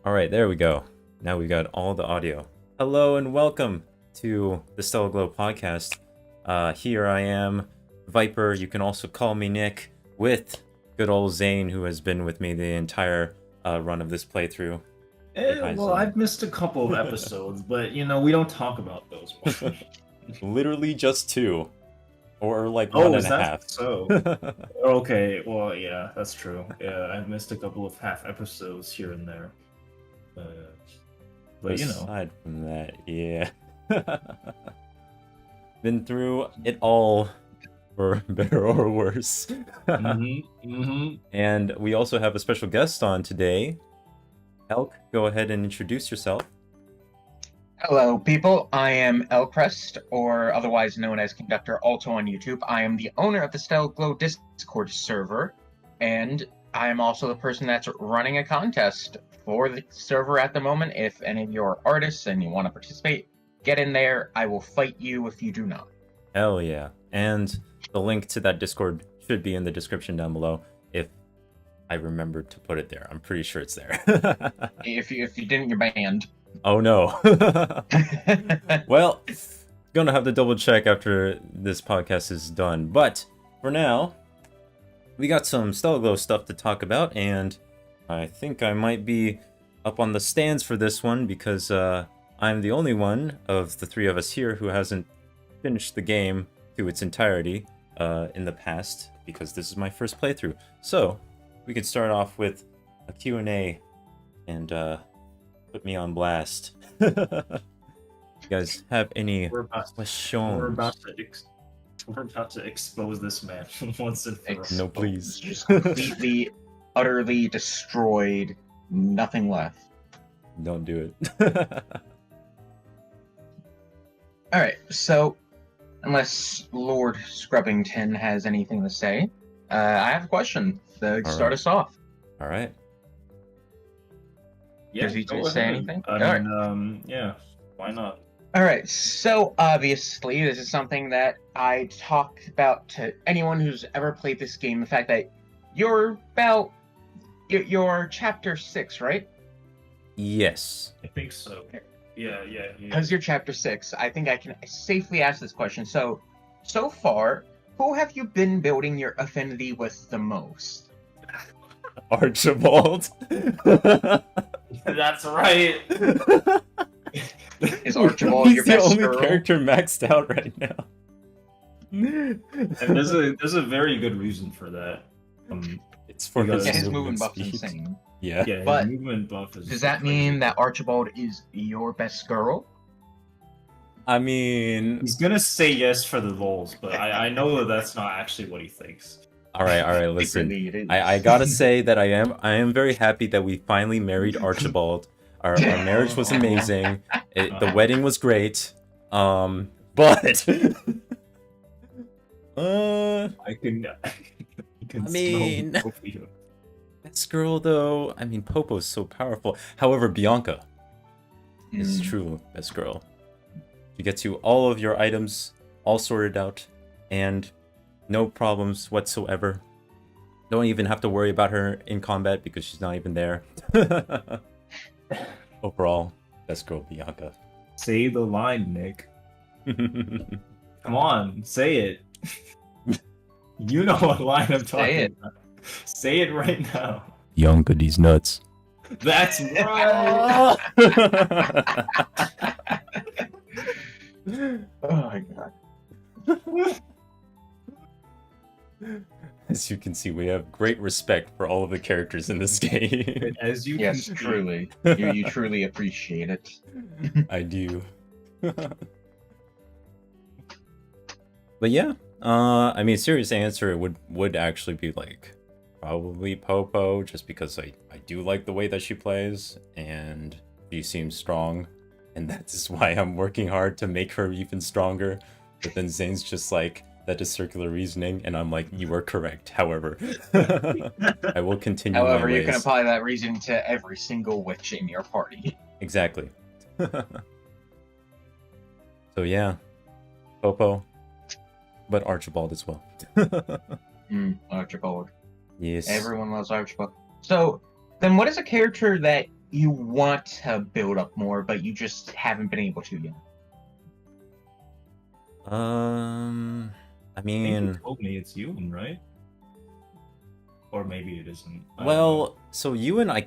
All right, there we go. Now we got all the audio. Hello and welcome to the Stella Glow podcast. Here I am, Viper. You can also call me Nick, with good old Zane, who has been with me the entire run of this playthrough. Well, I've missed a couple of episodes, but we don't talk about those ones. Literally just two, or like Oh, one is and a that half. so? Okay, well, yeah, that's true. Yeah, I've missed a couple of half episodes here and there. But Aside from that, yeah. Been through it all, for better or worse. And we also have a special guest on today. Elk, go ahead and introduce yourself. Hello, people. I am Elcrest, or otherwise known as Conductor Alto on YouTube. I am the owner of the Stella Glow Discord server, and I am also the person that's running a contest for the server at the moment. If any of you are artists and you want to participate, get in there. I will fight you if you do not. Hell yeah. And the link to that Discord should be in the description down below, if I remembered to put it there. I'm pretty sure it's there. If you didn't, you're banned. Oh no. Well, gonna have to double check after this podcast is done. But for now, we got some Stella Glow stuff to talk about, and I think I might be up on the stands for this one because I'm the only one of the three of us here who hasn't finished the game to its entirety in the past, because this is my first playthrough. So we could start off with a Q&A and put me on blast. You guys have any questions? We're about to expose this man once and for all. No, please. Just completely, utterly destroyed. Nothing left. Don't do it. Alright, so unless Lord Scrubbington has anything to say, I have a question to start us off. All right. Yeah, Does he say anything? I mean, yeah, why not? Alright, so obviously this is something that I talk about to anyone who's ever played this game, the fact that you're chapter 6, right? Yes. I think so. Yeah. Because you're chapter 6, I think I can safely ask this question. So far, who have you been building your affinity with the most? Archibald. That's right. Is Archibald He's your best the only girl? character maxed out right now. And there's a very good reason for that. It's for because- Yeah, his movement movement buff's speed. insane. Yeah. Yeah, But his movement buff is. Does that mean that Archibald is your best girl? I mean, He's gonna say yes for the lols, but I know that that's not actually what he thinks. all right. Listen, Secretly, it is. I gotta say that I am very happy that we finally married Archibald. Our marriage was amazing. The wedding was great. But I can I mean, smell both of you. best girl though. I mean, Popo's so powerful. However, Bianca is true best girl. You get to all of your items all sorted out, and no problems whatsoever. Don't even have to worry about her in combat because she's not even there. Overall, best girl Bianca. Say the line, Nick. Come on, say it. You know what line I'm talking about. Say it right now. Bianca, these nuts. That's right. Oh my god. As you can see, we have great respect for all of the characters in this game. As you Yes, can see, truly. You truly appreciate it. I do. But yeah, I mean, serious answer would actually be like probably Popo, just because I do like the way that she plays and she seems strong, and that's why I'm working hard to make her even stronger. But then Zane's just like, that is circular reasoning, and I'm like, you are correct. However, I will continue. However, my you ways. can apply that reasoning to every single witch in your party. Exactly. So yeah, Popo, but Archibald as well. Archibald. Yes. Everyone loves Archibald. So, then what is a character that you want to build up more, but you just haven't been able to yet. I I think mean, you told me it's Ewan, right? Or maybe it isn't. I don't know. well, so Ewan, I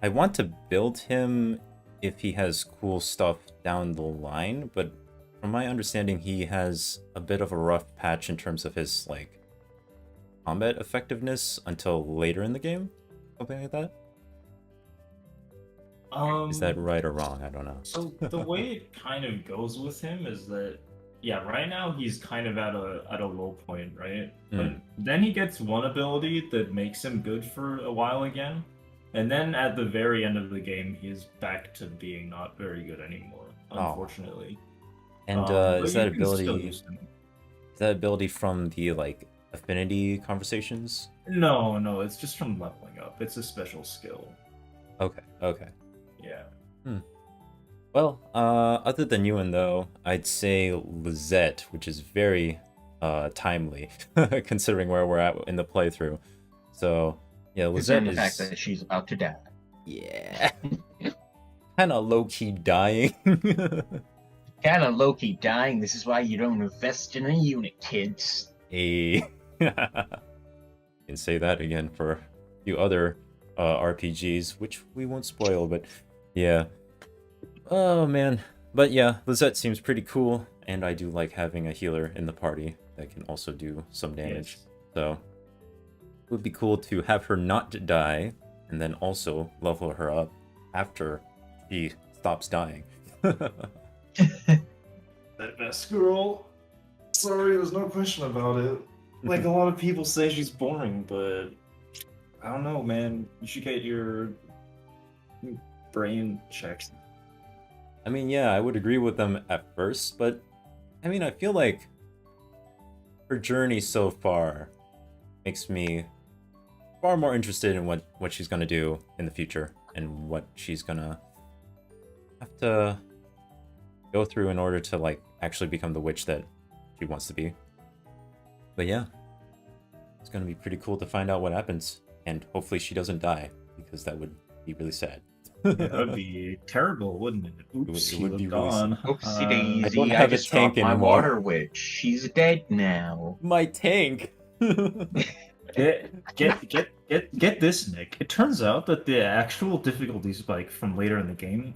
want to build him if he has cool stuff down the line, but from my understanding, he has a bit of a rough patch in terms of his like combat effectiveness until later in the game, something like that. Is that right or wrong? I don't know. So the way it kind of goes with him is that, yeah, right now he's kind of at a low point, right? But then he gets one ability that makes him good for a while again, and then at the very end of the game, he's back to being not very good anymore, unfortunately. And But is you that can still ability use him. is that ability from the like affinity conversations? No, it's just from leveling up. It's a special skill. Okay. Yeah. Well, other than Ewan though, I'd say Lizette, which is very timely considering where we're at in the playthrough. So yeah, Lizette Considering the is fact that she's about to die. yeah, kind of low key dying. Kind of low-key dying. This is why you don't invest in a unit, kids. Can say that again for a few other RPGs, which we won't spoil, but yeah. Oh man. But yeah, Lizette seems pretty cool, and I do like having a healer in the party that can also do some damage. Yes. So it would be cool to have her not die, and then also level her up after she stops dying. That best girl. Sorry, there's no question about it. Like, a lot of people say she's boring, but I don't know, man. You should get your brain checked. I mean, yeah, I would agree with them at first, but I mean, I feel like her journey so far makes me far more interested in what she's gonna do in the future and what she's gonna have to go through in order to like actually become the witch that she wants to be. But yeah, it's gonna be pretty cool to find out what happens, and hopefully she doesn't die, because that would be really sad. That would be terrible, wouldn't it? Oops, It would be he really gone. Oopsie daisy, I don't have a just tank dropped my anymore. water witch. She's dead now. My tank. Get this, Nick. It turns out that the actual difficulty spike from later in the game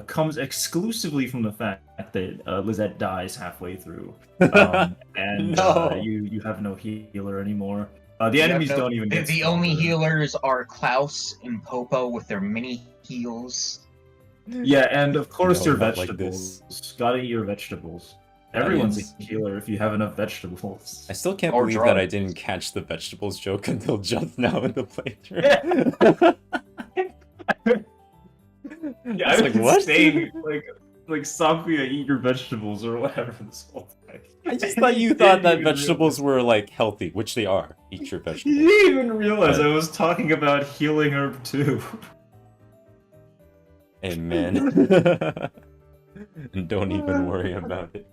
comes exclusively from the fact that Lizette dies halfway through, and No. you have no healer anymore. The enemies don't even get The only stronger. healers are Klaus and Popo with their mini heals. Yeah, and of course No, your not like vegetables. Gotta eat your vegetables. Everyone's Onions. a healer if you have enough vegetables. I still can't Or believe that I drugs. didn't catch the vegetables joke until just now in the playthrough. Yeah, I was like, what? saying like Sophia, eat your vegetables or whatever this whole time. I just thought you thought that vegetables were like healthy, which they are. Eat your You vegetables. didn't even realize But- I was talking about healing herb too. Amen. And don't even worry about it.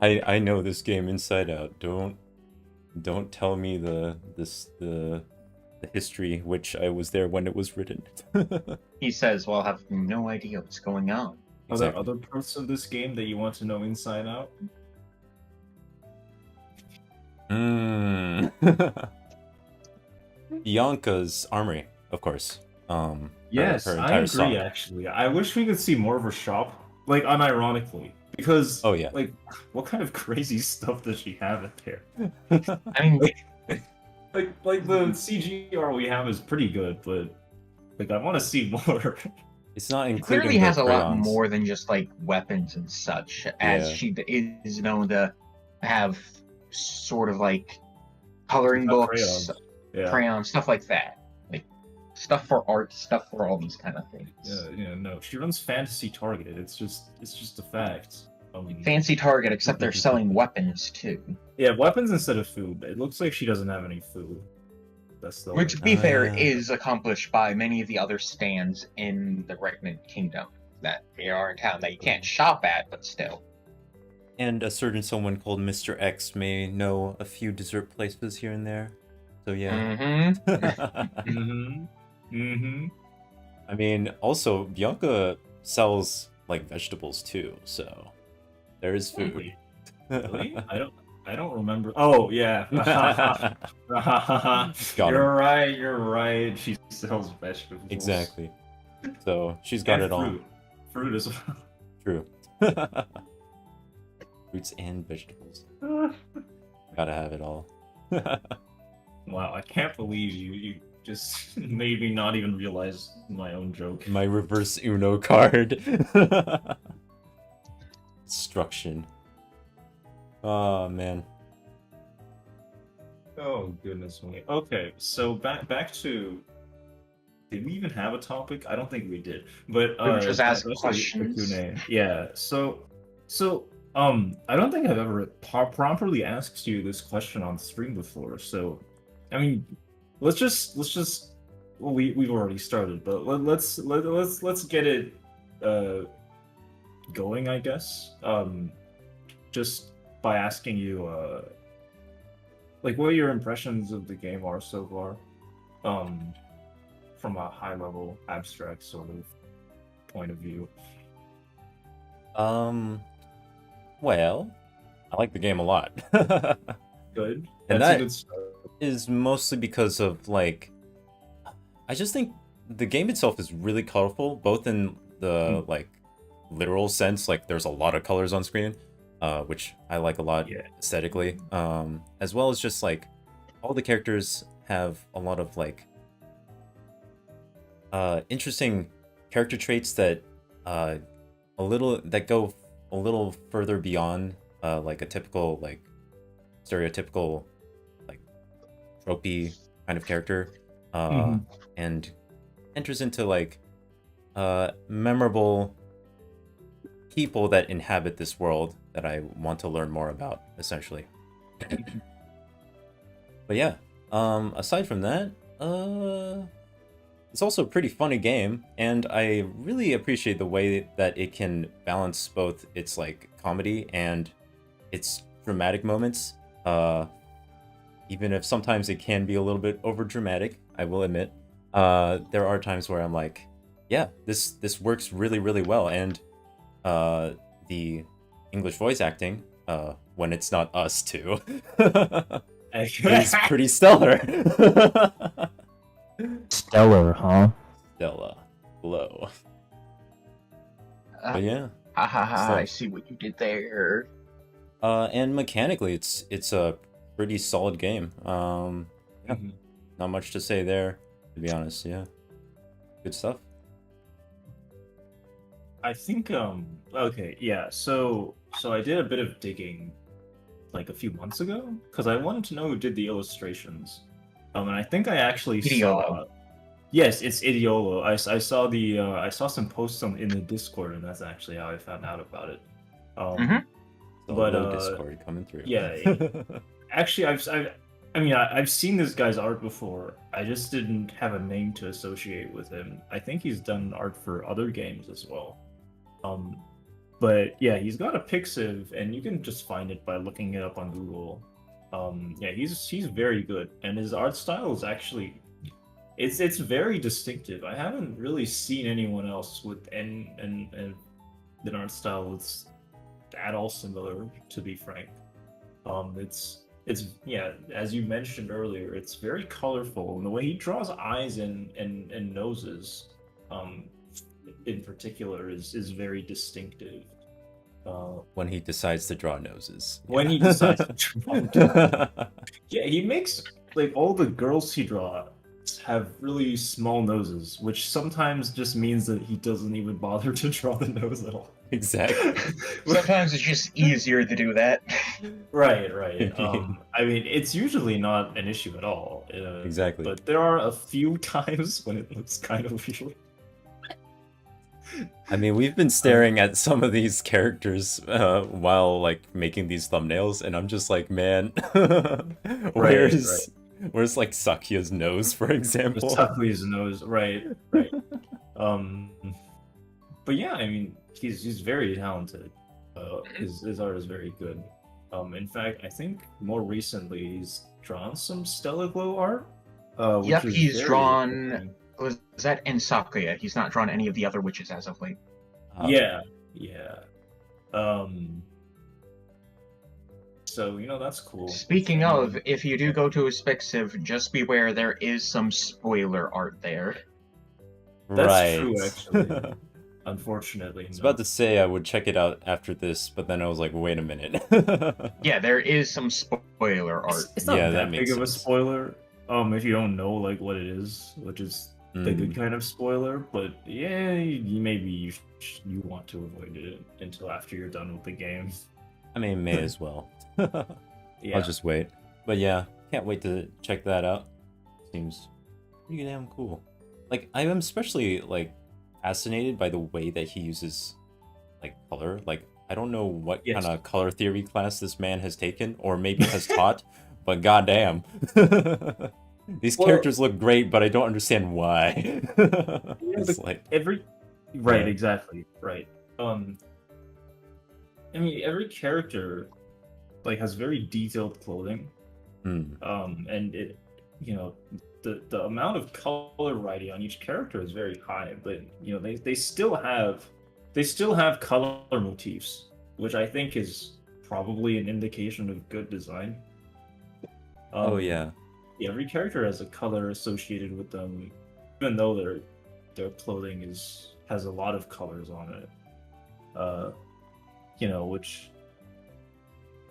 I know this game inside out. Don't tell me the history, which I was there when it was written. He says, well, I have no idea what's going on. Are there Exactly. other parts of this game that you want to know inside out? Bianca's armory, of course. Yes, her I entire agree. song. Actually, I wish we could see more of her shop, like unironically, because Oh yeah. like, what kind of crazy stuff does she have in there? I mean, Like the CGR we have is pretty good, but like I want to see more. It's not she including clearly the has a lot crayons. more than just like weapons and such, as Yeah. she is known to have sort of like coloring She's got books, Yeah. crayons, stuff like that. Like stuff for art, stuff for all these kind of things. No, she runs Fantasy Target. It's just a fact. Fancy Target, except they're selling weapons too. Yeah, weapons instead of food. It looks like she doesn't have any food. That's the Which, to be fair, yeah. is accomplished by many of the other stands in the Regnant Kingdom that they are in town that you can't shop at, but still. And a certain someone called Mr. X may know a few dessert places here and there. So yeah. Mm-hmm. Mm-hmm. Mm-hmm. I mean, also Bianca sells like vegetables too, so there is food. Really? Really? I don't remember. Oh yeah. Got him. You're right. You're right. She sells vegetables. Exactly. So she's got And it all. fruit. Fruit as well. True. Fruits and vegetables. Gotta have it all. Wow, I can't believe you just made me not even realize my own joke. My reverse Uno card. Destruction. Oh man. Oh goodness me. Okay, so back to. Did we even have a topic? I don't think we did. But We were just asking that's questions. a Q&A. Yeah. I don't think I've ever properly asked you this question on stream before. So, I mean, let's just. Well, we've already started, but let's get it going, I guess. Just by asking you like what your impressions of the game are so far. From a high level abstract sort of point of view. Well, I like the game a lot. Good. And That's a that good start. is mostly because of like I just think the game itself is really colorful, both in the like literal sense, like there's a lot of colors on screen, which I like a lot aesthetically, as well as just like all the characters have a lot of like interesting character traits that go a little further beyond like a typical like stereotypical like tropey kind of character, and enters into like memorable people that inhabit this world that I want to learn more about, essentially. But yeah, aside from that, it's also a pretty funny game, and I really appreciate the way that it can balance both its like comedy and its dramatic moments. Even if sometimes it can be a little bit over dramatic, I will admit. There are times where I'm like, yeah, this works really, really well, and the English voice acting, when it's not us too, is pretty stellar. Stellar, huh? Stella, glow. Uh, But yeah, ha ha ha! I stuff. see what you did there. And mechanically, it's a pretty solid game. Yeah, not much to say there, to be honest. Yeah, good stuff. I think okay, yeah. So I did a bit of digging like a few months ago because I wanted to know who did the illustrations. And I think I actually Idiolo. saw. Yes, it's Idiolo. I saw the I saw some posts in the Discord, and that's actually how I found out about it. The But low Discord coming through. yeah, actually, I've seen this guy's art before. I just didn't have a name to associate with him. I think he's done art for other games as well. But yeah, he's got a Pixiv, and you can just find it by looking it up on Google. Yeah, he's very good, and his art style is actually it's very distinctive. I haven't really seen anyone else with an art style that's at all similar, to be frank. It's yeah, as you mentioned earlier, it's very colorful, and the way he draws eyes and noses, in particular, is very distinctive. When he decides to draw noses. When he decides to draw, yeah, he makes like all the girls he draws have really small noses, which sometimes just means that he doesn't even bother to draw the nose at all. Exactly. Sometimes it's just easier to do that. Right. I mean, it's usually not an issue at all. Exactly. But there are a few times when it looks kind of weird. I mean, we've been staring at some of these characters while like making these thumbnails, and I'm just like, man, where's like Sakya's nose, for example? Sakya's nose, right. But yeah, I mean, he's very talented. His art is very good. In fact, I think more recently he's drawn some Stella Glow art. Yep, he's drawn Lizette and Sakuya. He's not drawn any of the other witches as of late. Yeah. So that's cool. Speaking of, if you do go to a Spixiv, just beware there is some spoiler art there. That's Right. true, actually. Unfortunately, I was about to say I would check it out after this, but then I was like, wait a minute. Yeah, there is some spoiler art. It's not Yeah, that that big makes of a sense. spoiler. If you don't know like what it is, which is the good kind of spoiler. But yeah, maybe you want to avoid it until after you're done with the game. I mean, may as well. Yeah. I'll just wait. But yeah, can't wait to check that out. Seems pretty damn cool. Like, I'm especially, like, fascinated by the way that he uses, like, color. Like, I don't know what Yes. kind of color theory class this man has taken, or maybe has taught, but goddamn. These characters look great, but I don't understand why. It's like... Right, Yeah. exactly. Right. I mean, every character like has very detailed clothing. Hmm. And it, the amount of color variety on each character is very high, but they still have color motifs, which I think is probably an indication of good design. Oh, yeah. Every character has a color associated with them, even though their clothing has a lot of colors on it. Which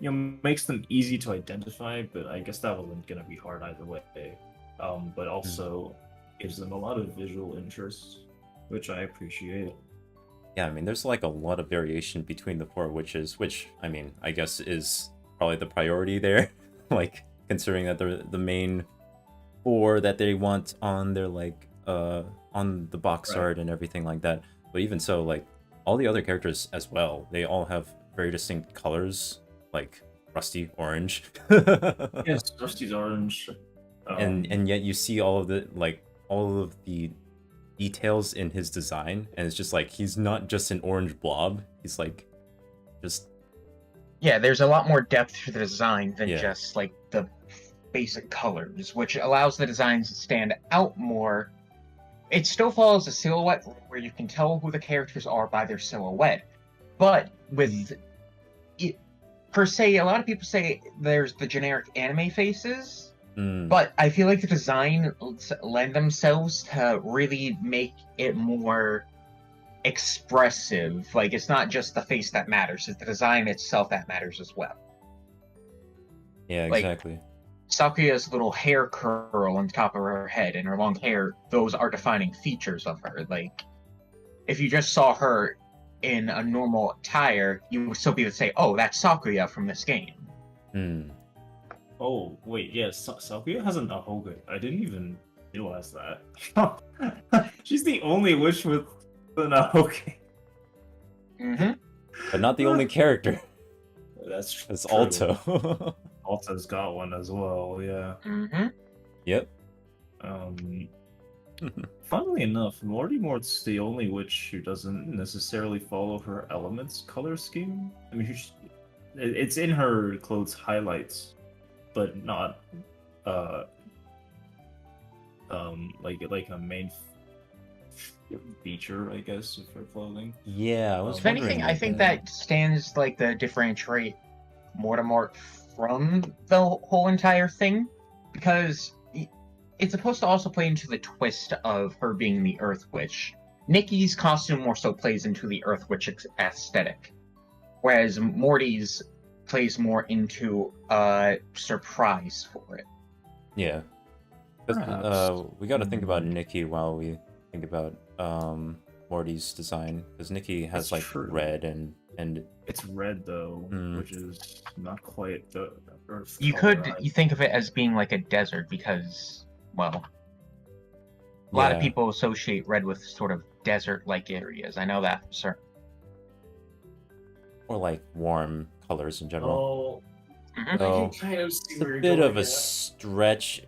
makes them easy to identify, but I guess that wasn't gonna be hard either way. But also gives them a lot of visual interest, which I appreciate. Yeah, I mean, there's like a lot of variation between the four witches, which, I mean, I guess is probably the priority there. Like, considering that they're the main four that they want on their, like, on the box art and everything like that. But even so, like, all the other characters as well, they all have very distinct colors, like rusty orange. Yes, Rusty's orange. And yet you see all of the details in his design, and it's just like he's not just an orange blob. He's like just... Yeah, there's a lot more depth to the design than Yeah. just like the basic colors, which allows the designs to stand out more. It still follows a silhouette where you can tell who the characters are by their silhouette, but with it, per se, a lot of people say there's the generic anime faces, but I feel like the design lend themselves to really make it more expressive. Like, it's not just the face that matters, it's the design itself that matters as well. Yeah, Like, exactly. Sakuya's little hair curl on top of her head and her long hair, those are defining features of her. Like, if you just saw her in a normal attire, you would still be able to say, oh, that's Sakuya from this game. Oh, wait, yes, Sakuya has an ahoge. I didn't even realize that. She's the only witch with an ahoge. But not the only character. That's true. It's Alto. Alto's got one as well, yeah. Yep. Funnily enough, Mort's the only witch who doesn't necessarily follow her element's color scheme. I mean, it's in her clothes highlights, but not like a main feature, I guess, of her clothing. Yeah, I was If wondering. anything, I think that stands like the differentiate Mortimer from the whole entire thing, because it's supposed to also play into the twist of her being the Earth Witch. Nikki's costume more so plays into the Earth Witch aesthetic, whereas Morty's plays more into a surprise for it. Yeah. We got to think about Nikki while we think about Morty's design, because Nikki has That's like true. red and It's red though, which is not quite the Earth. You think of it as being like a desert because, well, a lot of people associate red with sort of desert-like areas. I know that for certain. Or like warm colors in general. I can kind of see It's where a you're bit going of a stretch,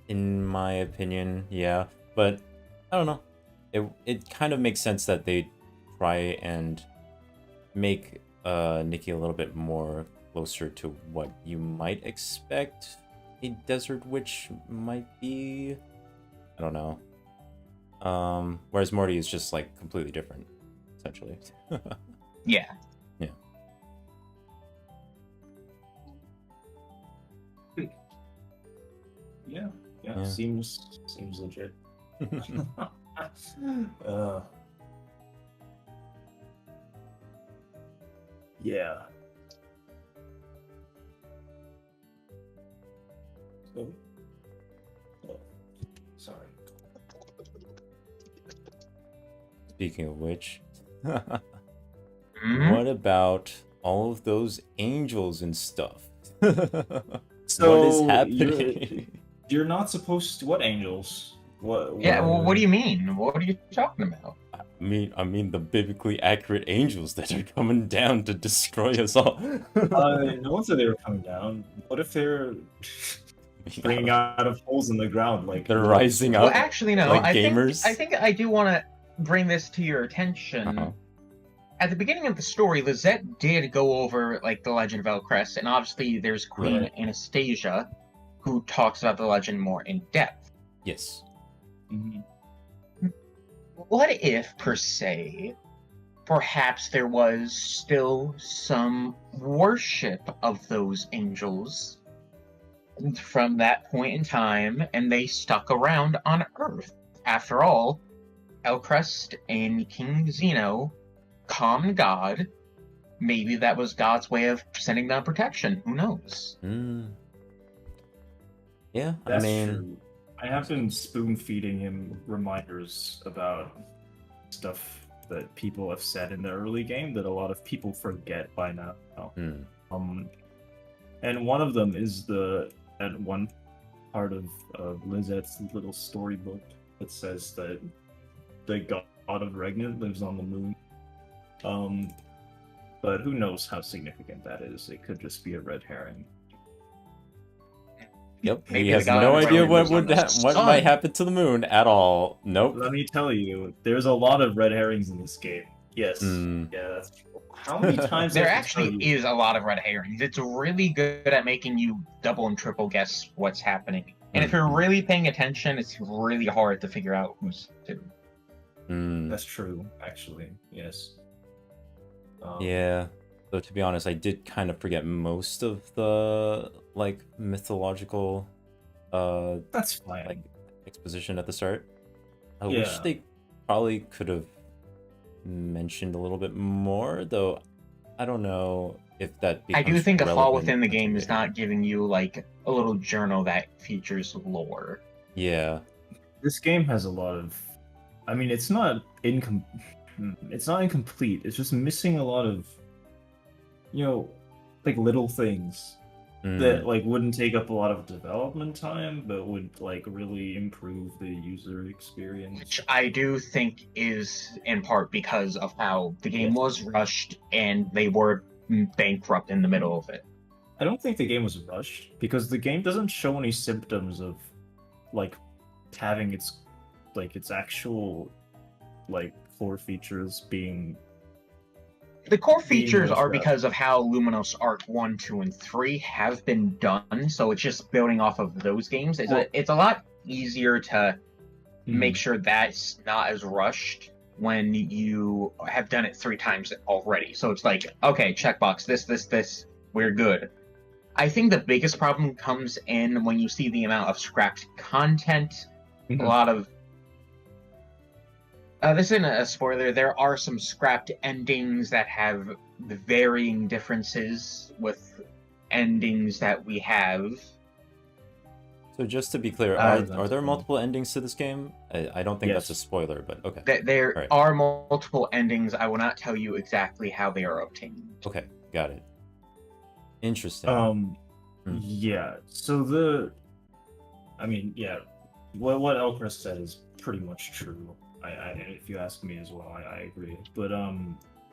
in my opinion. Yeah, but I don't know. It kind of makes sense that they try and make Nikki a little bit more closer to what you might expect a desert witch might be. I don't know. Whereas Morty is just like completely different, essentially. Yeah. Yeah. Yeah. Yeah. Seems legit. uh, yeah. Oh. Oh. Sorry. Speaking of which, Mhm. what about all of those angels and stuff? So What is happening? you're not supposed to. What angels? What? Yeah, well, what do Uh, you mean? What are you talking about? I mean the biblically accurate angels that are coming down to destroy us all. No one said they were coming down. What if they're bringing out of holes in the ground like They're little rising Well, up squirrels? actually, no. like I think gamers. I do want to bring this to your attention. Uh-huh. At the beginning of the story, Lizette did go over like the legend of Elcrest, and obviously there's Queen Right. Anastasia, who talks about the legend more in depth. Yes. Mhm. What if, per se, perhaps there was still some worship of those angels from that point in time, and they stuck around on Earth? After all, Elcrest and King Zeno calmed God. Maybe that was God's way of sending down protection. Who knows? Yeah, I That's mean, true. I have been spoon feeding him reminders about stuff that people have said in the early game that a lot of people forget by now. hmm. And one of them is at one part of Lizette's little storybook that says that the god of Regnant lives on the moon. But who knows how significant that is? It could just be a red herring. Yep, Maybe he the has god no of idea Regnant what lives on would the what might sun. happen to the moon at all. Nope. Let me tell you, there's a lot of red herrings in this game. Yes. Mm. Yeah, that's true. How many times There I have to tell actually you? is a lot of red herrings. It's really good at making you double and triple guess what's happening. And if you're Mhm. really paying attention, it's really hard to figure out who's who. That's true, actually. Yes. Yeah. Though to be honest, I did kind of forget most of the like mythological That's fine. like exposition at the start. I Yeah. wish they probably could have mentioned a little bit more, though I don't know if that I becomes do think a flaw relevant within the until game is later. not giving you like a little journal that features lore. Yeah. This game has a lot of. I mean, it's not It's not incomplete. It's just missing a lot of, like little things that like wouldn't take up a lot of development time, but would like really improve the user experience. Which I do think is in part because of how the game was rushed and they were bankrupt in the middle of it. I don't think the game was rushed because the game doesn't show any symptoms of like having its actual like core features being. The core Being features are rushed out. because of how Luminous Arc 1, 2, and 3 have been done, so it's just building off of those games. It's a lot easier to make sure that's not as rushed when you have done it 3 times already. So it's like, okay, checkbox, this, we're good. I think the biggest problem comes in when you see the amount of scrapped content, a lot of this isn't a spoiler. There are some scrapped endings that have varying differences with endings that we have. So just to be clear, are there multiple endings to this game? I don't think that's a spoiler, but okay. There are multiple endings. I will not tell you exactly how they are obtained. Okay, got it. Interesting. Yeah. So what Elcrest said is pretty much true. If you ask me as well, I agree. But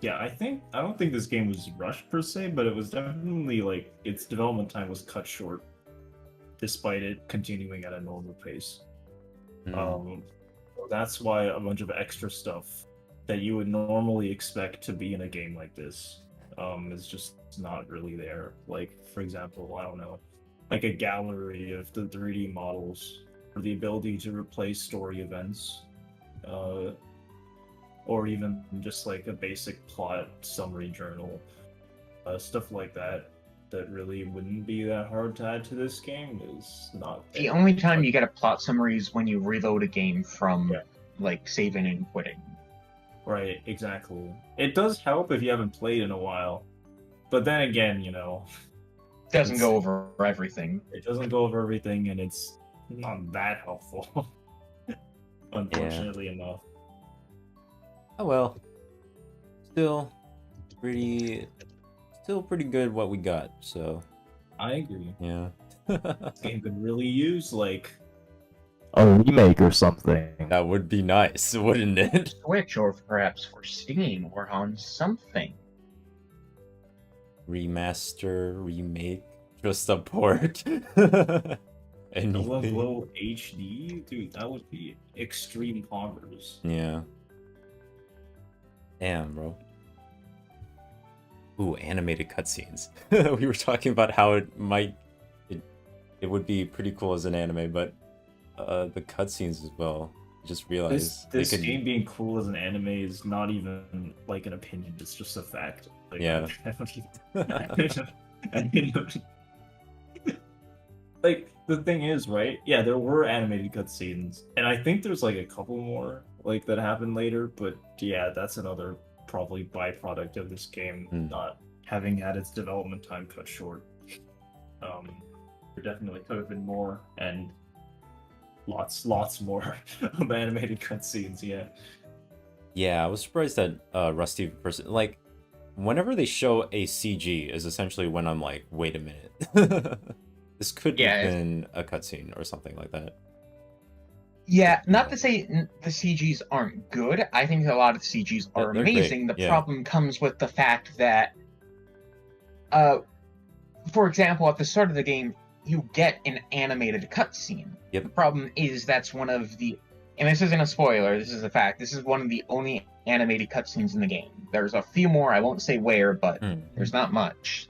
yeah, I don't think this game was rushed per se, but it was definitely like its development time was cut short, despite it continuing at a normal pace. That's why a bunch of extra stuff that you would normally expect to be in a game like this is just not really there. Like, for example, I don't know, like a gallery of the 3D models or the ability to replay story events. or even just like a basic plot summary journal, stuff like that. That really wouldn't be that hard to add to this game is not there. The only time you get a plot summary is when you reload a game from like saving and quitting. Right, exactly. It does help if you haven't played in a while, but then again, you know, Doesn't go over everything. it doesn't go over everything, and it's not that helpful. Unfortunately enough. Oh well. Still pretty good what we got, so I agree. yeah. This game could really use like A remake or something. That would be nice, wouldn't it? Switch, or perhaps for Steam, or on something. Remaster, remake, just a port. Anything. low HD, dude, that would be extreme poggers. Yeah. Damn, bro. Ooh, animated cutscenes. We were talking about how it would be pretty cool as an anime, but the cutscenes as well. I just realized This game being cool as an anime is not even like an opinion; it's just a fact. Like, Yeah. Like the thing is, right? Yeah, there were animated cutscenes, and I think there's like a couple more like that happened later. But yeah, that's another probably byproduct of this game not having had its development time cut short. There definitely could have been more, and lots more of animated cutscenes. Yeah. Yeah, I was surprised that Rusty person like whenever they show a CG is essentially when I'm like, wait a minute. This could have been a cutscene or something like that. Yeah, not to say the CGs aren't good. I think a lot of the CGs are They're amazing. great, The problem comes with the fact that, for example, at the start of the game, you get an animated cutscene. Yep. The problem is that's one of the, and this isn't a spoiler, this is a fact, this is one of the only animated cutscenes in the game. There's a few more, I won't say where, but there's not much.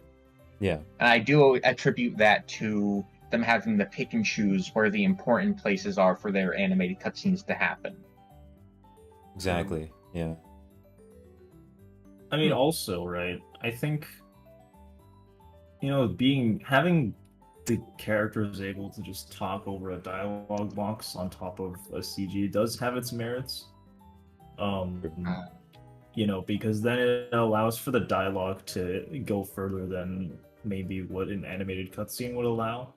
Yeah. And I do attribute that to them having to pick and choose where the important places are for their animated cutscenes to happen. Exactly. Yeah. I mean, also, right? I think, you know, having the characters able to just talk over a dialogue box on top of a CG does have its merits. You know, because then it allows for the dialogue to go further than maybe what an animated cutscene would allow.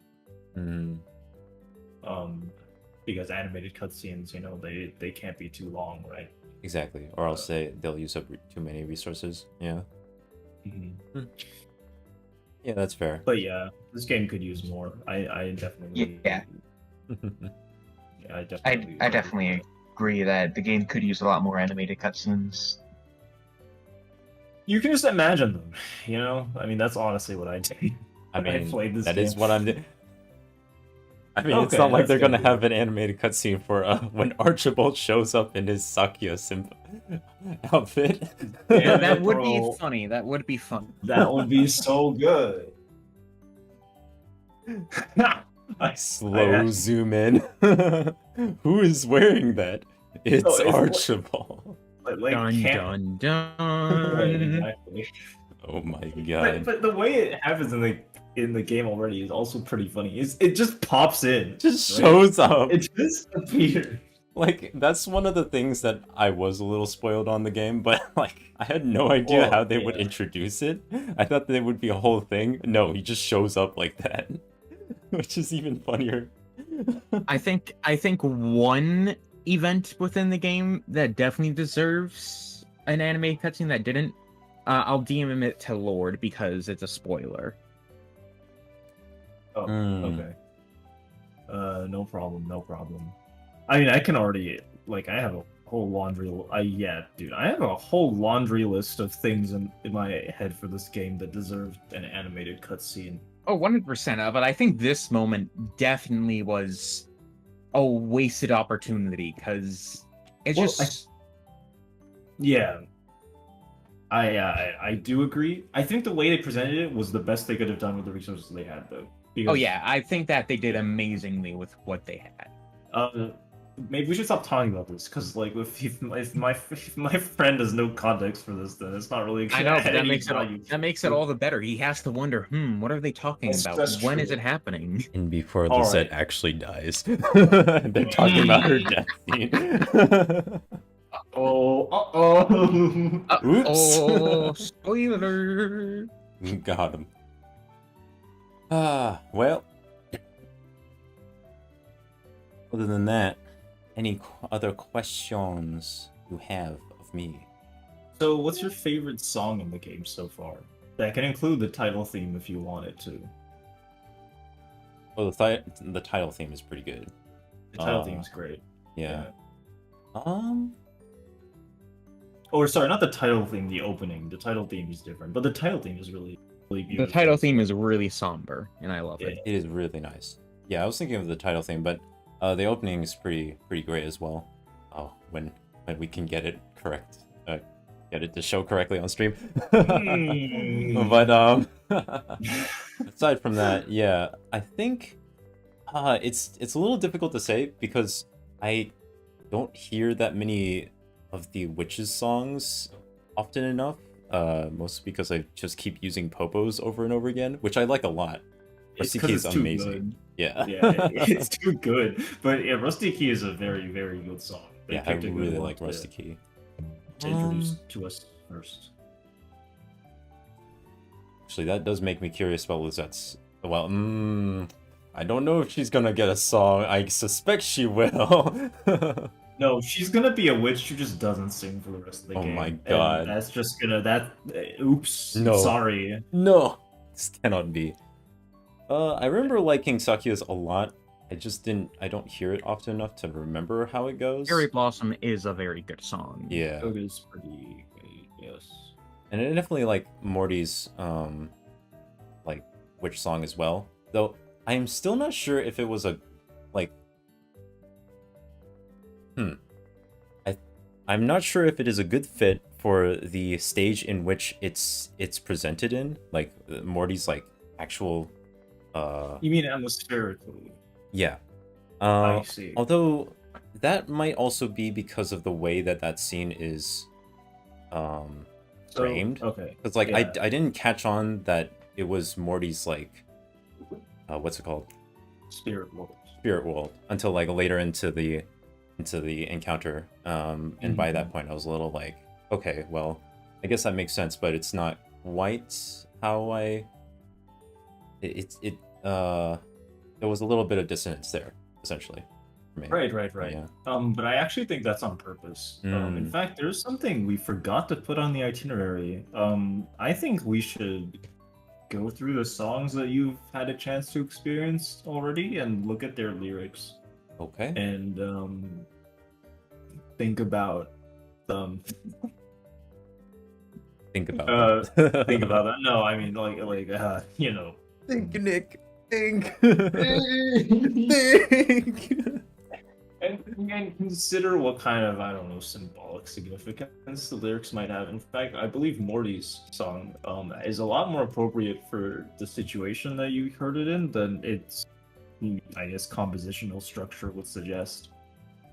Because animated cutscenes, you know, they can't be too long, right? Exactly. Or else they'll use up too many resources. Yeah. Yeah, that's fair. But yeah, this game could use more. I definitely. Yeah. Yeah, I definitely agree that the game could use a lot more animated cutscenes. You can just imagine them, you know? I mean, that's honestly what I did. I mean, played this that game. is what I'm doing. I mean, it's Okay, not like that's they're gonna good. have an animated cutscene for when Archibald shows up in his Sakuya outfit. Yeah, that would be bro. funny. That would be fun. That would be so good. Slow zoom in. Who is wearing that? It's it's Archibald. Like, Dun can't- dun Right, dun. exactly. Oh my god. But the way it happens in the game already is also pretty funny. It just pops in. Just right? shows up. It just appears. Like, that's one of the things that I was a little spoiled on the game, but, like, I had no idea Well, how they would yeah. introduce it. I thought there would be a whole thing. No, he just shows up like that. Which is even funnier. I think one event within the game that definitely deserves an anime cutscene that didn't. I'll DM it to Lord because it's a spoiler. Oh, Mm. okay. No problem. I mean, I can already, like, I have a whole laundry. Dude, I have a whole laundry list of things in my head for this game that deserve an animated cutscene. Oh, 100%. But I think this moment definitely was a wasted opportunity because it's Well, just. Yeah. I do agree. I think the way they presented it was the best they could have done with the resources they had, though. Oh yeah, I think that they did amazingly with what they had. maybe we should stop talking about this because, like, if my friend has no context for this, then it's not really. I Gonna know, add but that any makes it value. that makes it all the better. He has to wonder, what are they talking about? That's When is true. it happening? And before All Lisette right. actually dies, they're talking about her death scene. Oh. Oops. Oh, spoiler! Got him. Well. Other than that, any other questions you have of me? So, what's your favorite song in the game so far? That can include the title theme if you want it to. Oh, the title theme is pretty good. The title theme's great. Yeah. Or sorry, not the title theme, the opening. The title theme is different, but the title theme is really, really beautiful. The title theme is really somber, and I love Yeah. it. It is really nice. Yeah, I was thinking of the title theme, but the opening is pretty great as well. Oh, when we can get it correct, get it to show correctly on stream. But aside from that, yeah, I think it's a little difficult to say because I don't hear that many of the Witches songs often enough. Mostly because I just keep using Popos over and over again, which I like a lot. It's Rusty 'cause Key is it's too amazing. good. Yeah. Yeah, it's too good. But yeah, Rusty Key is a very, very good song. They Yeah, I picked a good really one like Rusty Key. to introduce to us first. Actually, that does make me curious about Lizette's. Well, I don't know if she's gonna get a song. I suspect she will. No, she's gonna be a witch who just doesn't sing for the rest of the Oh game. my And God. that's just gonna oops. No. Sorry. No, this cannot be. I remember liking Sakuya's a lot. I don't hear it often enough to remember how it goes. Cherry Blossom is a very good song. Yeah. It is pretty great, yes. And I definitely like Morty's like witch song as well. Though I am still not sure if it was a like I'm not sure if it is a good fit for the stage in which it's presented in, like Morty's like actual You mean atmospherically? yeah. I see. Although that might also be because of the way that scene is framed. Okay. Because like Yeah. I didn't catch on that it was Morty's like what's it called? Spirit world. Spirit world until like later into the encounter. And by that point I was a little like, okay, well, I guess that makes sense, but it's not quite how there was a little bit of dissonance there, essentially. For me. Right. Yeah. But I actually think that's on purpose. In fact, there's something we forgot to put on the itinerary. I think we should go through the songs that you've had a chance to experience already and look at their lyrics Okay. and think about Think about that. think about that. No, I mean like you know. Think, Nick. Think. And consider what kind of, I don't know, symbolic significance the lyrics might have. In fact, I believe Morty's song is a lot more appropriate for the situation that you heard it in than its, I guess, compositional structure would suggest.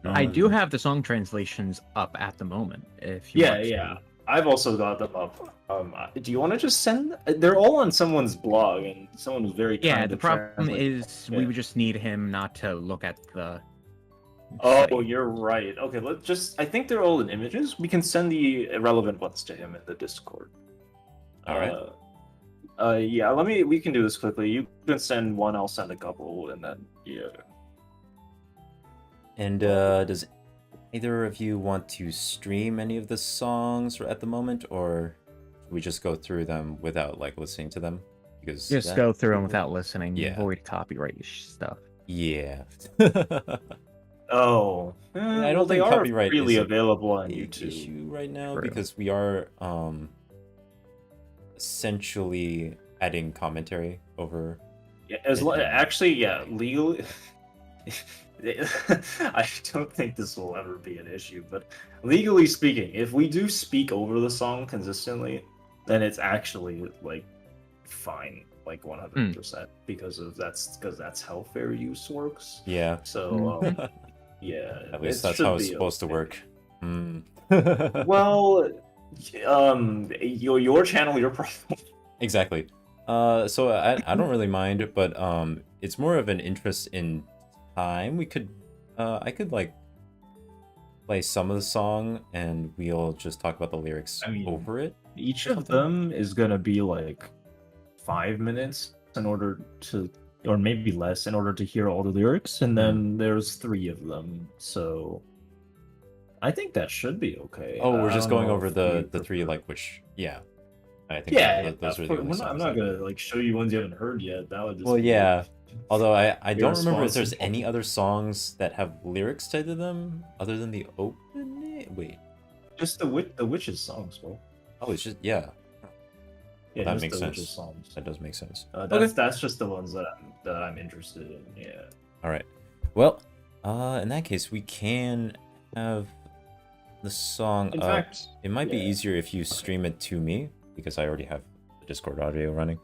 I do have the song translations up at the moment. If you want to. Yeah. I've also got them up. Do you want to just send? They're all on someone's blog, and someone was very Yeah, kind the to problem translate. is we would just need him not to look at the. Oh, site. you're right. Okay, let's just. I think they're all in images. We can send the irrelevant ones to him in the Discord. All right. Yeah. We can do this quickly. You can send one. I'll send a couple, and then yeah. And does either of you want to stream any of the songs at the moment, or should we just go through them without like listening to them? Because Just go through them without listening. Yeah. Avoid copyright stuff. Yeah. Oh, I don't they think are copyright freely is a available on big YouTube. issue right now True. because we are essentially adding commentary over. Yeah, actually, yeah, legally. I don't think this will ever be an issue, but legally speaking, if we do speak over the song consistently, then it's actually like fine, like 100%, because that's how fair use works. Yeah. So Yeah, At least it that's how should it's be supposed to okay. work. Hmm. Well, your channel, your problem. Exactly. So I don't really mind, but it's more of an interest in time. I could like play some of the song and we'll just talk about the lyrics I mean, over it. Each or of something? them is gonna be like 5 minutes in order to, or maybe less, in order to hear all the lyrics, and then there's 3 of them. So I think that should be okay. Oh, we're I just don't going know over if you the three prefer. like which yeah. I think Yeah, those are the only I'm songs not that. gonna like show you ones you haven't heard yet. That would just Well, be yeah. Although I don't remember if there's irresponsible. any other songs that have lyrics tied to them other than the opening. Wait. Just the witches songs, bro. Oh, it's just yeah. Yeah, That just makes the witches sense. songs. That does make sense. That's just the ones that I'm interested in. Yeah. All right. Well, in that case, we can have the song In up. fact, It might be yeah. easier if you stream it to me because I already have the Discord audio running.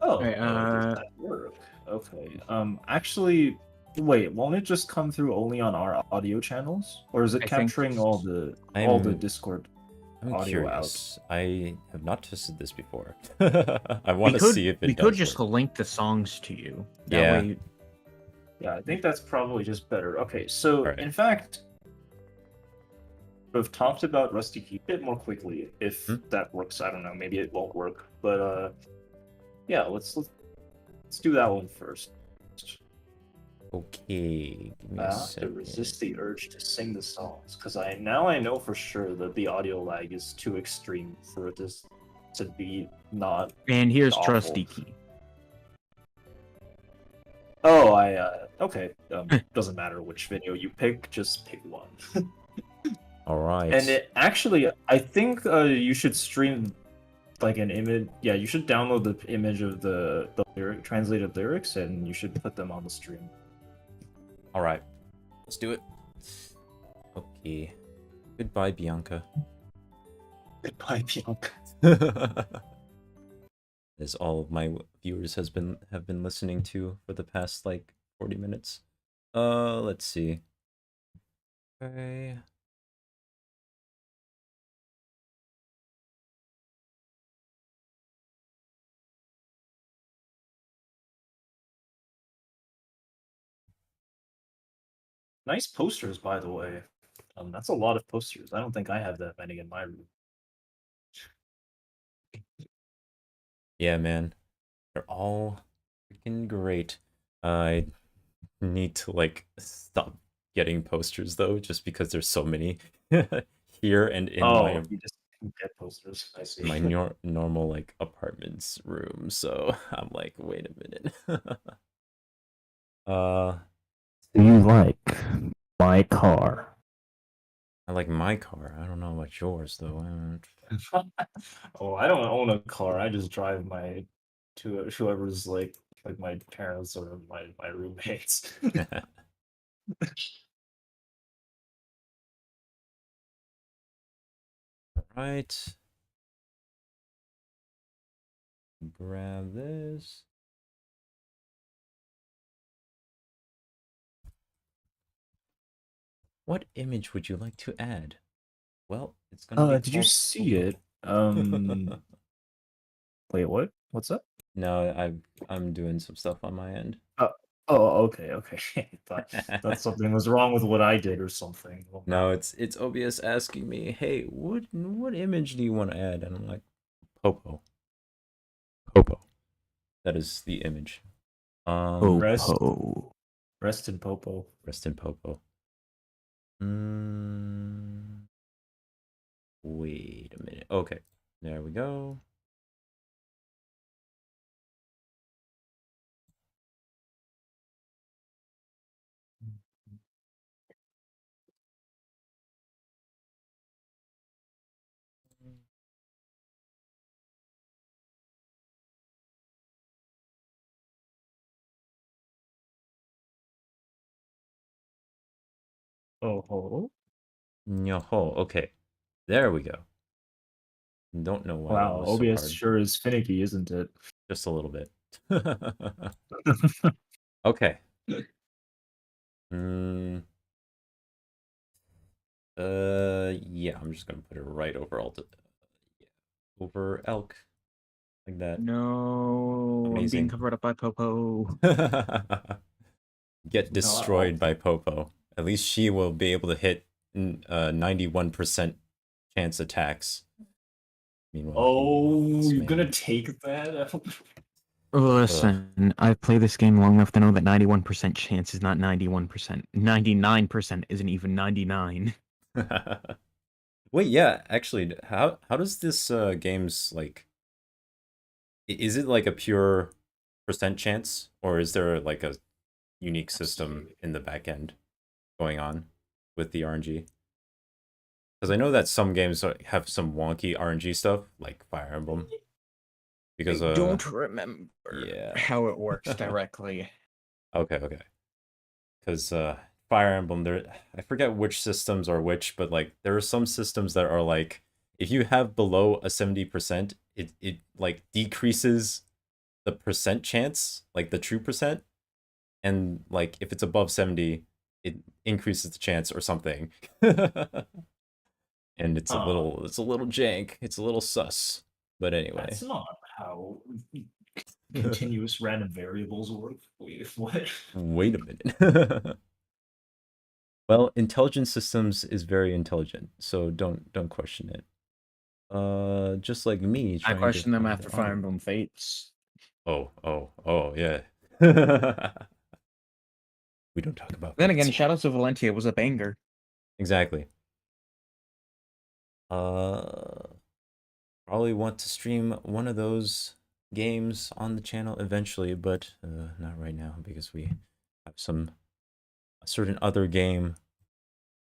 Oh, Alright, does that work? Okay. Actually, wait, won't it just come through only on our audio channels, or is it I think- capturing all the I'm- Discord I'm audio curious. I have not tested this before. I want to see if it we does could just work. link the songs to you. That Yeah. way, Yeah, I think that's probably just better. Okay, so Alright. in fact, we've talked about Rusty Key a bit more quickly. If that works, I don't know. Maybe it won't work, but yeah, let's do that one first. Okay. Give me I a have to second. resist the urge to sing the songs because I know for sure that the audio lag is too extreme for this to be not. and here's Awful. Trusty Key. Oh, okay. Doesn't matter which video you pick, just pick one. All right. And it actually, I think you should stream like an image. Yeah, you should download the image of the translated lyrics, and you should put them on the stream. All right. Let's do it. Okay. Goodbye, Bianca. Goodbye, Bianca. As all of my viewers have been listening to for the past like 40 minutes. Let's see. Okay. Nice posters, by the way. That's a lot of posters. I don't think I have that many in my room. Yeah, man. They're all freaking great. I need to like stop getting posters though, just because there's so many here and in You just get posters. I see. my normal like apartment's room. So I'm like, wait a minute. Do you like my car? I like my car. I don't know about yours though. Oh, I don't own a car. I just drive my to whoever's like my parents or my roommates. Right. Grab this. What image would you like to add? Well, it's gonna be Did you called see Popo. it? Wait, what? What's up? No, I'm doing some stuff on my end. Oh, okay. Thought something was wrong with what I did or something. Well, No, it's OBS asking me, hey, what image do you want to add? And I'm like, Popo. Popo. That is the image. Rest in Popo. Rest in Popo. Wait a minute. Okay, there we go. Oh. Nyoho. Okay, there we go. Don't know why that Wow, was so OBS hard. sure is finicky, isn't it? Just a little bit. Okay. Yeah, I'm just gonna put it right over over elk, like that. No, I'm being Amazing. covered up by Popo. Get destroyed by Popo. At least she will be able to hit 91% chance attacks. Meanwhile, You're gonna man. take that? Listen, I've played this game long enough to know that 91% chance is not 91%. 99% isn't even 99. Wait, yeah, actually, how does this game's like? Is it like a pure percent chance, or is there like a unique system in the back end going on with the RNG? Because I know that some games have some wonky RNG stuff, like Fire Emblem. Because I don't remember yeah, how it works directly. okay. Because Fire Emblem, I forget which systems are which, but like there are some systems that are like if you have below a 70%, it like decreases the percent chance, like the true percent, and like if it's above 70, it increases the chance or something. And it's a little jank. It's a little sus. But anyway. That's not how continuous random variables work. Wait, what? Wait a minute. Well, intelligent systems is very intelligent, so don't question it. Just like me I trying to question them find after the Fire armor. Emblem Fates. Oh, yeah. We don't talk about Then fates. again, Shadows of Valentia was a banger. Exactly. Probably want to stream one of those games on the channel eventually, but not right now because we have a certain other game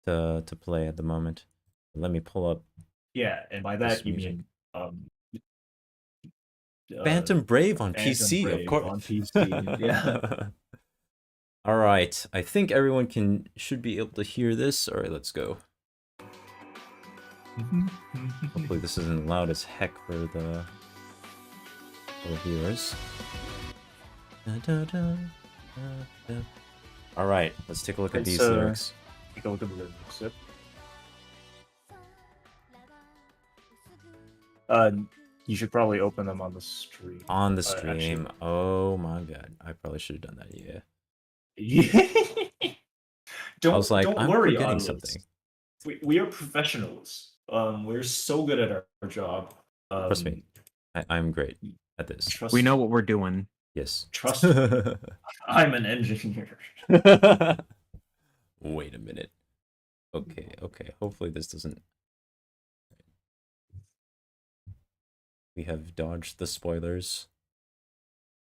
to play at the moment. Let me pull up Yeah, and by this that you music. mean Phantom Brave on Phantom PC, of Brave course. on PC. Yeah. All right, I think everyone should be able to hear this. All right, let's go. Hopefully this isn't loud as heck for the viewers. All right, let's take a look at these lyrics. Take a look at the lyrics. You should probably open them on the stream. On the stream. Oh my god, I probably should have done that. Yeah. Don't, I was like, don't I'm worry, forgetting audience. something. We are professionals. We're so good at our job. Trust me, I'm great at this. Trust We know what we're doing. Yes. Trust me. I'm an engineer. Wait a minute. Okay. Hopefully this doesn't. We have dodged the spoilers.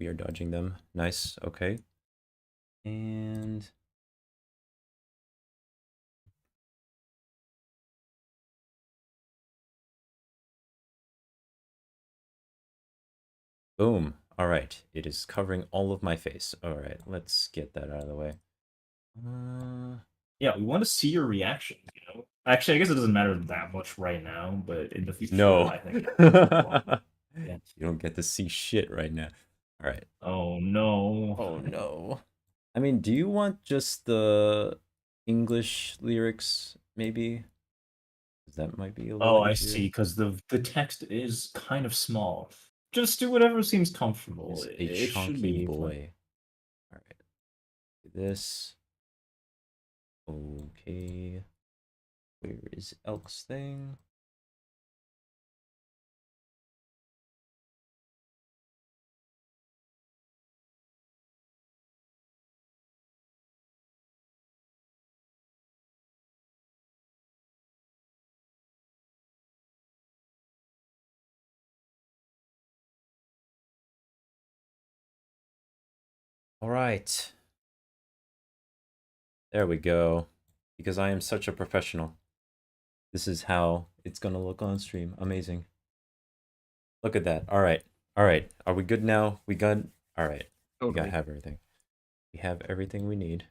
We are dodging them. Nice. Okay. And boom. All right. It is covering all of my face. All right. Let's get that out of the way. Yeah, we want to see your reaction. You know, actually, I guess it doesn't matter that much right now, but in the future, no. I think. Yeah. You don't get to see shit right now. All right. Oh no. Oh no. I mean, do you want just the English lyrics, maybe? That might be a little Oh, I easier. see. Because the text is kind of small. Just do whatever seems comfortable. He's a It should chunky be boy. All right. This. Okay. Where is Elk's thing? All right. There we go. Because I am such a professional. This is how it's gonna look on stream. Amazing. Look at that. All right. All right. Are we good now? We good? All right. We Totally. gotta have everything. We have everything we need.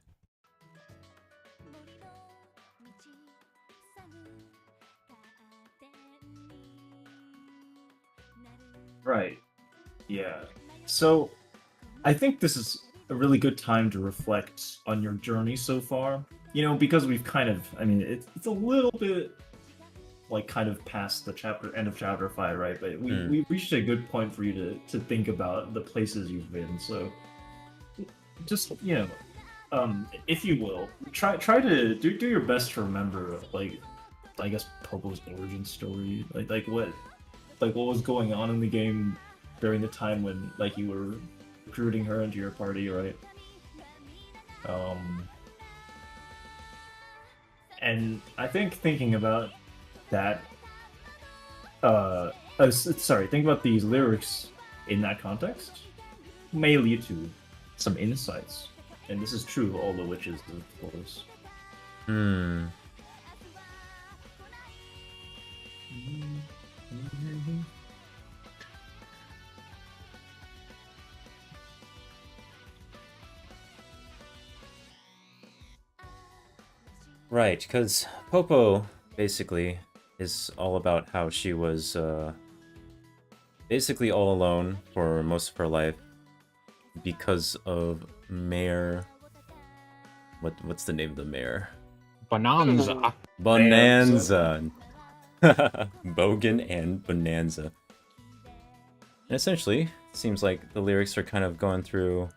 Right. Yeah. So, I think this is a really good time to reflect on your journey so far. because we've kind of, I mean, it's a little bit like kind of past the end of chapter 5, right? But we reached a good point for you to think about the places you've been. So just if you will, try to do your best to remember, like, I guess Popo's origin story, like what was going on in the game during the time when like you were recruiting her into your party, right? And I think thinking about that, think about these lyrics in that context may lead to some insights. And this is true of all the witches, of course. Right, because Popo basically is all about how she was basically all alone for most of her life because of Mayor. What's the name of the mayor? Bonanza. Bonanza. Bogan and Bonanza. And essentially, it seems like the lyrics are kind of going through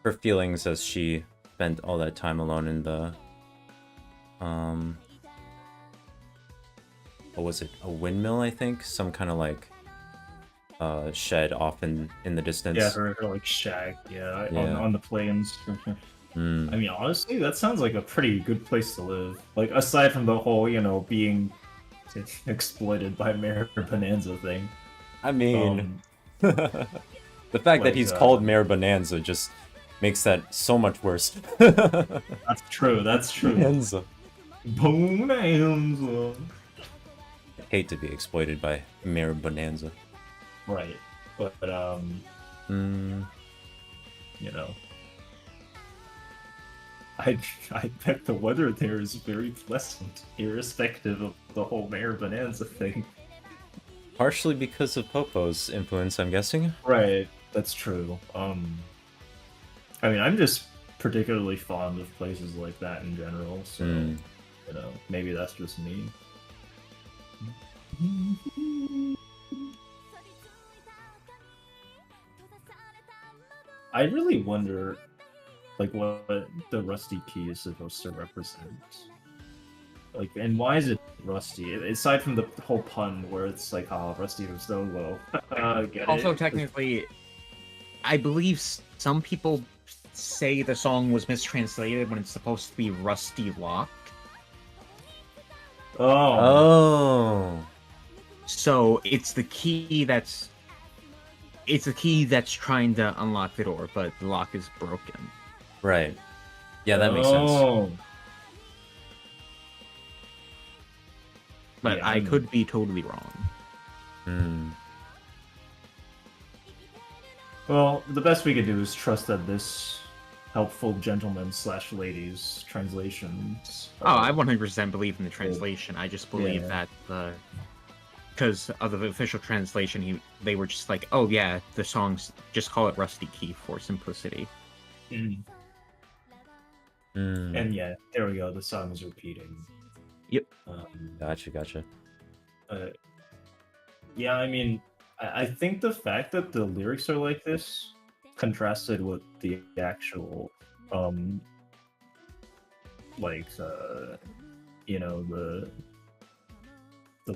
her feelings as she spent all that time alone in the what was it? A windmill, I think? Some kind of like shed off in the distance. Yeah, her like shack, on the plains. I mean, honestly, that sounds like a pretty good place to live. Like, aside from the whole, being exploited by Mayor Bonanza thing. I mean, the fact that he's called Mayor Bonanza just makes that so much worse. That's true. Bonanza. Bonanza. I hate to be exploited by Mayor Bonanza. Right, but I bet the weather there is very pleasant, irrespective of the whole Mayor Bonanza thing. Partially because of Popo's influence, I'm guessing. Right, that's true. I mean, I'm just particularly fond of places like that in general, so maybe that's just me. I really wonder, like, what the rusty key is supposed to represent. Like, and why is it rusty? Aside from the whole pun where it's like, oh, rusty was so low. Also, technically, I believe some people say the song was mistranslated when it's supposed to be Rusty Lock. Oh. So it's the key that's trying to unlock the door, but the lock is broken. Right. Yeah, that makes sense. But yeah, I could be totally wrong. Well, the best we could do is trust that this helpful gentleman/lady's translations. I 100% believe in the translation. I just believe that because of the official translation, they were just like, oh yeah, the songs, just call it Rusty Key for simplicity. And yeah, there we go. The song is repeating. Yep. Gotcha. Yeah, I mean, I think the fact that the lyrics are like this, contrasted with the actual, the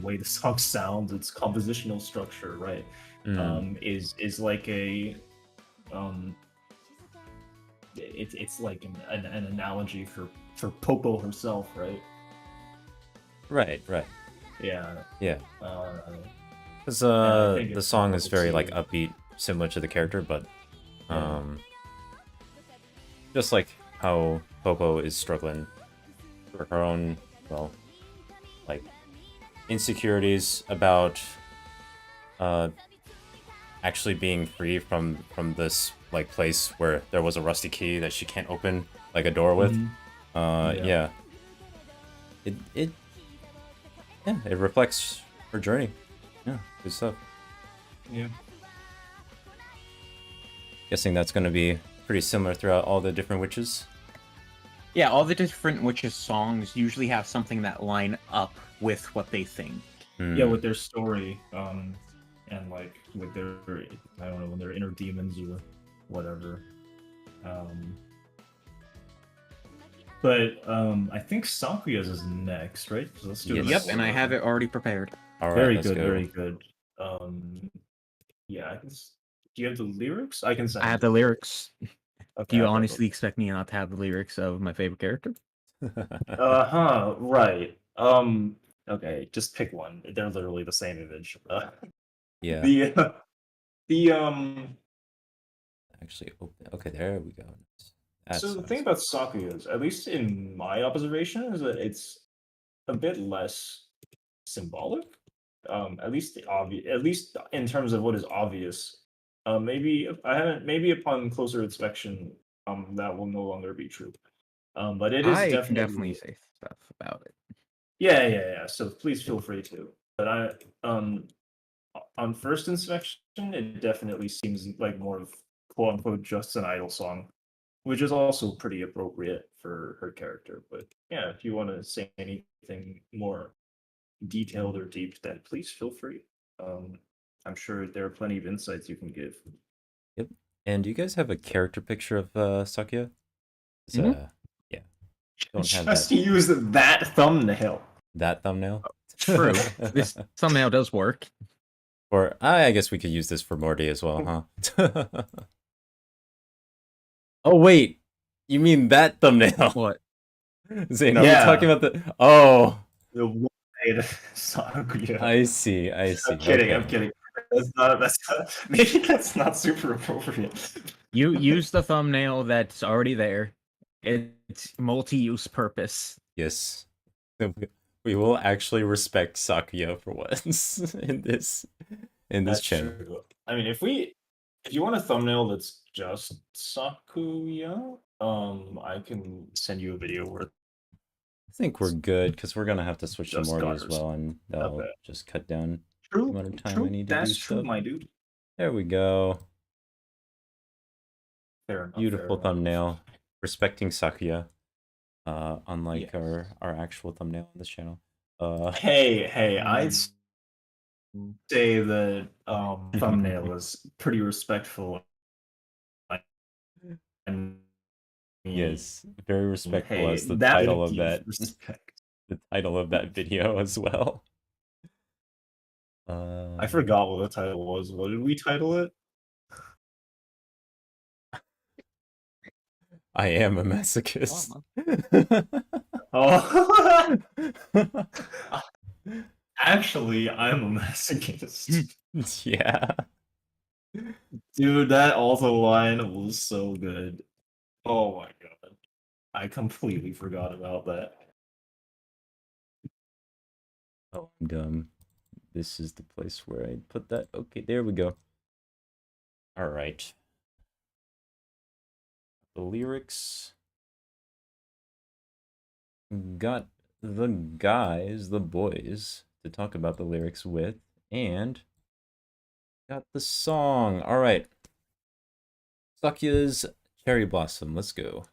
way the song sounds, its compositional structure, right? Is like a, it's like an analogy for Popo herself, right? Right. Yeah. Because the song is very like upbeat, similar to the character, but just like how Popo is struggling for her own, well, like insecurities about actually being free from this like place where there was a rusty key that she can't open like a door with. It reflects her journey. Yeah, good stuff. Yeah. Guessing that's going to be pretty similar throughout all the different witches. Yeah, all the different witches songs usually have something that line up with what they think. Hmm. Yeah, with their story, and like with their, I don't know, when their inner demons or whatever. But I think Sakuya's is next, right? So let's do it. in Yes. Yep, and I order. have it already prepared. All right, Very let's good, go. very good. Yeah, do you have the lyrics? I can send. I have you. the lyrics. Okay, Do you I've got honestly expect me not to have the lyrics of my favorite character? Right. Okay, just pick one. They're literally the same image. Yeah. The the Actually, open. Okay, there we go. That So the thing sounds. about Sakuya is, at least in my observation, is that it's a bit less symbolic. At least in terms of what is obvious. Maybe I haven't. Maybe upon closer inspection, that will no longer be true. But it is I can definitely definitely. say stuff about it. Yeah. So please feel free to. But on first inspection, it definitely seems like more of quote unquote just an idol song, which is also pretty appropriate for her character. But yeah, if you want to say anything more detailed or deep, then please feel free. I'm sure there are plenty of insights you can give. Yep. And do you guys have a character picture of Sakuya? 'Cause, Mhm. yeah. Don't have Just that use that thumbnail. thumbnail. True. This thumbnail does work. Or I guess we could use this for Morty as well, huh? Oh wait, you mean that thumbnail? What? Zane, are we Yeah. talking about the? Oh, The wide Sakuya. I see. I'm kidding. I'm Okay. kidding. Maybe that's not super appropriate. You use the thumbnail that's already there. It's multi-use purpose. Yes. We will actually respect Sakuya for once in this That's channel. true. I mean, if you want a thumbnail that's just Sakuya, I can send you a video where I think we're good because we're gonna have to switch to Just Morty as Scars. well, and that'll Okay. just cut down the true. amount of time True. I need to That's do true, stuff. my dude. There we go. Fair enough. Beautiful fair enough. thumbnail. Respecting Sakuya. Unlike Yes. our actual thumbnail on this channel. Hey, I'd say that thumbnail is pretty respectful. And Yes, very respectful hey, as the that title of gives that respect. the title of that video as well. I forgot what the title was. What did we title it? I am a masochist. Oh, actually, I'm a masochist. Yeah. Dude, that auto line was so good. Oh my god. I completely forgot about that. Oh, I'm dumb. This is the place where I put that. Okay, there we go. All right. The lyrics. Got the guys, the boys, to talk about the lyrics with, and got the song. All right. Sakuya's Cherry Blossom. Let's go.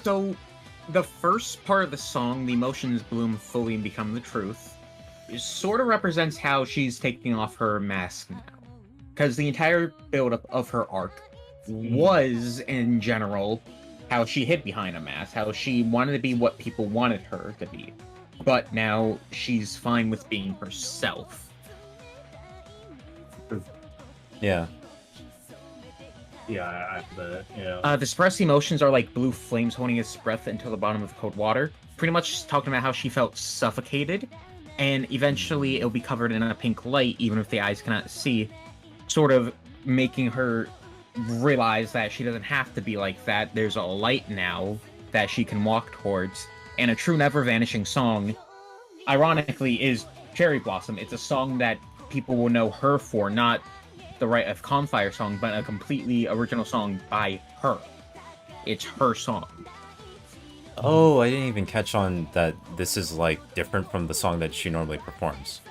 So, the first part of the song, "The emotions bloom fully and become the truth," sort of represents how she's taking off her mask now. Because the entire buildup of her arc was, in general, how she hid behind a mask, how she wanted to be what people wanted her to be. But now she's fine with being herself. Yeah. Yeah, I bet. Yeah. The suppressed emotions are like blue flames holding its breath into the bottom of the cold water. Pretty much talking about how she felt suffocated, and eventually it'll be covered in a pink light, even if the eyes cannot see, sort of making her realize that she doesn't have to be like that. There's a light now that she can walk towards, and a true never vanishing song, ironically, is Cherry Blossom. It's a song that people will know her for, not the Rite of Campfire song, but a completely original song by her. It's her song. Oh, I didn't even catch on that this is like different from the song that she normally performs.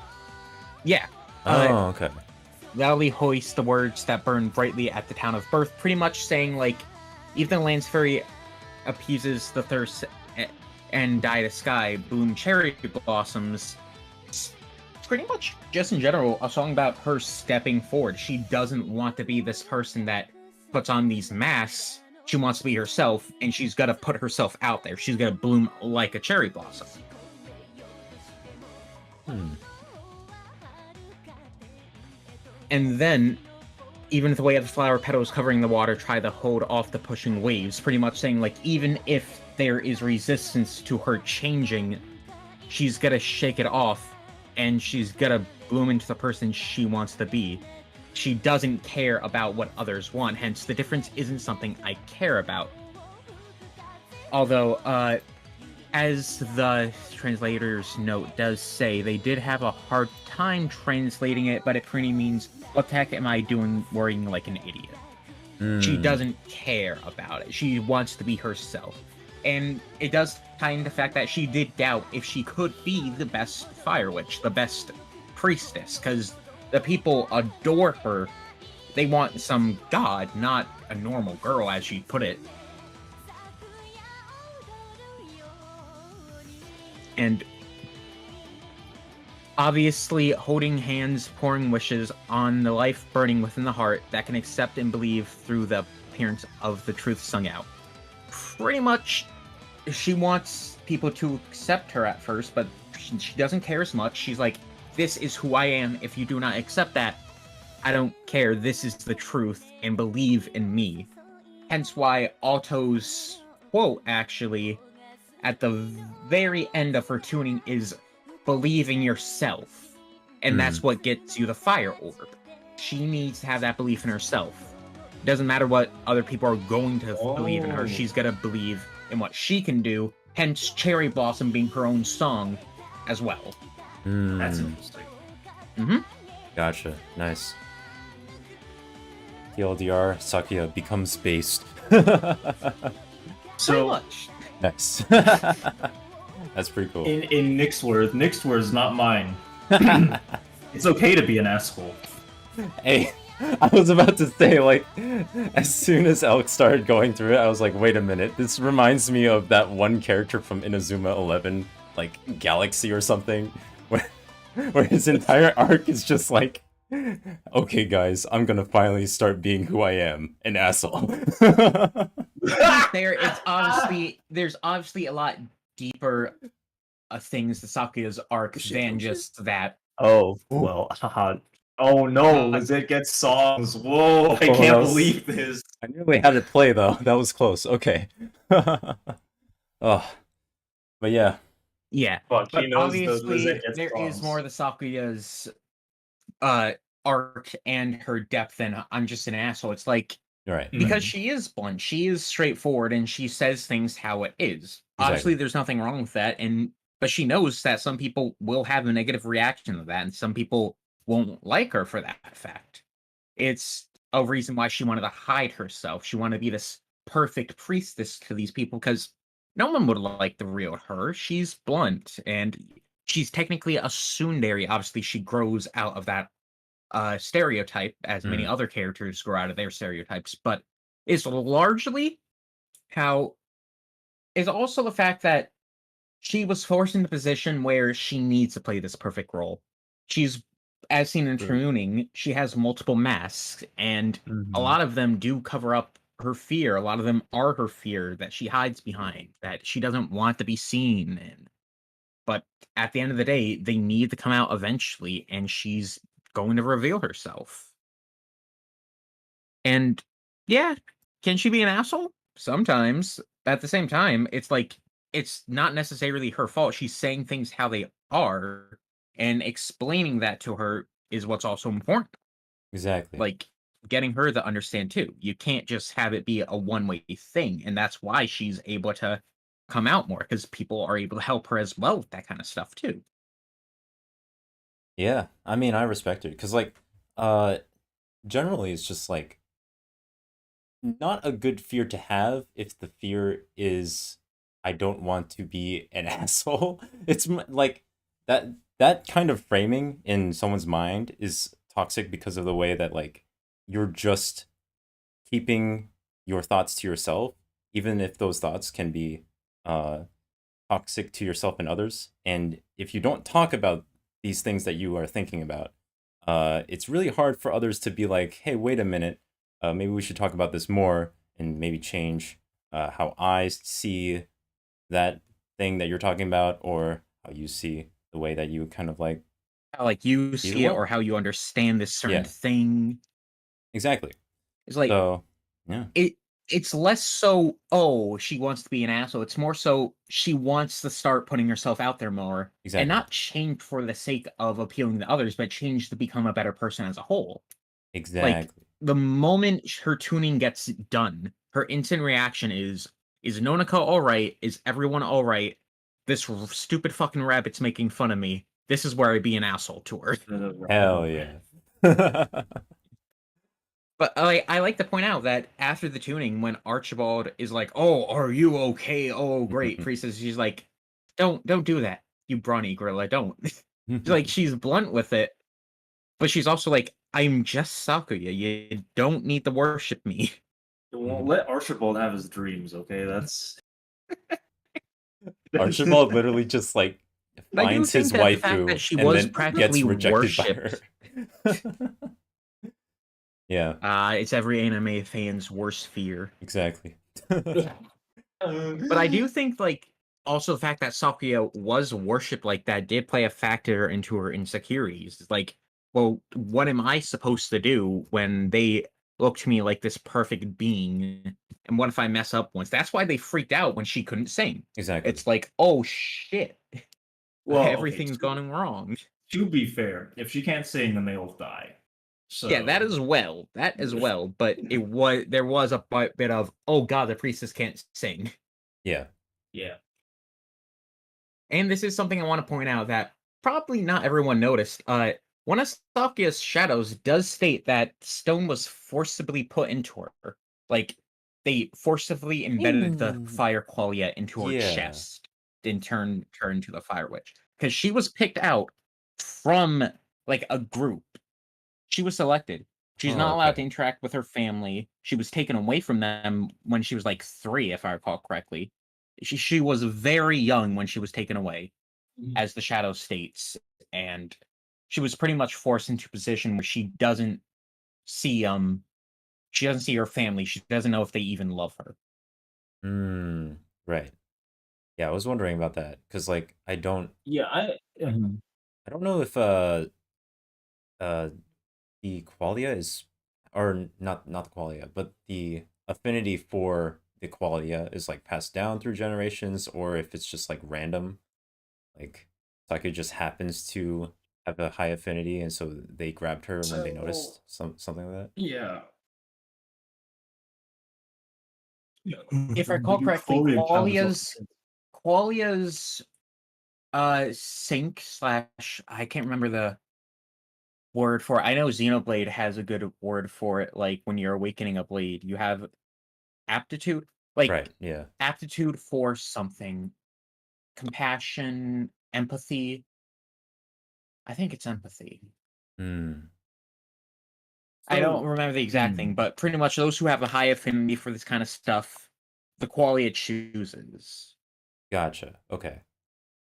Yeah. Oh, okay. Loudly hoist the words that burn brightly at the town of birth, pretty much saying, like, even the land's fairy appeases the thirst and dye the sky, bloom cherry blossoms. It's pretty much, just in general, a song about her stepping forward. She doesn't want to be this person that puts on these masks. She wants to be herself, and she's got to put herself out there. She's got to bloom like a cherry blossom. And then, even the way of the flower petals covering the water try to hold off the pushing waves, pretty much saying, like, even if there is resistance to her changing, she's gonna shake it off, and she's gonna bloom into the person she wants to be. She doesn't care about what others want, hence the difference isn't something I care about. Although, as the translator's note does say, they did have a hard time translating it, but it pretty means, what the heck am I doing worrying like an idiot? She doesn't care about it. She wants to be herself. And it does tie into the fact that she did doubt if she could be the best Fire Witch, the best priestess, because the people adore her. They want some god, not a normal girl, as she put it. And obviously, holding hands, pouring wishes on the life burning within the heart that can accept and believe through the appearance of the truth sung out. Pretty much, she wants people to accept her at first, but she doesn't care as much. She's like, this is who I am. If you do not accept that, I don't care. This is the truth, and believe in me. Hence why Alto's quote, actually, at the very end of her tuning is, believe in yourself. And that's what gets you the fire orb. She needs to have that belief in herself. Doesn't matter what other people are going to believe in her. She's got to believe in what she can do. Hence, Cherry Blossom being her own song as well. That's interesting. Gotcha. Nice. TLDR, Sakuya becomes based. Pretty much. Nice. That's pretty cool. In Nixworth, not mine. It's okay to be an asshole. Hey, I was about to say, like, as soon as Elk started going through it, I was like, wait a minute, this reminds me of that one character from Inazuma 11, like, Galaxy or something, where his entire arc is just like, okay guys, I'm gonna finally start being who I am, an asshole. There's obviously a lot deeper things to Sakuya's arc than just that. Oh, well, haha. Oh no, it gets songs. Whoa, I can't believe this. I nearly had it play though. That was close. Okay. Oh, but yeah. Yeah, Fuck, but he knows obviously Lizette gets there is songs. more to Sakuya's arc and her depth than I'm just an asshole. It's like, Right. because she is blunt, she is straightforward, and she says things how it is. Obviously, there's nothing wrong with that, but she knows that some people will have a negative reaction to that, and some people won't like her for that fact. It's a reason why she wanted to hide herself. She wanted to be this perfect priestess to these people, because no one would like the real her. She's blunt, and she's technically a tsundere. Obviously, she grows out of that stereotype, as many other characters grow out of their stereotypes, but it's largely how is also the fact that she was forced in the position where she needs to play this perfect role. She's, as seen in tuning, she has multiple masks, and a lot of them do cover up her fear. A lot of them are her fear that she hides behind, that she doesn't want to be seen in. But at the end of the day, they need to come out eventually, and she's going to reveal herself. And yeah, can she be an asshole? Sometimes. At the same time, it's like, it's not necessarily her fault. She's saying things how they are, and explaining that to her is what's also important. Exactly. Like, getting her to understand too. You can't just have it be a one-way thing, and that's why she's able to come out more, because people are able to help her as well with that kind of stuff too. Yeah, I mean, I respect it because, like, generally it's just like not a good fear to have if the fear is I don't want to be an asshole. It's like that kind of framing in someone's mind is toxic because of the way that like you're just keeping your thoughts to yourself, even if those thoughts can be uh toxic to yourself and others. And if you don't talk about these things that you are thinking about, it's really hard for others to be like, hey, wait a minute, maybe we should talk about this more and maybe change how I see that thing that you're talking about or how you see the way that you kind of like How, like, you see the see it or world. how you understand this certain Yeah, thing. exactly. It's like So, yeah, it it's less so, oh, she wants to be an asshole. It's more so she wants to start putting herself out there more and exactly. not change for the sake of appealing to others, but change to become a better person as a whole. Like Exactly. the moment her tuning gets done, her instant reaction is Nonaka all right? Is everyone all right? This stupid fucking rabbit's making fun of me. This is where I be an asshole to her. Hell yeah. But I like to point out that after the tuning, when Archibald is like, "Oh, are you okay? Oh, great." Priestess, she's like, "Don't do that, you brawny gorilla. Don't." She's like, she's blunt with it, but she's also like, "I'm just Sakuya. You don't need to worship me." Well, let Archibald have his dreams, okay? That's Archibald literally just like I do finds his think that the fact that waifu she and was then gets practically rejected by her. worshipped, Yeah, it's every anime fan's worst fear. exactly. But I do think, like, also the fact that Sakuya was worshipped like that did play a factor into her insecurities. It's like, well, what am I supposed to do when they look to me like this perfect being? And what if I mess up once? That's why they freaked out when she couldn't sing. Exactly. It's like, oh shit, well, okay, everything's gone wrong. to be fair, if she can't sing, then they all die. So Yeah, that as well. That as well. But there was a bit of, oh god, the priestess can't sing. Yeah. yeah. And this is something I want to point out that probably not everyone noticed. One of Sakuya's shadows does state that stone was forcibly put into her. Like, they forcibly embedded the fire qualia into her Yeah. chest and turned her into the fire witch. Because she was picked out from, like, a group. She was selected. She's Oh, not allowed to okay. interact with her family. She was taken away from them when she was like 3, if I recall correctly. She was very young when she was taken away, as the shadow states, and she was pretty much forced into a position where see she doesn't see her family. She doesn't know if they even love her. Right. Yeah, I was wondering about that because like Yeah, I don't know if uh the qualia is or not the qualia, but the affinity for the qualia is like passed down through generations or if it's just like random. Like Saki just happens to have a high affinity and so they grabbed her when they noticed something like that. yeah. If I recall correctly, Qualia's sync slash I can't remember the word for it. I know Xenoblade has a good word for it, like when you're awakening a blade, you have aptitude, like Right, yeah. aptitude for something, compassion, empathy. I think it's empathy. Hmm. I don't remember the exact thing, but pretty much those who have a high affinity for this kind of stuff, the quality it chooses. Gotcha. Okay.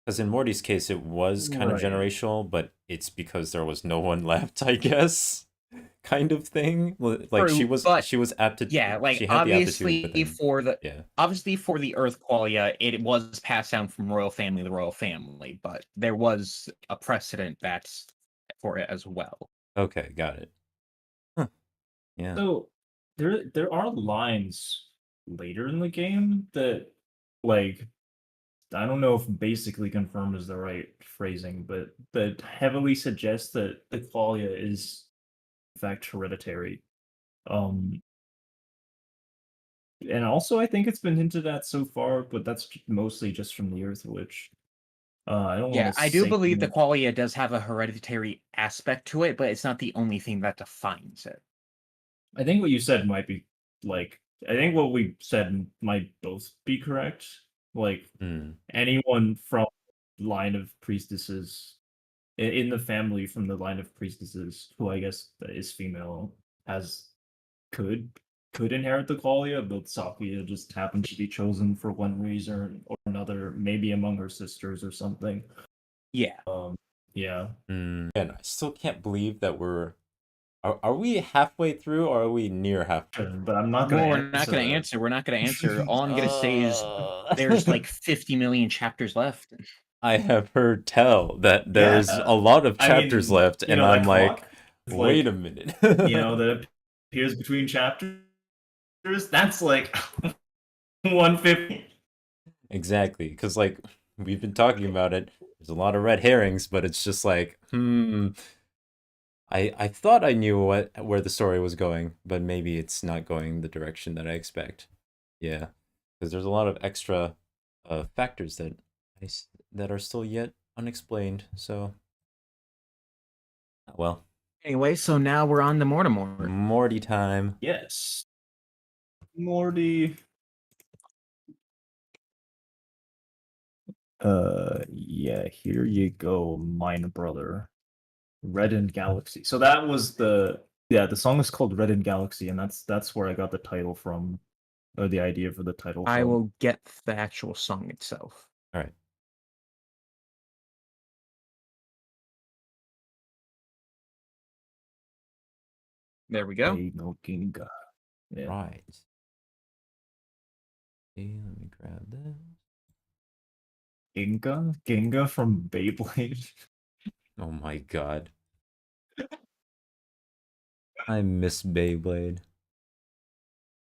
Because in Morty's case, it was kind of Right. generational, but it's because there was no one left, I guess, kind of thing. Like True, but she was aptitude. yeah, like She had the aptitude, but then yeah, obviously for the Earth qualia, it was passed down from royal family to royal family, but there was a precedent that's for it as well. okay, got it. Huh. Yeah. So there are lines later in the game that like I don't know if basically confirmed is the right phrasing, but that heavily suggests that the qualia is in fact hereditary. Um and also I think it's been hinted at so far, but that's mostly just from the Earth Witch. I don't Yeah, want to I do say believe the qualia does have a hereditary aspect to it, but it's not the only thing that defines it. I think what you said might be like I think what we said might both be correct. Like Mm. anyone from line of priestesses in the family from the line of priestesses, who I guess is female, has could could inherit the qualia, but Sakuya just happened to be chosen for one reason or another, maybe among her sisters or something. Yeah. Yeah. And I still can't believe that are we halfway through or are we near halfway? But I'm not gonna Well, we're answer not going to that. answer. We're not going to answer. All I'm going to say is there's like 50 million chapters left. I have heard tell that there's Yeah. a lot of I chapters mean, left, you and know, I'm that like, clock is wait a like, minute. that appears between chapters. That's like 150. Exactly, because like we've been talking about it. There's a lot of red herrings, but it's just like, I thought I knew where the story was going, but maybe it's not going the direction that I expect. Yeah, because there's a lot of extra factors that are still yet unexplained. So, well, Anyway, so now we're on to Mortimer. Morty time. Yes. Morty. Yeah, here you go, mine brother. Red and Galaxy. So that was the song is called Red and Galaxy, and that's where I got the title from, or the idea for the title I from. will get the actual song itself. All right. There we go. Hey, no Ginga. Yeah. Right. Okay, let me grab this. Ginga from Beyblade. Oh my god. I miss Beyblade.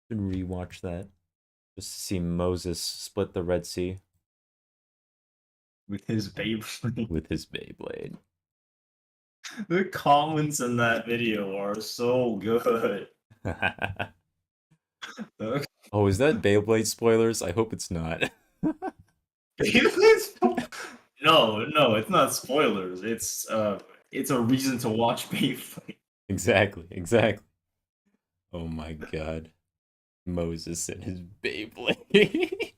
Should rewatch that. Just to see Moses split the Red Sea With his Beyblade. with his Beyblade. The comments in that video are so good. Okay. Oh, is that Beyblade spoilers? I hope it's not. No, it's not spoilers. It's a reason to watch Beyblade. Exactly. Oh my god. Moses and his Beyblade.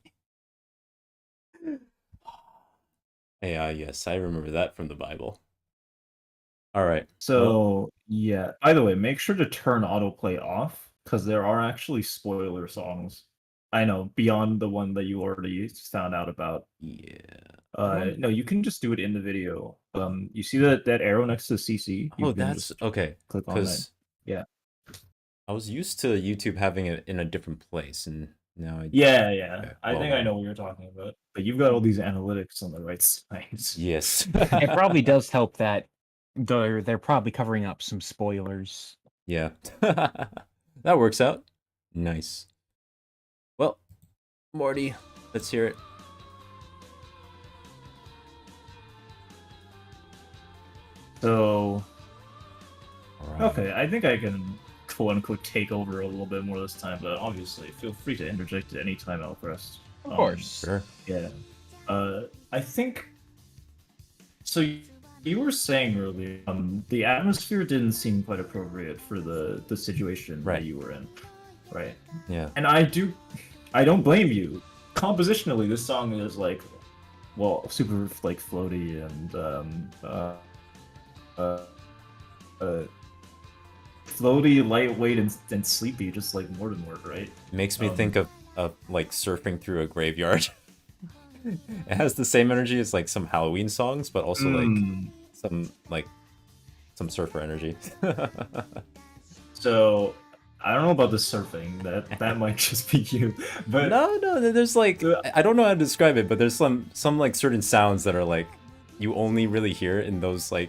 Hey, yes, I remember that from the Bible. Alright. So yeah. By the way, make sure to turn autoplay off, because there are actually spoiler songs. I know, beyond the one that you already found out about. Yeah. No, you can just do it in the video. You see that arrow next to CC? You Oh, can that's just okay. click on that. Because Yeah. I was used to YouTube having it in a different place, and now I Yeah. Okay, I think I know what you're talking about. But you've got all these analytics on the right side. Yes. It probably does help that they're probably covering up some spoilers. Yeah. That works out. Nice. Well, Morty, let's hear it. So Alright. okay, I think I can quote unquote take over a little bit more this time, but obviously feel free to interject at any time, Alcrest. Of course. Sure. Yeah. I think so. You were saying earlier, the atmosphere didn't seem quite appropriate for the situation Right. that you were in, right? Yeah. And I don't blame you. Compositionally, this song is like, well, super like floaty and floaty, lightweight, and sleepy, just like Mortimer, right? Makes me think of like surfing through a graveyard. It has the same energy as like some Halloween songs, but also like some surfer energy. So I don't know about the surfing. That might just be you. But No, there's like I don't know how to describe it, but there's some like certain sounds that are like you only really hear in those like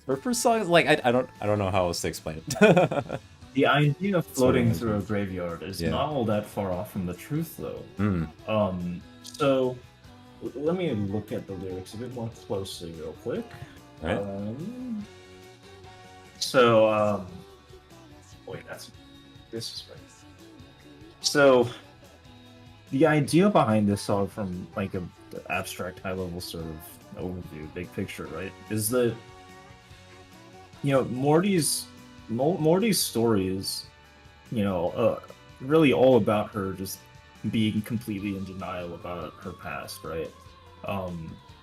surfer songs. Like I don't know how else to explain it. the idea of floating Sort of. through a graveyard is Yeah. not all that far off from the truth, though. Mm. So let me look at the lyrics a bit more closely, real quick. Right. Wait, this is right. So the idea behind this song, from like a abstract, high level sort of overview, big picture, right, is that Morty's story is really all about her just being completely in denial about her past, right?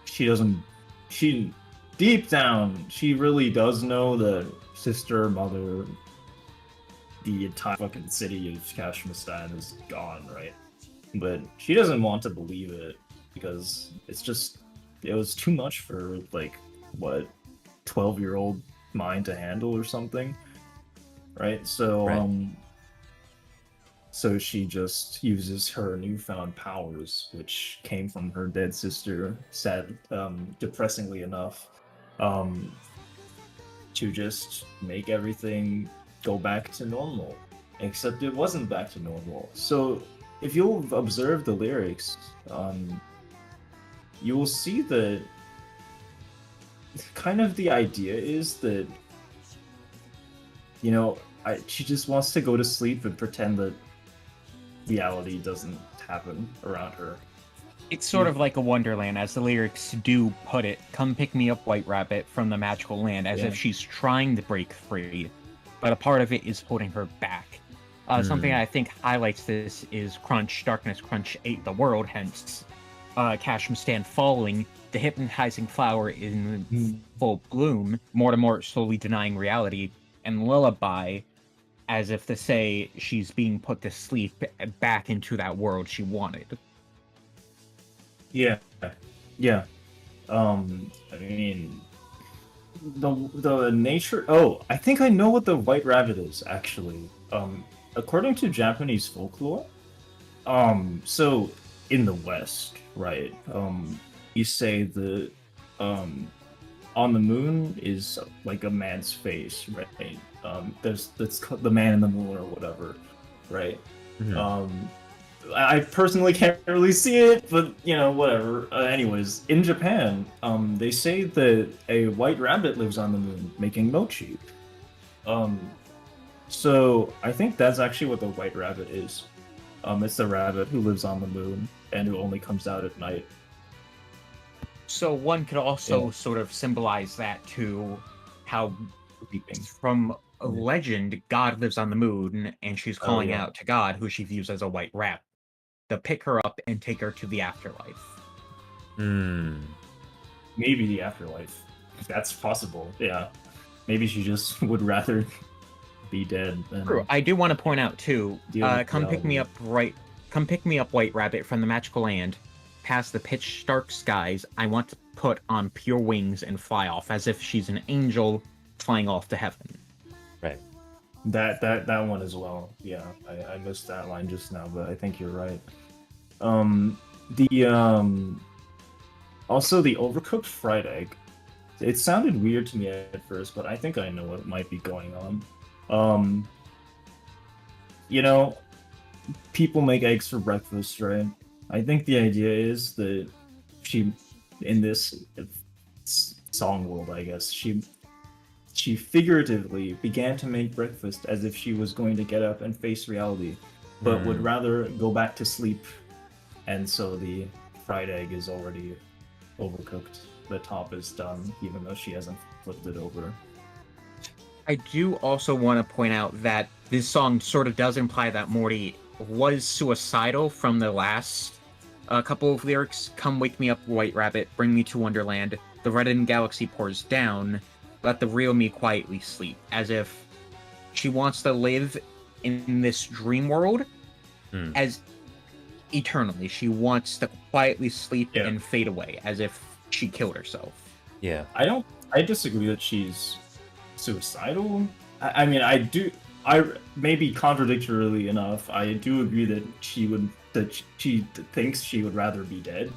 She doesn't. She deep down, she really does know that sister, mother, the entire fucking city of Kashmistan is gone, right? But she doesn't want to believe it because it was too much for like what 12-year-old mind to handle or something, right? So Right. so she just uses her newfound powers, which came from her dead sister, depressingly enough, um, to just make everything go back to normal. Except it wasn't back to normal. So if you'll observe the lyrics, you will see that kind of the idea is that, you know, she just wants to go to sleep and pretend that reality doesn't happen around her. It's sort of like a wonderland, as the lyrics do put it. Come pick me up, White Rabbit, from the magical land, as Yeah. if she's trying to break free, but a part of it is holding her back. Something I think highlights this is Crunch, Darkness Crunch ate the world, hence Kashmistan following the hypnotizing flower in full bloom, Mortimer slowly denying reality, and Lullaby, as if to say she's being put to sleep back into that world she wanted. Yeah, yeah. I mean, the nature. Oh, I think I know what the white rabbit is actually. According to Japanese folklore, so in the West, right? You say that on the moon is like a man's face, right? That's the man in the moon or whatever, right? Mhm. I personally can't really see it, but you know, whatever. Anyways, in Japan, they say that a white rabbit lives on the moon making mochi. Um, so I think that's actually what the white rabbit is. It's the rabbit who lives on the moon and who only comes out at night. So one could also Yeah. sort of symbolize that to how, Weeping. from a legend, God lives on the moon, and she's calling yeah. out to God, who she views as a white rat, to pick her up and take her to the afterlife. Hmm. Maybe the afterlife. That's possible. Yeah. Maybe she just would rather be dead than. True. I do want to point out too. Deal with Come pick me reality. up, Come pick me up, White Rabbit, from the magical land, past the pitch dark skies. I want to put on pure wings and fly off, as if she's an angel flying off to heaven. Right. That one as well. Yeah, I missed that line just now, but I think you're right. The also the overcooked fried egg. It sounded weird to me at first, but I think I know what might be going on. You know, people make eggs for breakfast, right? I think the idea is that she, in this song world, I guess she figuratively began to make breakfast as if she was going to get up and face reality, but would rather go back to sleep, and so the fried egg is already overcooked. The top is done, even though she hasn't flipped it over. I do also want to point out that this song sort of does imply that Morty was suicidal from the last couple of lyrics. Come wake me up, White Rabbit, bring me to Wonderland. The reddened galaxy pours down. Let the real me quietly sleep. As if she wants to live in this dream world as eternally. She wants to quietly sleep and fade away, as if she killed herself. Yeah. I disagree that she's suicidal. I mean, maybe contradictorily enough, I do agree that she thinks she would rather be dead,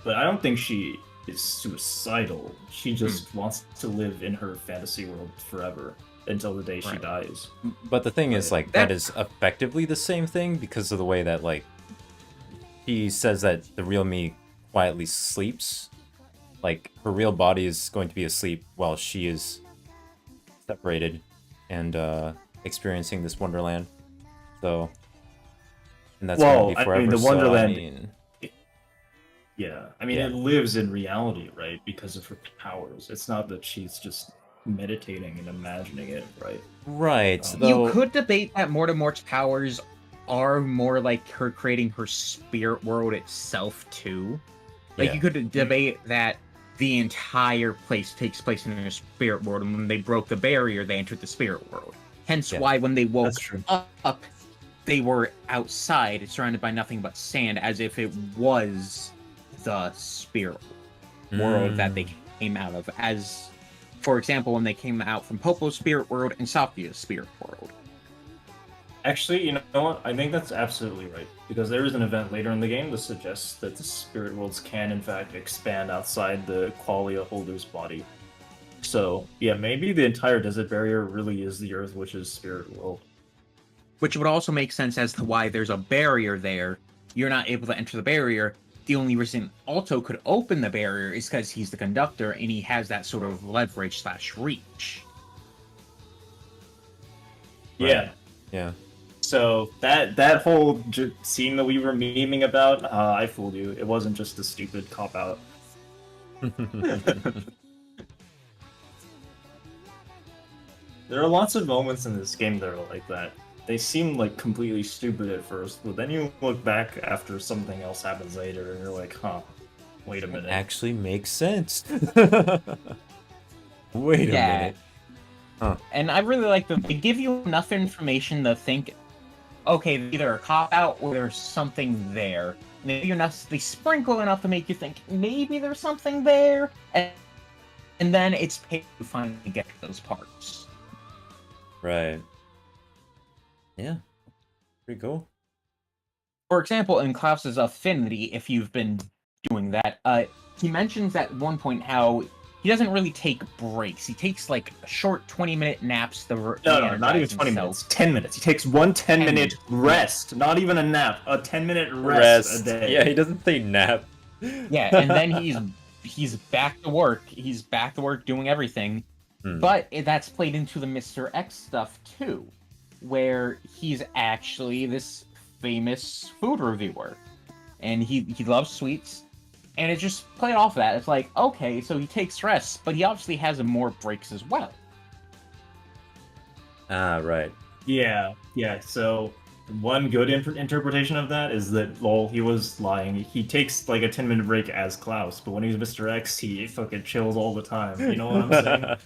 but I don't think she is suicidal. She just wants to live in her fantasy world forever until the day she dies. But the thing is, like, that is effectively the same thing because of the way that, like, he says that the real me quietly sleeps. Like, her real body is going to be asleep while she is separated and experiencing this wonderland. So, and that's going to be forever. I mean, the wonderland. So, I mean, yeah, I mean, it lives in reality, right? Because of her powers. It's not that she's just meditating and imagining it, right? Right. You could debate that Mortimer's powers are more like her creating her spirit world itself too. Like Yeah. you could debate that the entire place takes place in a spirit world, and when they broke the barrier, they entered the spirit world. Hence Yeah. why when they woke That's true. up, they were outside, surrounded by nothing but sand, as if it was the spirit world that they came out of. As, for example, when they came out from Popo's spirit world and Sophia's spirit world. Actually, you know what? I think that's absolutely right. Because there is an event later in the game that suggests that the spirit worlds can, in fact, expand outside the qualia holder's body. So, yeah, maybe the entire desert barrier really is the Earth Witch's spirit world. Which would also make sense as to why there's a barrier there. You're not able to enter the barrier. The only reason Alto could open the barrier is because he's the conductor and he has that sort of leverage / reach. Yeah. Yeah. So that whole scene that we were memeing about, I fooled you. It wasn't just a stupid cop out. There are lots of moments in this game that are like that. They seem like completely stupid at first, but then you look back after something else happens later, and you're like, huh, wait a It minute. actually makes sense. Wait a minute. And I really like that they give you enough information to think, okay, either a cop out or there's something there. And they sprinkle enough to make you think maybe there's something there, and then it's paid to finally get to those parts. Right. Yeah. Pretty cool. For example, in Klaus's Affinity, if you've been doing that, he mentions at one point how he doesn't really take breaks. He takes like short 20-minute naps. No, not even 20 minutes. 10 minutes. He takes 10 minute rest. Not even a nap. A 10-minute rest a day. Yeah, he doesn't say nap. Yeah, and then he's back to work. He's back to work doing everything. But that's played into the Mr. X stuff too, where he's actually this famous food reviewer, and he loves sweets, and it just played off that. It's like, okay, so he takes rest, but he obviously has more breaks as well. Ah, right. Yeah. So one good interpretation of that is that, lol, he was lying. He takes like a 10-minute break as Klaus, but when he's Mr. X, he fucking chills all the time. You know what I'm saying?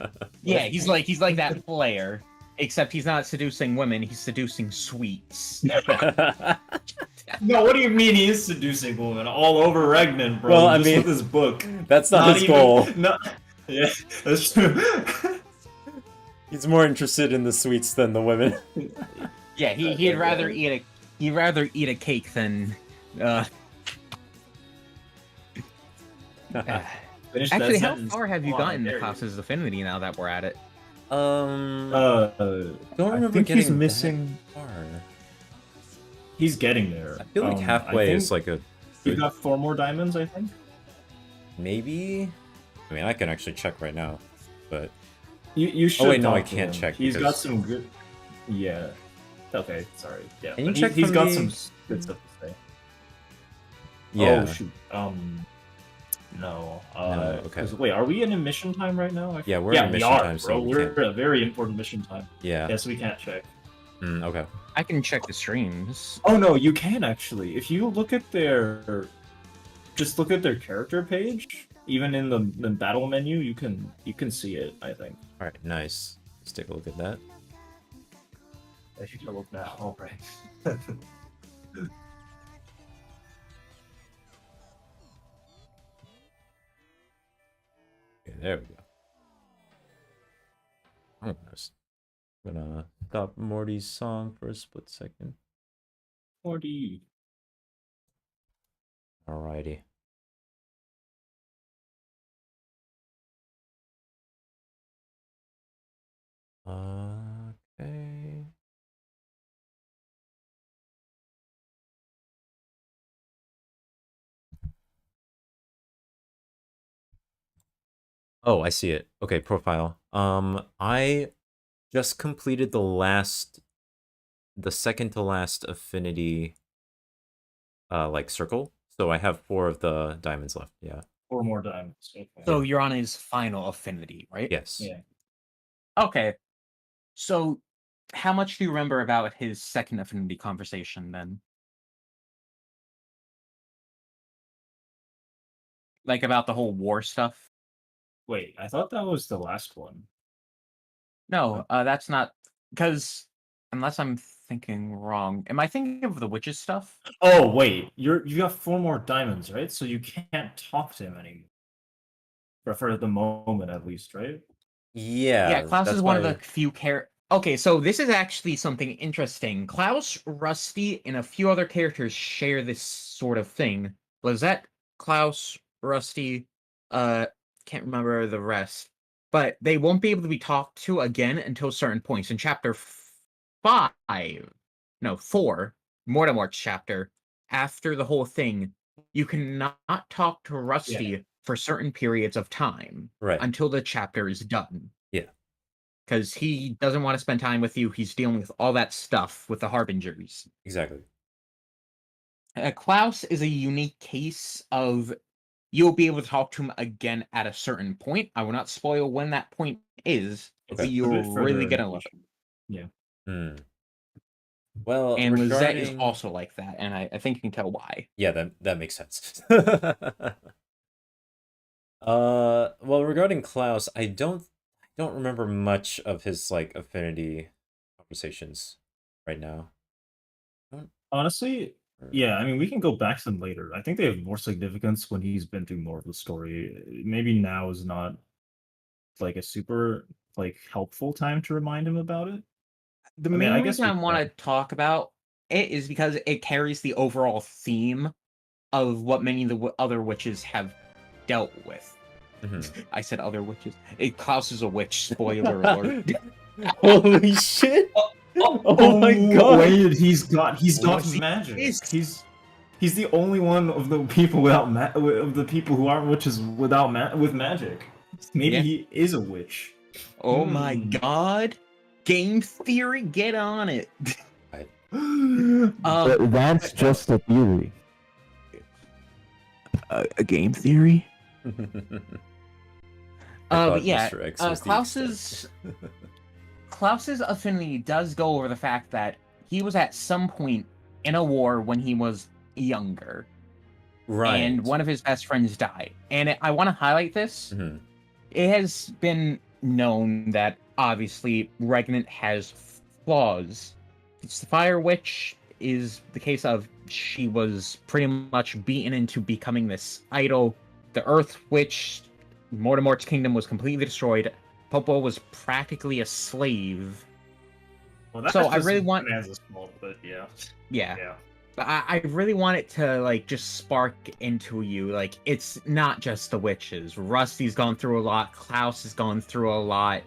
Yeah, he's like that player, except he's not seducing women, he's seducing sweets. No, what do you mean he's seducing women all over Regnan, bro? Well, I just mean, with his book. That's not his goal. No, yeah, that's true. He's more interested in the sweets than the women. Yeah, he'd rather eat a cake than Actually, how far have you gotten in Klaus's Affinity now that we're at it? Don't remember I think getting he's missing. that far. He's getting there. I feel like halfway is like a. You got 4 more diamonds, I think. Maybe. I mean, I can actually check right now, but you should. Oh wait, no, talk I to can't him. check. He's because... got some good. Yeah. Okay, sorry. Yeah. Can you but check he's for got me? some good stuff to say. Yeah. Oh shoot. No. No, okay. Wait, are we in a mission time right now? Yeah, we're in mission time, so bro. we We're can't- in a very important mission time. Yeah. Yes, we can't check. Okay. I can check the streams. Oh no, you can actually. If you look at their, just look at their character page, even in the battle menu, you can see it. I think. All right. Nice. Let's take a look at that. I should look now. All right. Okay, there we go. I'm gonna stop Morty's song for a split second. 40. Alrighty. Okay. Oh, I see it. Okay, profile. I just completed the second to last affinity, like circle. So I have 4 of the diamonds left. Yeah. 4 more diamonds. Okay. So you're on his final affinity, right? Yes. Yeah. Okay. So how much do you remember about his second affinity conversation then? Like about the whole war stuff? Wait, I thought that was the last one. No, that's not because unless I'm thinking wrong. Am I thinking of the witches stuff? Oh wait, you got 4 more diamonds, right? So you can't talk to him anymore. For the moment, at least, right? Yeah, Yeah, Klaus that's is one of why. the few Okay, so this is actually something interesting. Klaus, Rusty, and a few other characters share this sort of thing. Lizette, Klaus, Rusty, uh, can't remember the rest. But they won't be able to be talked to again until certain points. In chapter 5, no, 4, Mortimer's chapter, after the whole thing, you cannot talk to Rusty for certain periods of time Right. until the chapter is done. Yeah. Because he doesn't want to spend time with you. He's dealing with all that stuff with the Harbingers. Exactly. Klaus is a unique case of you'll be able to talk to him again at a certain point. I will not spoil when that point is, It's but a you're bit really further in gonna the love it. future. Yeah. Hmm. Well, And Lizette is regarding also like that, and I think you can tell why. yeah, that makes sense. Well, regarding Klaus, I don't remember much of his like affinity conversations right now. Honestly, yeah, I mean, we can go back to them later. I think they have more significance when he's been through more of the story. Maybe now is not like a super like helpful time to remind him about it. The I mean, main I guess reason I we want can. to talk about it is because it carries the overall theme of what many of the other witches have dealt with. Mhm. I said other witches. Klaus is a witch. Spoiler alert. Holy shit! Oh, Oh my god! wait, he's got Rusty magic. is- He's the only one of the people without of the people who aren't witches with magic. Maybe Yeah. he is a witch. Oh my Hmm. god. Game theory, get on it. But that's just a theory. A game theory? I thought But yeah, Mr. X was the extent. Klaus's affinity does go over the fact that he was at some point in a war when he was younger, Right. and one of his best friends died. And I want to highlight this. Mhm. It has been known that obviously Regnant has flaws. The Fire Witch is the case of she was pretty much beaten into becoming this idol. The Earth Witch, Mortimer's kingdom was completely destroyed. Popo was practically a slave. Well, that's So I just really want- Bonanza's fault, but yeah. Yeah. Yeah. But I really want it to like just spark into you. Like it's not just the witches. Rusty's gone through a lot. Klaus has gone through a lot.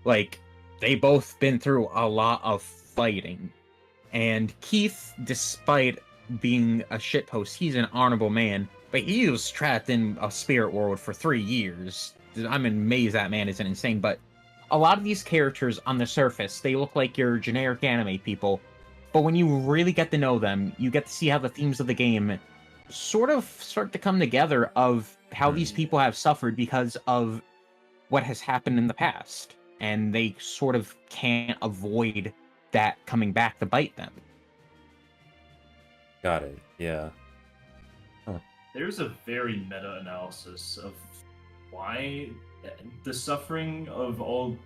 Like they both been through a lot of fighting. And Keith, despite being a shitpost, he's an honorable man. But he was trapped in a spirit world for 3 years. I'm amazed that man isn't insane. But a lot of these characters on the surface, they look like your generic anime people. But when you really get to know them, you get to see how the themes of the game sort of start to come together of how these people have suffered because of what has happened in the past. And they sort of can't avoid that coming back to bite them. Got it. Yeah. There's a very meta-analysis of why the suffering of all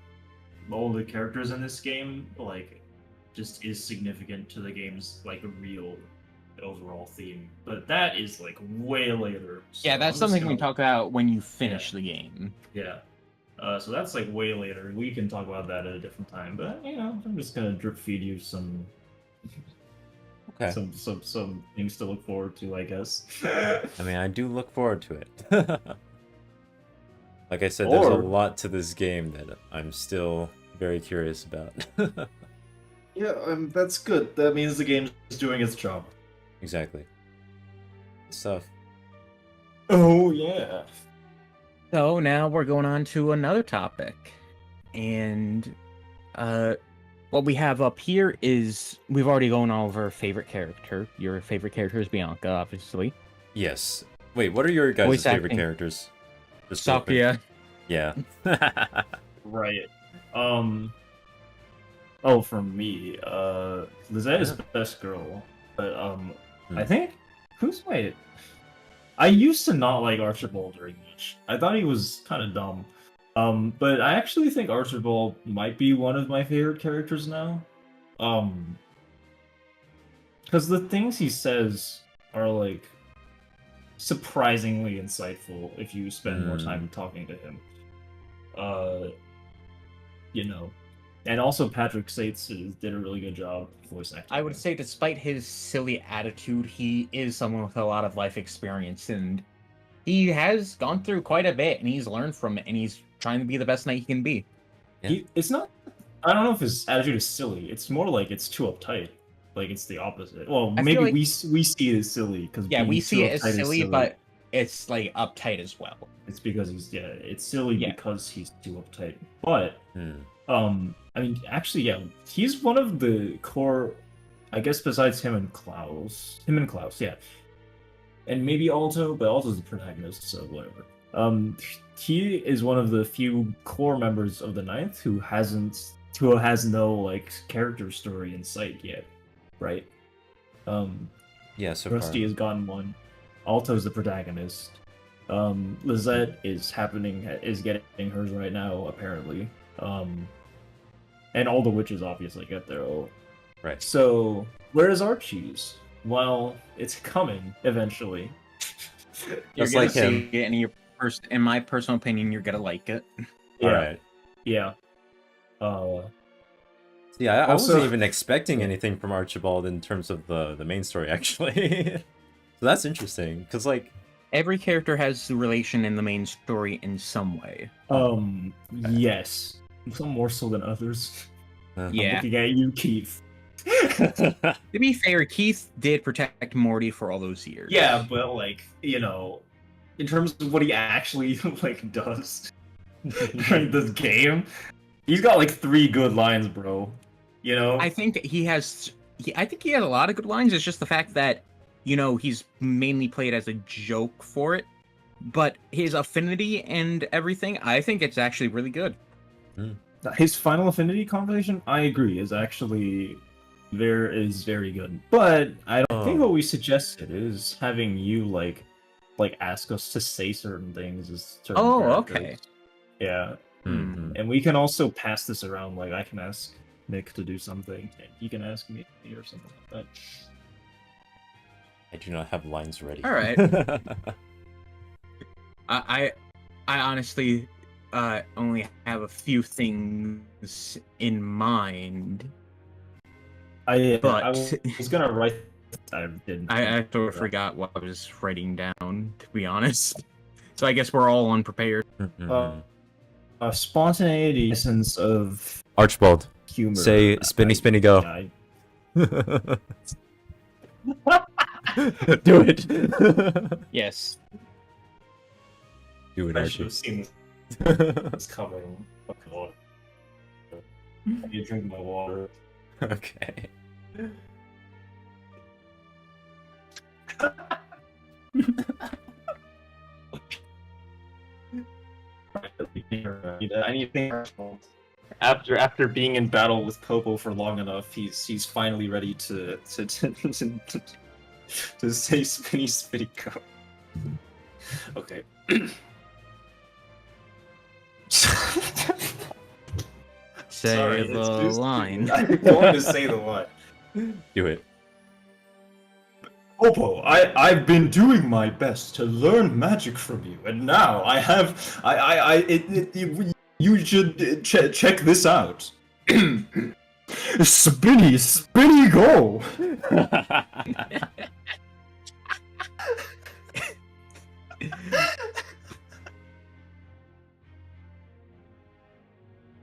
the characters in this game, like, just is significant to the game's like real overall theme. But that is like way later. So Yeah, that's I'm just something we gonna- can talk about when you finish the game. Yeah. So that's like way later. We can talk about that at a different time. But you know, I'm just gonna drip feed you some Okay. some things to look forward to, I guess. I mean, I do look forward to it. Like I said, there's a Or- lot to this game that I'm still very curious about. Yeah, that's good. That means the game is doing its job. Exactly. Stuff. Oh yeah. So now we're going on to another topic. And what we have up here is we've already gone over favorite character. Your favorite character is Bianca, obviously. Yes. Wait, what are your guys' Voice favorite acting. characters? Just real quick. Sakuya. Yeah. Right. Oh, for me, Lizette is the best girl, but I think who's my. I used to not like Archibald very much. I thought he was kind of dumb. But I actually think Archibald might be one of my favorite characters now. Because the things he says are like surprisingly insightful if you spend more time talking to him. You know, and also Patrick Sates did a really good job voice acting. I would say, despite his silly attitude, he is someone with a lot of life experience, and he has gone through quite a bit, and he's learned from it, and he's trying to be the best knight he can be. It's not. I don't know if his attitude is silly. It's more like it's too uptight. Like it's the opposite. Well, I maybe feel like- we see it as silly because we see it as silly, but it's like uptight as well. it's because it's silly Yeah. because he's too uptight. But I mean, actually, he's one of the core. I guess besides him and Klaus, yeah, and maybe Alto, but Alto's the protagonist, so whatever. He is one of the few core members of the Ninth who has no like character story in sight yet, right? Yeah, so Rusty has gotten one. Alto's the protagonist. Lizette is getting hers right now, apparently. And all the witches obviously get their own. Right. So, where is Archie's? Well, it's coming eventually. You're Just gonna like him. see it, in my personal opinion, you're gonna like it. Yeah. Alright. Yeah. Yeah, I Also- wasn't even expecting anything from Archibald in terms of the main story, actually. So that's interesting, because, like... Every character has the relation in the main story in some way. Yes. Some more so than others. Yeah. Looking at you, Keith. To be fair, Keith did protect Morty for all those years. Yeah, but like, you know, in terms of what he actually like does during this game, he's got like 3 good lines, bro. You know? I think he has a lot of good lines. It's just the fact that, you know, he's mainly played as a joke for it. But his affinity and everything, I think it's actually really good. His Final Affinity conversation, I agree, is actually very good. But I don't think what we suggested is having you like ask us to say certain things as certain characters. Okay. Yeah. Mhm. And we can also pass this around, like I can ask Nick to do something, and he can ask me or something like that. I do not have lines ready. All right. I honestly only have a few things in mind. I But- was gonna write. I didn't. I sort of forgot what I was writing down, to be honest. So I guess we're all unprepared. Mhm. Spontaneity, essence of Archibald, humor. say spinny spinny go. I- Do it. Yes. Do it, I should Archie. have seen this coming. Oh god. I need to drink my water. Okay. I need to think. After being in battle with Popo for long enough, he's finally ready to say spinny spinny go. Okay. Say Sorry, the it's just- line. I'm going to say the line. Do it. Popo, I've been doing my best to learn magic from you, and now I have you should check this out. Spinny, spinny go.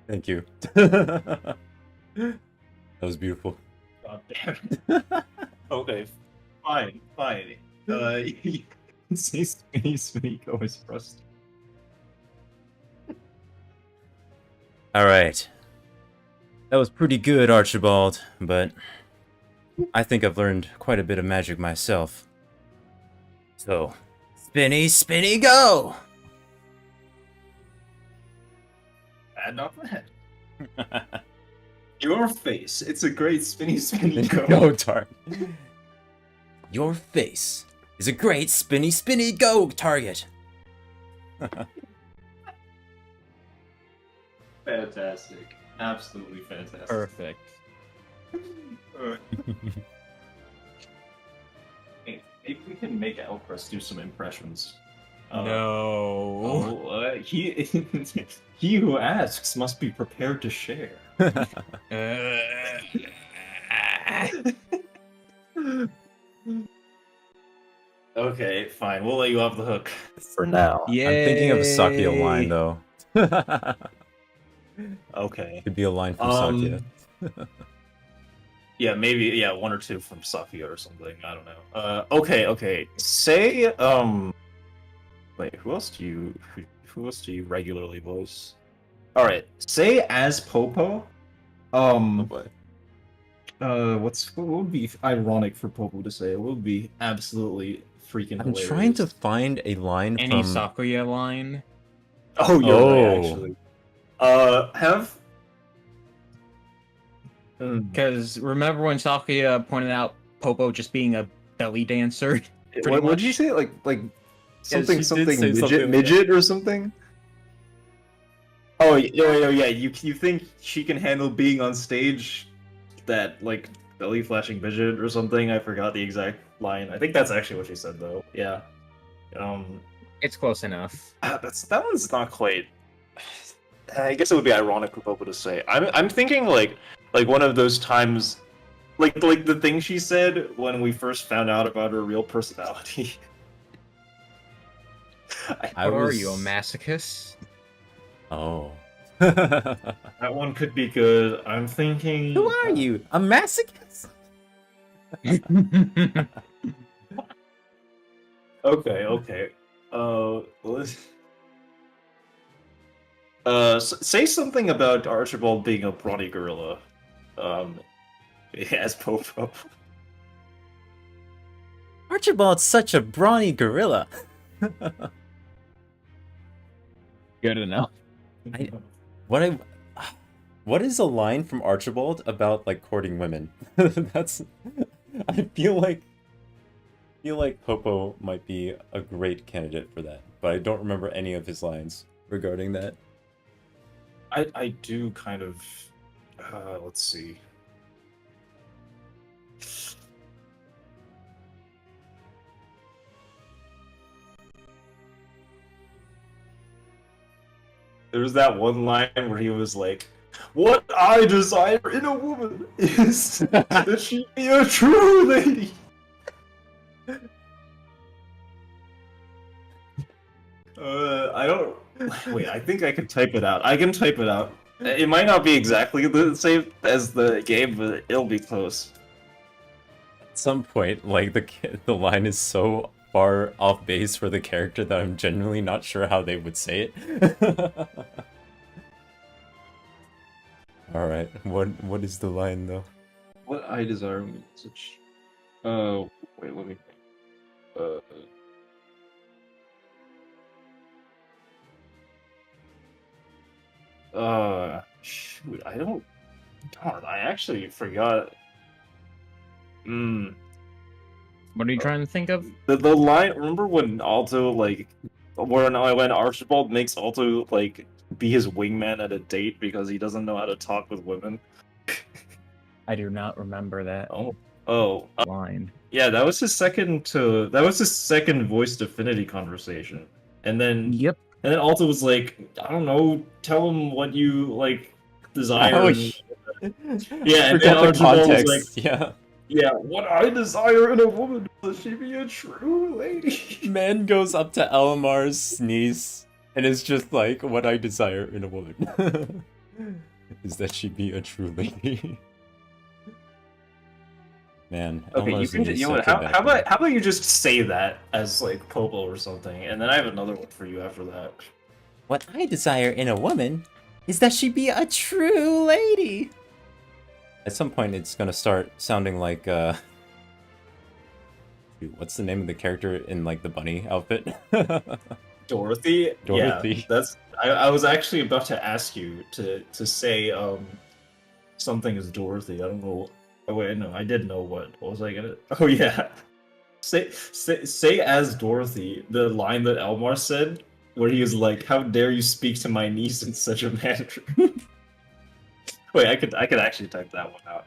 Thank you. That was beautiful. God damn. Okay, fine. Say spinny, spinny go is frustrating. All right. That was pretty good, Archibald, but I think I've learned quite a bit of magic myself. So, spinny, spinny, go! Bad, not bad. Your face. It's a great spinny go. Go target. Your face is a great spinny go target. Fantastic. Absolutely fantastic. Perfect. Hey, maybe we can make Elpress do some impressions. No. He he who asks must be prepared to share. Okay, fine. We'll let you off the hook. For now. Yeah. I'm thinking of a Sakia line though. Okay. Could be a line from Sakia. Yeah, maybe one or two from Sakia or something. I don't know. Okay. Say wait, who else do you regularly voice? All right. Say as Popo. Boy. What would be ironic for Popo to say? It would be absolutely freaking I'm hilarious. trying to find a line Any from. Sakuya line? Oh, you're right, Oh. actually. Have. Because remember when Sakuya pointed out Popo just being a belly dancer? What did you say? Like something she did something say midget something like midget or something? Oh yeah. You think she can handle being on stage that like belly flashing midget or something? I forgot the exact line. I think that's actually what she said though. Yeah. It's close enough. That one's not quite. I guess it would be ironic for Popo to say. I'm thinking like one of those times, like the thing she said when we first found out about her real personality. What are you, a masochist? Oh. That one could be good. I'm thinking. Who are you? A masochist? Okay. Say something about Archibald being a brawny gorilla. As Popo. Archibald's such a brawny gorilla. Good enough. What is a line from Archibald about like courting women? That's. I feel like Popo might be a great candidate for that, but I don't remember any of his lines regarding that. I do kind of. Let's see. There was that one line where he was like, "What I desire in a woman is that she be a true lady." I don't. Wait, I think I can type it out. I can type it out. It might not be exactly the same as the game, but it'll be close. At some point, like the line is so far off base for the character that I'm genuinely not sure how they would say it. All right, what is the line though? What I desire in such. Oh, wait, let me. Shoot, I don't. God, I actually forgot. What are you trying to think of? The line. Remember when Alto like, when Archibald makes Alto like be his wingman at a date because he doesn't know how to talk with women. I do not remember that line. Yeah, that was his second voiced affinity conversation, and then Yep. and then Alto was like, I don't know, tell him what you like desire. Oh, and- yeah, and then forgot the Archibald was context. like, yeah, what I desire in a woman is that she be a true lady. Man goes up to Elamar's sneeze and is just like, what I desire in a woman is that she be a true lady. Man, Okay, Elmar's you sneeze know what? such a How bad about you just say that as like Popo or something, and then I have another one for you after that. What I desire in a woman is that she be a true lady. At some point, it's gonna start sounding like, shoot, what's the name of the character in like the bunny outfit? Dorothy. Dorothy. Yeah, I was actually about to ask you to say something is Dorothy. I don't know. Oh wait, no, I did know what. What was I gonna? Oh yeah. Say as Dorothy the line that Elmar said, where he was like, "How dare you speak to my niece in such a manner?" Wait, I could actually type that one out.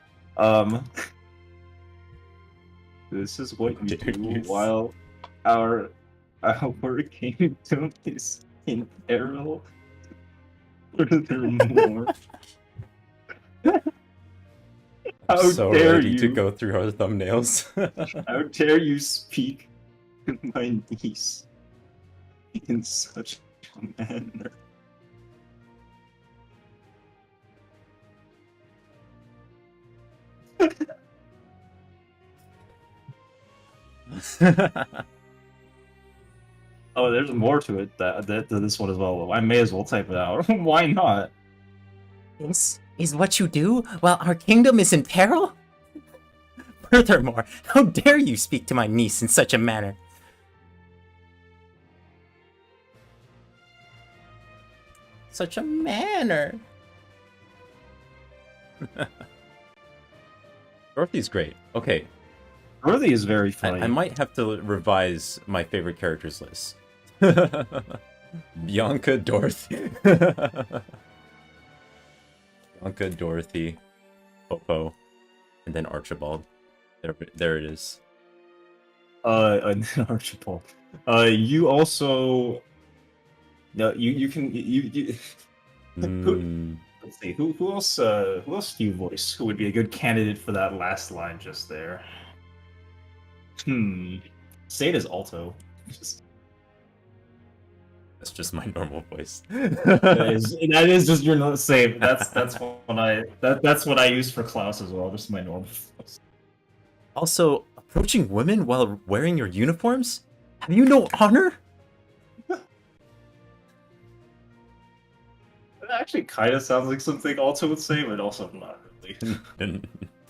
This is what you do while our kingdom is in peril. Furthermore, I'm how so dare ready to you? go through our thumbnails. How dare you speak to my niece in such a manner? Oh, there's more to it to this one as well. I may as well type it out. Why not? This is what you do while our kingdom is in peril? Furthermore, how dare you speak to my niece in such a manner? Such a manner. Dorothy's great. Okay, Dorothy is very funny. I might have to revise my favorite characters list. Bianca, Dorothy. Bianca, Dorothy, Popo, and then Archibald. There it is. And then Archibald. You also. No, you can you. Hmm. Let's see. Who else? Who else do you voice? Who would be a good candidate for that last line just there? Say it as Alto. That's just my normal voice. That is just your same. That's what I use for Klaus as well. Just my normal voice. Also, approaching women while wearing your uniforms? Have you no honor? It actually kind of sounds like something Alto would say, but also not really.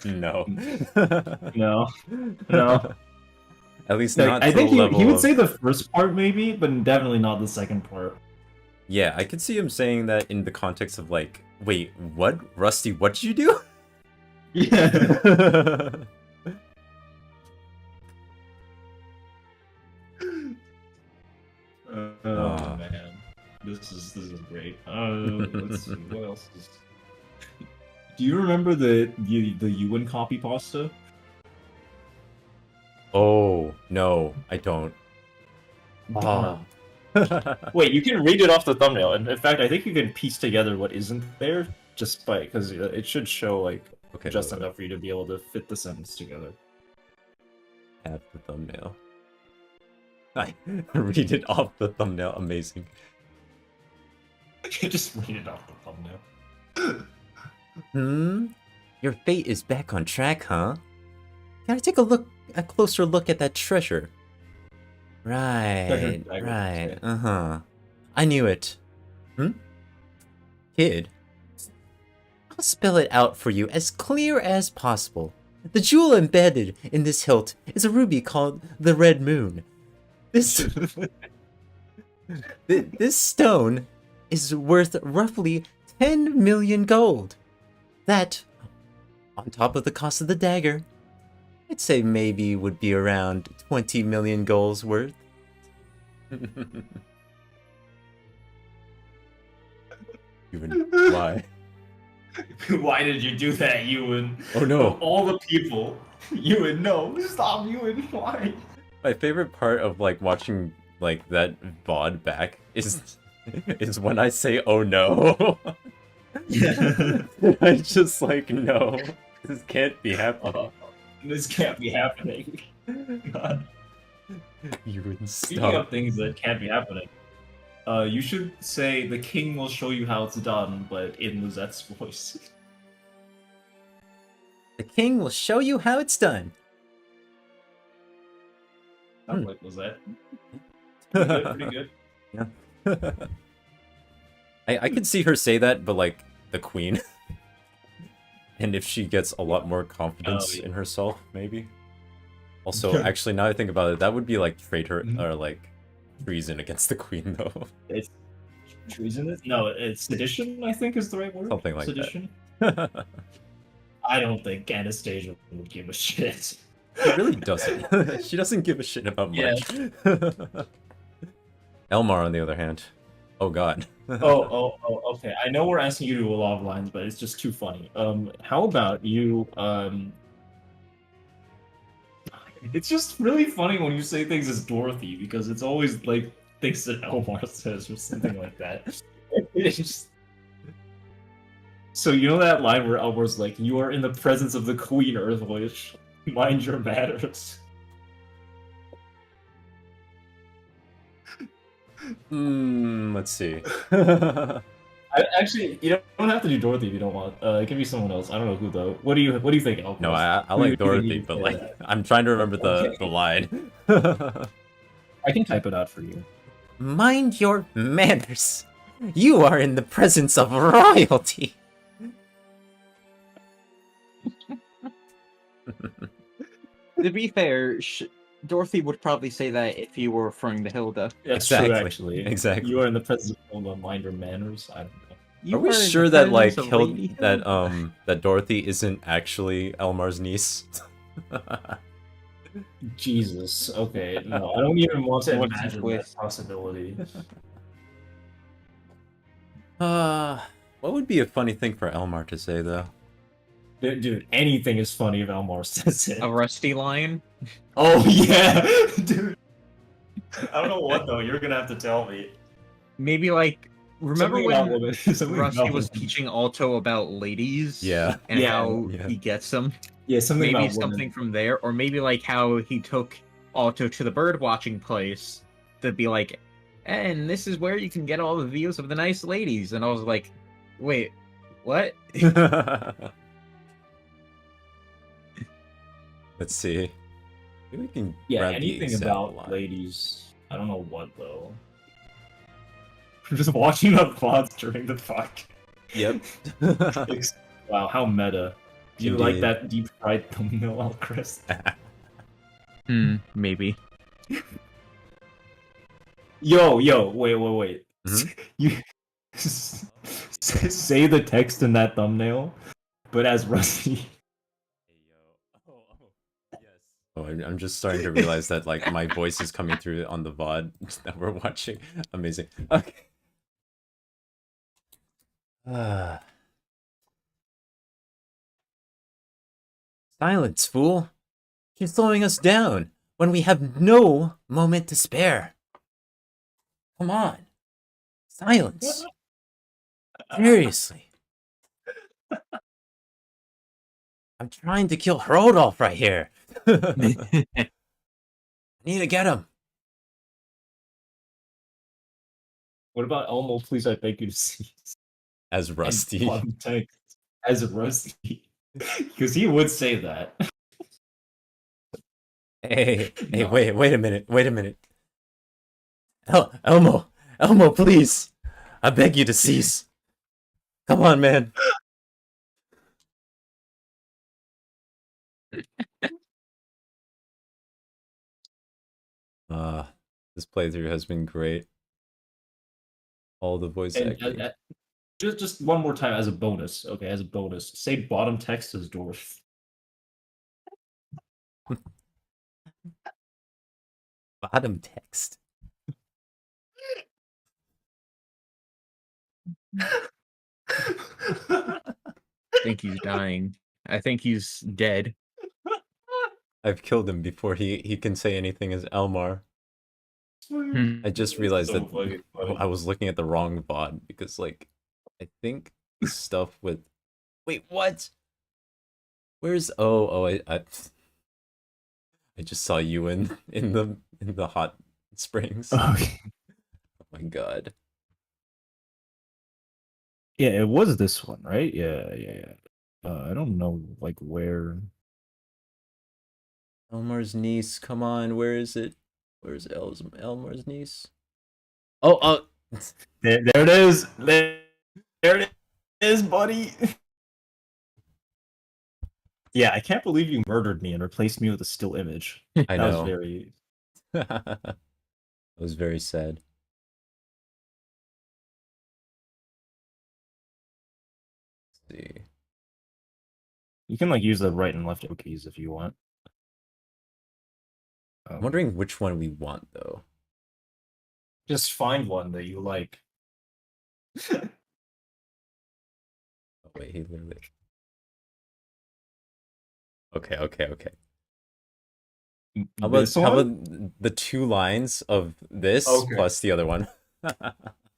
No. No, no. At least Like, not I to think the he level would of... say the first part maybe, but definitely not the second part. Yeah, I could see him saying that in the context of like, wait, what? Rusty, what did you do? Yeah. Oh man, this is great. Let's see what else is. Do you remember the Ewan copy pasta? Oh, no, I don't. Oh. Wait, you can read it off the thumbnail, and in fact, I think you can piece together what isn't there just by because it should show like Okay, just wait, enough for you to be able to fit the sentence together. Add the thumbnail. I read it off the thumbnail. Amazing. Just read it off the thumbnail. Your fate is back on track, huh? Can I take a closer look at that treasure? Right, right, uh-huh. I knew it. Kid? I'll spell it out for you as clear as possible. The jewel embedded in this hilt is a ruby called the Red Moon. This stone is worth roughly 10 million gold. That, on top of the cost of the dagger, I'd say maybe would be around 20 million golds worth. Why? Why did you do that, Ewan? Oh no. Of all the people, Ewan, no, stop, Ewan, why? My favorite part of like watching like that VOD back is when I say oh no. I just like no. This can't be happening. This can't be happening. God. You would Speaking stop. of things that can't be happening, you should say the king will show you how it's done, but in Lizette's voice. The king will show you how it's done. Sounds like Lizette. Pretty good. Yeah. I could see her say that, but like the queen. And if she gets a lot more confidence in herself, maybe. Also, actually, now I think about it, that would be like traitor or like treason against the queen, though. It's treason? No, it's sedition, I think is the right word. Something like sedition. that. I don't think Anastasia would give a shit. She really doesn't. She doesn't give a shit about Yeah. much. Elmar, on the other hand. Oh god. Okay. I know we're asking you to do a lot of lines, but it's just too funny. How about you, It's just really funny when you say things as Dorothy, because it's always, like, things that Elmar says or something like that. It's just... So you know that line where Elmar's like, "You are in the presence of the Queen, Earthwitch. Mind your manners." Let's see. Actually, you don't have to do Dorothy if you don't want. It can be someone else. I don't know who though. What do you think, Elmar? No, I Who like do you think Dorothy, you but say like that? I'm trying to remember the line. I can type it out for you. Mind your manners. You are in the presence of royalty. To be fair, Dorothy would probably say that if you were referring to Hilda. That's Exactly, true, actually. exactly. You are in the presence of Hilda. Mind your manners. I don't know. You Are we in the sure that like presence of Lady that that Dorothy isn't actually Elmar's niece? Jesus. Okay. No, I don't even want to What's imagine with- that possibility. What would be a funny thing for Elmar to say though? Dude, anything is funny if Elmar says it. A rusty lion? Oh yeah, dude. I don't know what though. You're gonna have to tell me. Maybe like remember Something about when women. Something Rusty about was women. teaching Alto about ladies? Yeah. And Yeah, how yeah. he gets them? Yeah, something Maybe about something women. from there, or maybe like how he took Alto to the bird watching place to be like, and this is where you can get all the views of the nice ladies. And I was like, wait, what? Let's see. Maybe we can Yeah, grab the anything example about line. ladies. I don't know what though. Just watching the VODs during the fuck. Yep. Wow, how meta. Do you like Indeed. that deep fried thumbnail, Chris? Maybe. Yo, wait. Mhm. You say the text in that thumbnail, but as Rusty. Oh, I'm just starting to realize that like my voice is coming through on the VOD that we're watching. Amazing. Okay. Silence, fool. You're slowing us down when we have no moment to spare. Come on. Silence. Seriously. I'm trying to kill Rodolph right here. I need to get him. What about Elmo? Please, I beg you to see. As Rusty. And text as Rusty, because he would say that. Hey, No. wait a minute. Elmo, please. I beg you to cease. Come on, man. This playthrough has been great. All the voice acting. Just one more time as a bonus, okay? As a bonus, say bottom text as Dorf. Bottom text. I think he's dying. I think he's dead. I've killed him before he can say anything as Elmar. I just realized that funny. I was looking at the wrong VOD because like I think the stuff with wait, what? Where's I just saw you in the hot springs. Okay. Oh my god. Yeah, it was this one, right? Yeah. I don't know, like, where. Elmar's niece, come on, where is it? Where's Elmar's niece? Oh, There it is. There it is, buddy. Yeah, I can't believe you murdered me and replaced me with a still image. I That was know. very. That was very sad. Let's see. You can like use the right and left arrow keys if you want. I'm wondering which one we want though. Just find one that you like. Oh wait, he literally. Okay. How This about one? the 2 lines of this Okay. plus the other one?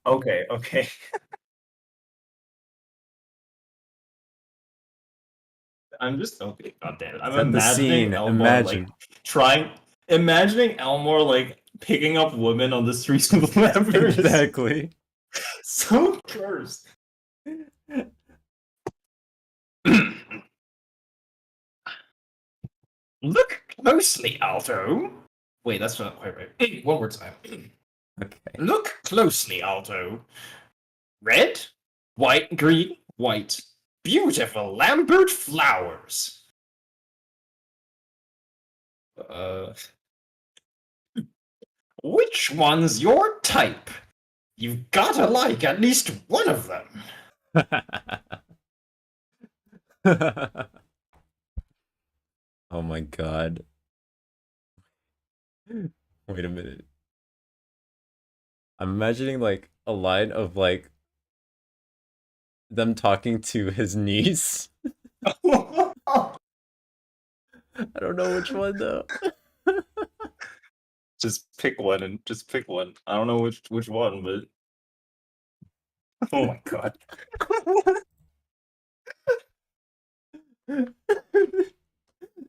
Okay. I'm just okay. God damn it! I'm Set the imagining scene. Elmore like imagining Elmore like picking up women on the streets of Lambert. Exactly. So cursed. Look closely, Alto. Wait, that's not quite right. One more time. Okay. Look closely, Alto. Red, white, green, white. Beautiful Lambert flowers. Which one's your type? You've gotta like at least one of them. Oh my god. Wait a minute. I'm imagining like a line of like them talking to his niece. I don't know which one though. Just pick one and just pick one. I don't know which one, but oh my god.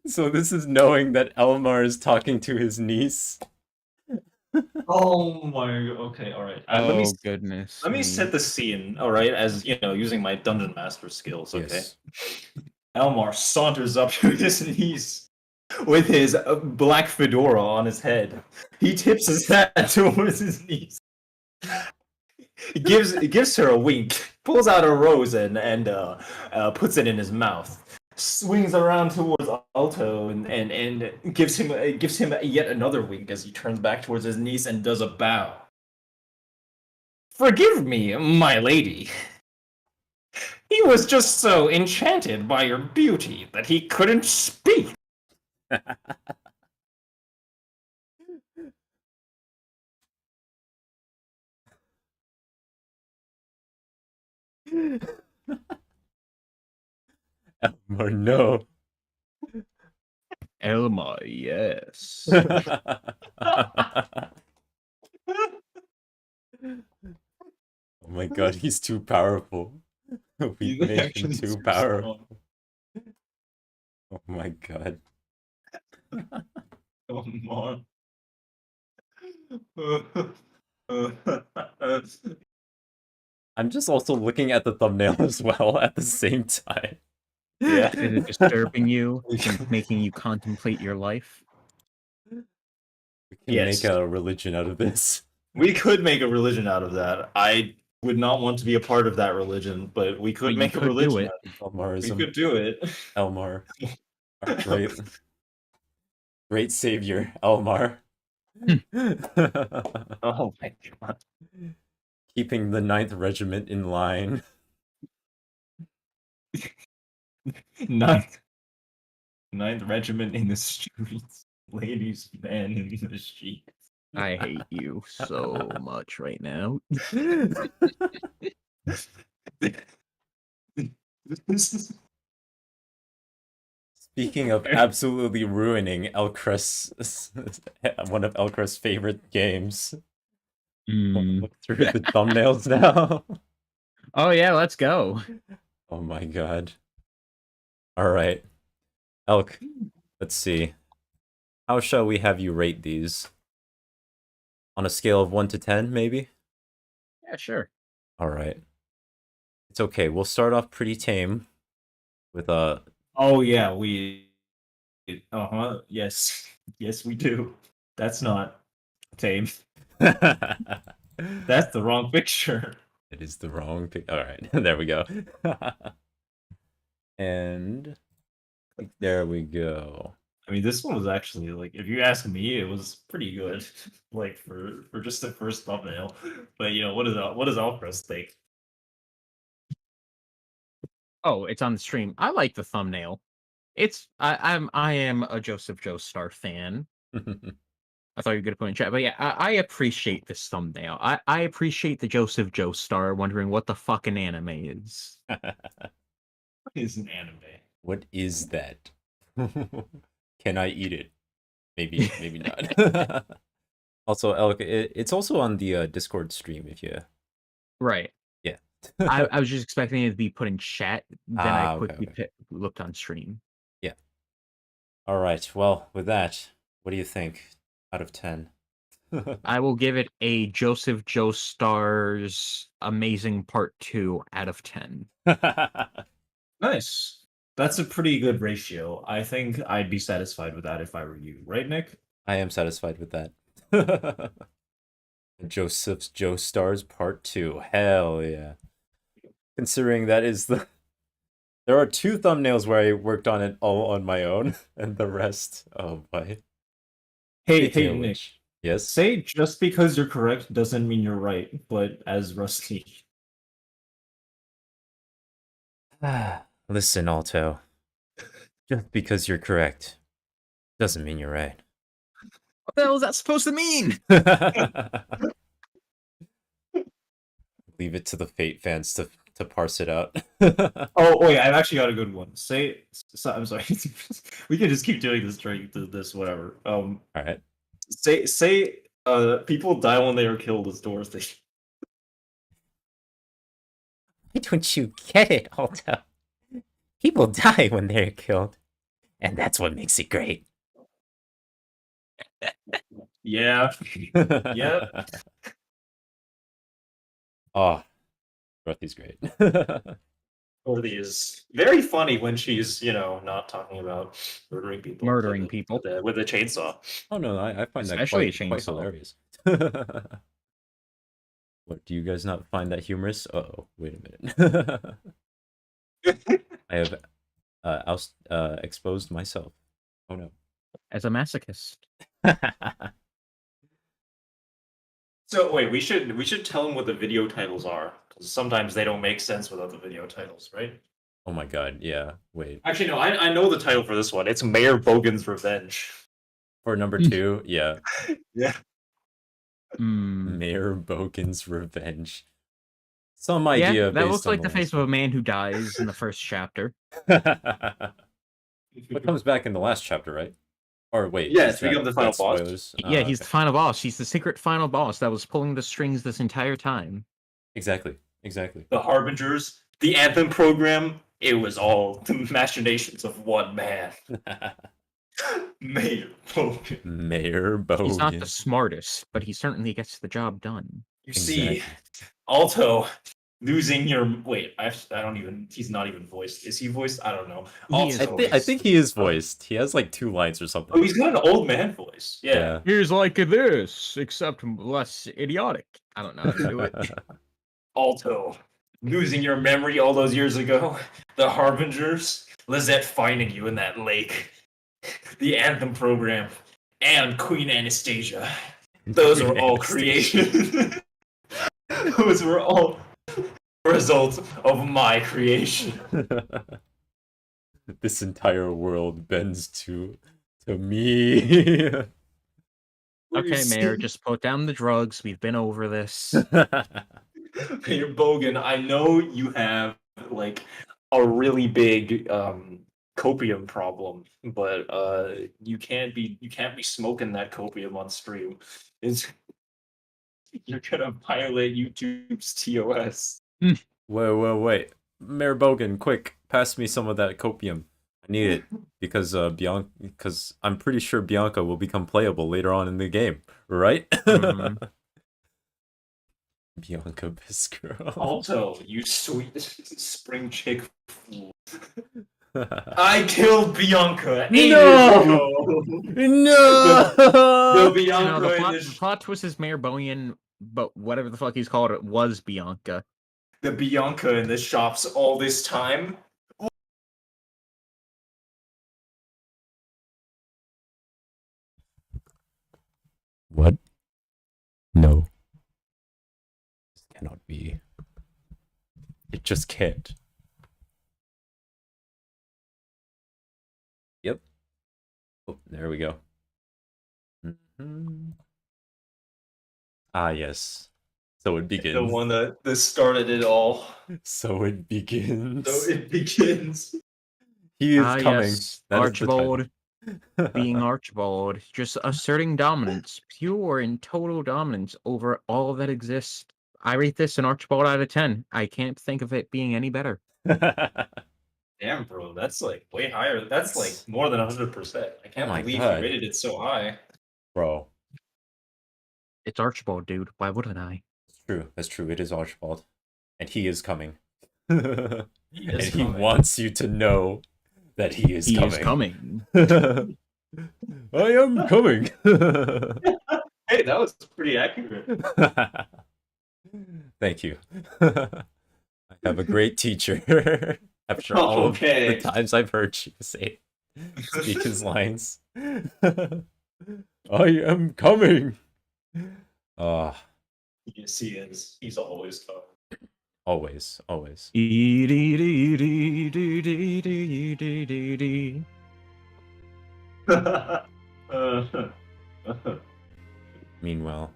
So this is knowing that Elmar is talking to his niece. Oh my. Okay, all right. Goodness. Let me set the scene. All right, as you know, using my dungeon master skills. Okay. Yes. Elmar saunters up to his niece with his black fedora on his head. He tips his hat towards his niece. He gives her a wink, pulls out a rose and puts it in his mouth. Swings around towards Alto and gives him yet another wink as he turns back towards his niece and does a bow. Forgive me, my lady. He was just so enchanted by your beauty that he couldn't speak. Elmar, no. Elma, yes. Oh my god, he's too powerful. We made him too powerful. Oh my god. Come on. I'm just also looking at the thumbnail as well at the same time. Yeah. Is it disturbing you and making you contemplate your life? We can Yes. make a religion out of this. We could make a religion out of that. I would not want to be a part of that religion, but we could But you make a could do religion. it. We Elmarism. could do it. Elmar. Our great savior, Elmar. Oh my god. Keeping the 9th Regiment in line. Ninth Regiment in the streets. Ladies, men in the streets. I hate you so much right now. Speaking of absolutely ruining Elcrest's one of Elcrest's favorite games. Look through the thumbnails now. Oh yeah, let's go. Oh my god. Alright. Elk, let's see. How shall we have you rate these? On a scale of 1 to 10, maybe? Yeah, sure. Alright. It's okay, we'll start off pretty tame. With Oh yeah, we. Yes, yes, we do. That's not tame. That's the wrong picture. It is the wrong pic. Alright, there we go. And there we go. I mean, this one was actually like, if you ask me, it was pretty good. Like for just the first thumbnail. But you know, what does Alcrest think? Oh, it's on the stream. I like the thumbnail. I am a Joseph Joestar fan. I thought you were gonna put in chat, but yeah, I appreciate this thumbnail. I appreciate the Joseph Joestar wondering what the fuck an anime is. Is an anime. What is that? Can I eat it? Maybe, maybe not. Also, Elk, it's also on the Discord stream if you. Right. Yeah. I was just expecting it to be put in chat. Then I Okay, quickly okay. looked on stream. Yeah. All right. Well, with that, what do you think out of 10? I will give it a Joseph Joestar's Amazing Part 2 out of 10. Nice. That's a pretty good ratio. I think I'd be satisfied with that if I were you, right, Nick? I am satisfied with that. Joseph's Joestars Part 2. Hell yeah. Considering that is the. There are 2 thumbnails where I worked on it all on my own, and the rest. Oh boy. Hey, Speaking hey, of Nick. which, yes. Say just because you're correct doesn't mean you're right, but as Rusty. Listen, Alto. Just because you're correct doesn't mean you're right. What the hell is that supposed to mean? Leave it to the Fate fans to parse it out. Oh wait, I've actually got a good one. I'm sorry. We can just keep doing this during this whatever. All right. Say people die when they are killed as Dorothy. Why don't you get it, Alto? People die when they're killed, and that's what makes it great. Yeah. Yep. Oh, Dorothy's great. Dorothy is very funny when she's, not talking about murdering people. Murdering people. With a chainsaw. Oh no, I find Especially that quite chainsaw. hilarious. What, do you guys not find that humorous? Uh-oh, wait a minute. I have exposed myself. Oh no. As a masochist. So wait, we should tell them what the video titles are, because sometimes they don't make sense without the video titles, right? Oh my god, yeah. Wait. Actually, no, I know the title for this one. It's Mayor Bogan's Revenge. For number 2, yeah. Yeah. Mayor Bogan's Revenge. Some idea Yeah, that based looks on like the face of a man who dies in the first chapter. What comes back in the last chapter, right? Or wait, Yeah, is it's become the final that's boss. spoilers? Yeah, he's Okay. the final boss. He's the secret final boss that was pulling the strings this entire time. Exactly. The Harbingers, the Anthem program, it was all the machinations of one man. Mayor Bogan. Mayor Bogan. He's not the smartest, but he certainly gets the job done. You see, Exactly. Alto losing your I don't even. He's not even voiced. Is he voiced? I don't know. He is Alto I think he is voiced. He has like 2 lines or something. Oh, he's got an old man voice. Yeah. He's like this, except less idiotic. I don't know how to do it. Alto losing your memory all those years ago. The Harbingers, Lizette finding you in that lake. The Anthem program, and Queen Anastasia. Those were all creations. Those were all results of my creation. This entire world bends to me. Okay, Mayor, just put down the drugs. We've been over this. Mayor Bogan, I know you have like a really big copium problem, but you can't be smoking that copium on stream. You're gonna violate YouTube's TOS. Wait. Mayor Bogan, quick, pass me some of that copium. I need it because because I'm pretty sure Bianca will become playable later on in the game, right? Bianca Biscuro. Alto, you sweet spring chick fool. I killed Bianca. 8 No! years ago. No! The No, Bianca the in plot, this the plot twist is Mayor Bowen, but whatever the fuck he's called, it was Bianca. the Bianca in the shops all this time. What? No. This cannot be. It just can't. Oh, there we go. Ah, yes. So it begins. The one that started it all. So it begins. So it begins. He is coming. Yes, That is the Archibald title. being Archibald, just asserting dominance, pure and total dominance over all that exists. I rate this an Archibald out of 10. I can't think of it being any better. Damn, bro, that's like way higher. That's like more than 100%. I can't my believe God. you rated it so high. Bro, It's Archibald, dude. Why wouldn't I? it's true. That's true. It is Archibald. And he is coming. He And is he coming. wants you to know that he is He coming. is coming. I am coming. Hey, that was pretty accurate. Thank you. I have a great teacher. After all of the times I've heard you speak his lines. I am coming. Yes, he is. He's always coming. Always, always. Meanwhile.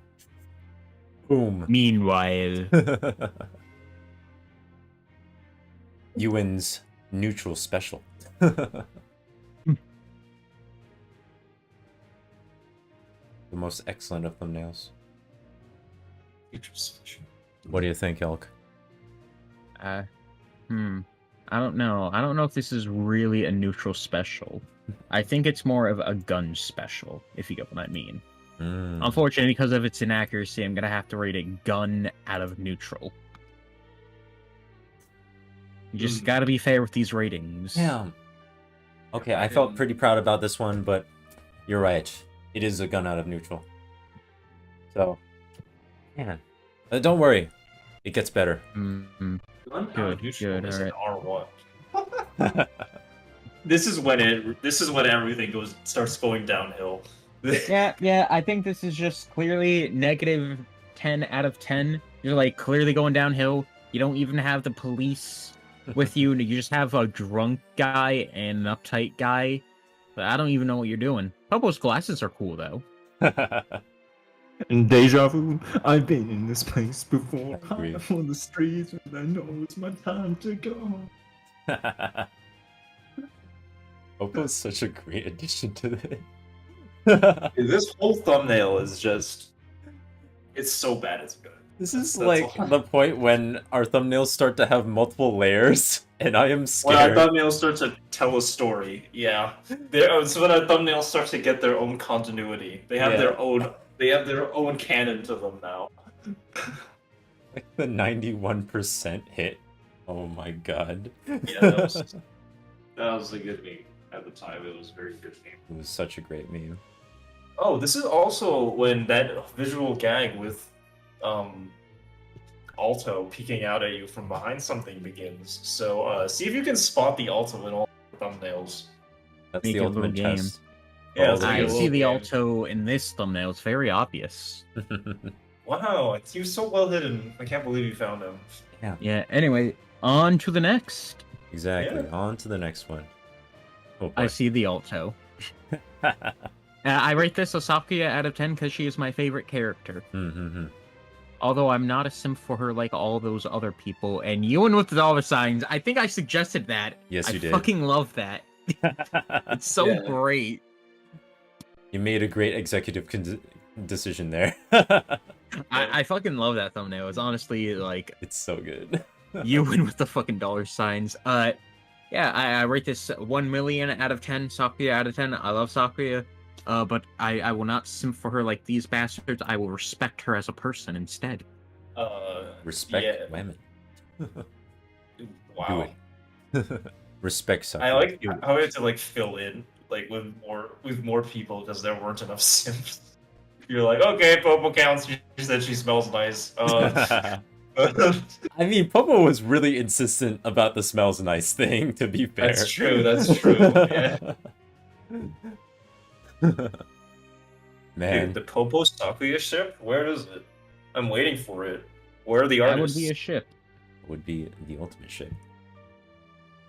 Boom. Meanwhile. Ewan's neutral special. The most excellent of thumbnails. What do you think, Elk? I don't know. I don't know if this is really a neutral special. I think it's more of a gun special, if you get what I mean. Unfortunately, because of its inaccuracy, I'm gonna have to rate it gun out of neutral. You just gotta be fair with these ratings. Yeah. Okay, I felt pretty proud about this one, but you're right. It is a gun out of neutral. So, man. Don't worry. It gets better. Good, Good. alright. R1. This is when everything starts going downhill. Yeah, I think this is just clearly negative 10 out of 10. You're like clearly going downhill. You don't even have the police with you. You just have a drunk guy and an uptight guy. But I don't even know what you're doing. Popo's glasses are cool though. And deja vu, I've been in this place before. I agree. I'm on the streets and I know it's my time to go. Opo's such a great addition to this. This whole thumbnail is just... It's so bad it's good. This is That's like all. the point when our thumbnails start to have multiple layers, and I am When our scared. thumbnails start to tell a story, yeah. It's when our thumbnails start to get their own continuity. They have their own canon to them now. Like the 91% hit. Oh my god. Yeah, that was a good meme at the time. It was a very good meme. It was such a great meme. Oh, this is also when that visual gag with Alto peeking out at you from behind something begins. So see if you can spot the Alto in all the thumbnails. That's Make the it a ultimate little game. test. Yeah, Oh, it's like I a little see the game. Alto in this thumbnail. It's very obvious. Wow, he was so well hidden. I can't believe you found him. Yeah, anyway, on to the next. Exactly. Yeah. On to the next one. Oh, I boy. see the Alto. I rate this a Sakuya out of 10 because she is my favorite character. Although I'm not a simp for her like all those other people. And Ewan with the dollar signs, I think I suggested that. Yes, you I did. fucking love that. It's so Yeah. great. You made a great executive decision there. I fucking love that thumbnail. It's honestly like It's so good. Ewan with the fucking dollar signs. Yeah, I rate this 1 million out of 10. Sakuya out of 10. I love Sakuya. But I will not simp for her like these bastards. I will respect her as a person instead. Respect yeah. women. Wow. Do it. Respect I something. like how we had to like fill in like with more people because there weren't enough simps. You're like, okay, Popo counts. She said she smells nice. I mean, Popo was really insistent about the smells nice thing, to be fair. That's true, yeah. Man, Dude, the Popo Sakuya ship? Where is it? I'm waiting for it. Where are the That would artists? be a ship. would be the ultimate shit.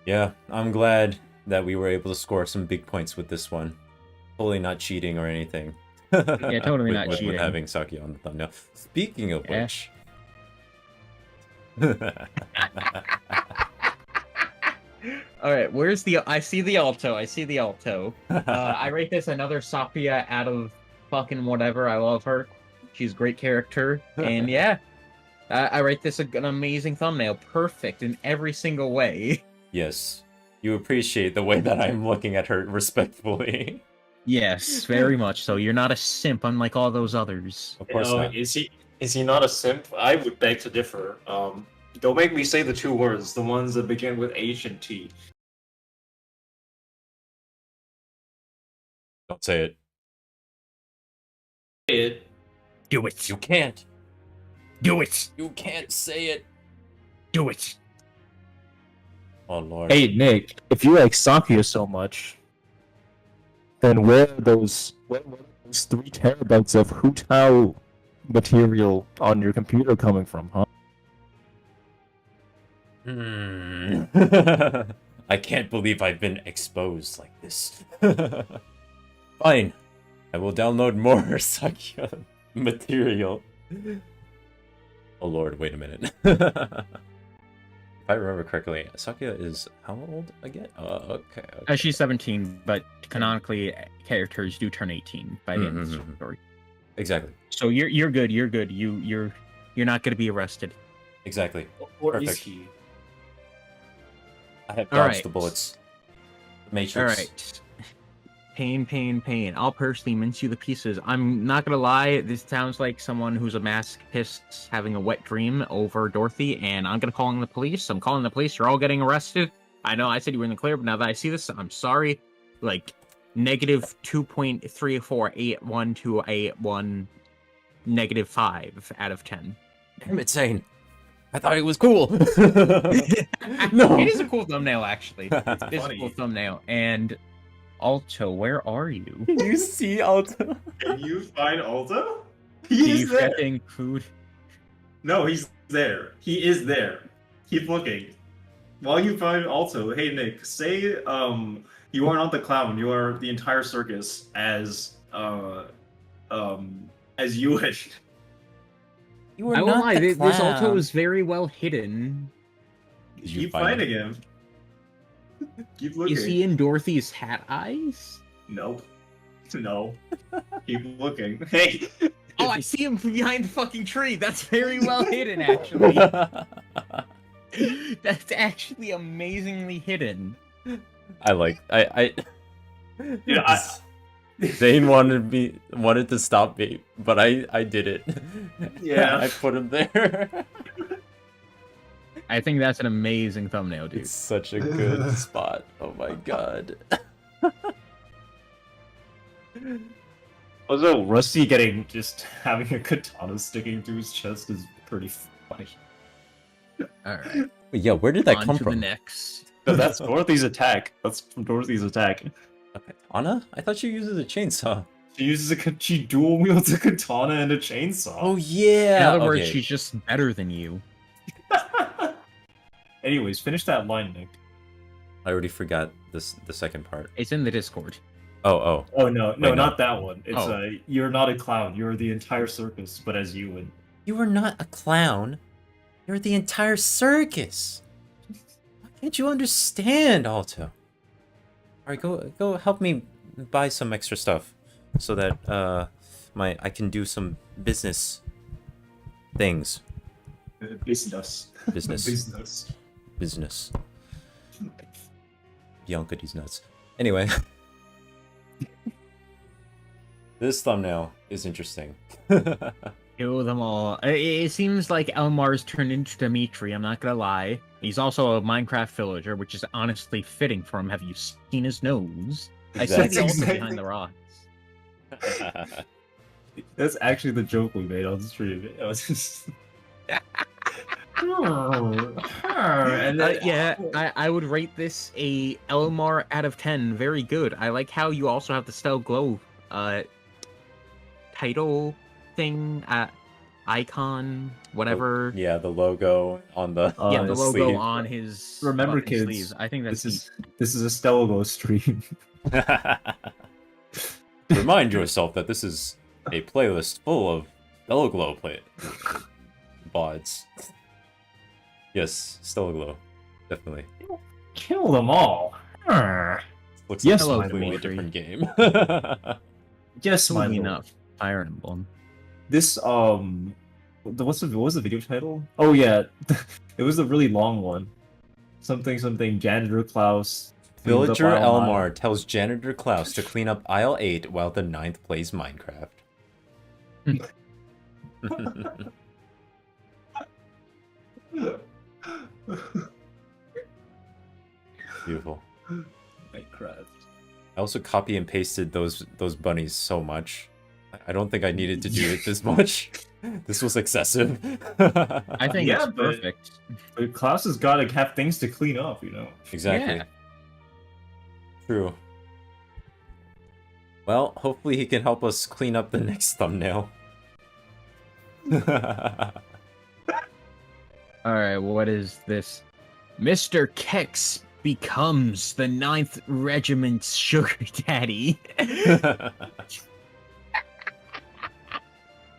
Yeah, I'm glad that we were able to score some big points with this one. Totally not cheating or anything. Yeah, totally not With cheating. having Saki on the thumbnail. Speaking of Yeah. which. All right, where's the? I see the alto. I see the alto. I rate this another Sophia out of fucking whatever. I love her. She's a great character, and yeah, I rate this an amazing thumbnail. Perfect in every single way. Yes. You appreciate the way that I'm looking at her respectfully. Yes, very much so. You're not a simp, unlike all those others. Of course not. Is he not a simp? I would beg to differ. Don't make me say the two words, the ones that begin with H and T. Don't say it. It. Do it. You can't. Do it. You can't say it. Do it. Oh lord. Hey Nick, if you like Sakya so much, then where are those 3 terabytes of Hutao material on your computer coming from, huh? I can't believe I've been exposed like this. Fine. I will download more Sakya material. Oh lord, wait a minute. If I remember correctly, Sakya is how old again? Okay. She's 17, but canonically, characters do turn 18 by the end of the story. Exactly. So you're good. You're good. You're not going to be arrested. Exactly. Or is Perfect. he? I have All dodged right. the bullets. The All Matrix. right. Pain. I'll personally mince you the pieces. I'm not gonna lie, this sounds like someone who's a masochist having a wet dream over Dorothy, and I'm gonna call in the police. I'm calling the police. You're all getting arrested. I know I said you were in the clear, but now that I see this, I'm sorry. Like, negative 2.3481281, negative 5 out of 10. Damn it, Zane. I thought it was cool. No. It is a cool thumbnail, actually. It's a funny. cool thumbnail. And Alto, where are you? You see Alto? Can you find Alto? Are He's you there. fetching food? No, he's there. He is there. Keep looking. While you find Alto, hey Nick, say you are not the clown. You are the entire circus as you wish. You were I won't not lie, the this clown. Alto is very well hidden. Did you Keep find finding him. Keep looking. Is he in Dorothy's hat eyes? Nope. No. Keep looking. Hey. Oh, I see him from behind the fucking tree. That's very well hidden, actually. That's actually amazingly hidden. I Yeah, Zane wanted to stop me, but I did it. Yeah. I put him there. I think that's an amazing thumbnail, dude. It's such a good spot. Oh my god. Also, Rusty having a katana sticking through his chest is pretty funny. Alright. Wait, yeah, where did that On come to from? the next. No, that's Dorothy's attack. That's from Dorothy's attack. A katana? I thought she uses a chainsaw. She dual wields a katana and a chainsaw. Oh yeah. In other words, okay. she's just better than you. Anyways, finish that line, Nick. I already forgot the second part. It's in the Discord. Oh. Oh no, Wait, no. not that one. It's Oh. you're not a clown. You're the entire circus, but as you and You are not a clown. You're the entire circus. Why can't you understand, Alto? Alright, go help me buy some extra stuff so that I can do some business things. business. Business. Business. Yonkity nuts. Anyway. This thumbnail is interesting. Kill them all. It seems like Elmar's turned into Dimitri, I'm not gonna lie. He's also a Minecraft villager, which is honestly fitting for him. Have you seen his nose? I see That's the altar exactly- behind the rocks. That's actually the joke we made on stream. It was just... and then, Yeah, I would rate this a Elmar out of 10. Very good. I like how you also have the Stella Glow title thing, icon, whatever. Yeah, the logo on the Yeah, the logo sleeve. on his Remember, on his kids, sleeves. I think that's this is a Stella Glow stream. Remind yourself that this is a playlist full of Stella Glow bods. Yes, Stella Glow, definitely. Kill them all. Looks Yes, like a hello, completely Dimitri. different game. Yes, my Absolutely lord. enough. Fire Emblem. This what was the video title? Oh yeah, it was a really long one. Something Janitor Klaus. cleans up Villager aisle nine. Elmar tells Janitor Klaus to clean up aisle 8 while the 9th plays Minecraft. Beautiful. Minecraft. I also copy and pasted those bunnies so much. I don't think I needed to do it this much. This was excessive. I think Yeah, it's but- perfect. But Klaus has got to have things to clean up, you know. Exactly. Yeah. True. Well, hopefully he can help us clean up the next thumbnail. Alright, what is this? Mr. Kex becomes the 9th Regiment's sugar daddy.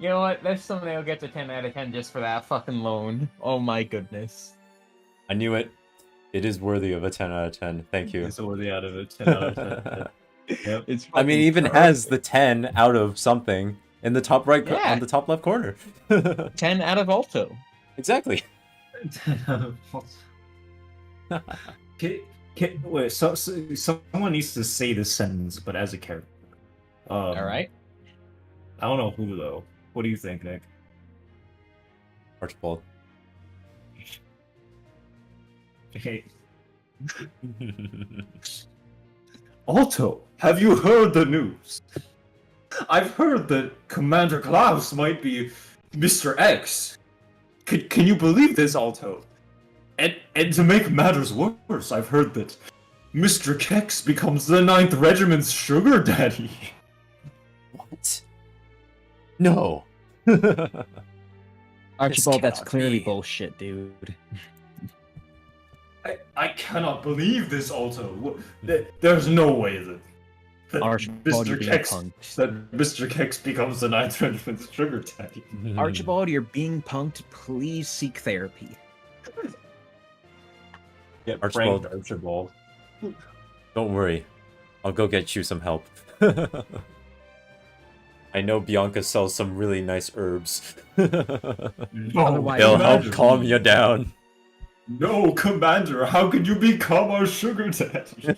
You know what? This thumbnail gets a 10 out of 10 just for that fucking loan. Oh my goodness. I knew it. It is worthy of a 10 out of 10. Thank you. It's worthy out of it. 10 out of 10. Yep. It's I mean, it even has the 10 out of something in the top right, Yeah. on the top left corner. 10 out of Alto. Exactly. 10 out of wait, so someone needs to say this sentence, but as a character. Alright? I don't know who though. What do you think, Nick? Archibald. Hey, Alto, have you heard the news? I've heard that Commander Klaus might be Mr. X. Can you believe this, Alto? And to make matters worse, I've heard that Mr. Kex becomes the 9th Regiment's sugar daddy. What? No. Archibald, that's cannot clearly be. bullshit, dude. I cannot believe this, Alto. There's no way that Archibald, you're being punked. that Mr. Kex becomes the 9th Regiment's sugar daddy. Archibald, you're being punked. Please seek therapy. Get Archibald. pranked, Archibald. Don't worry. I'll go get you some help. I know Bianca sells some really nice herbs. No, Otherwise- They'll help Commander. calm you down. No, Commander, how could you become our sugar daddy?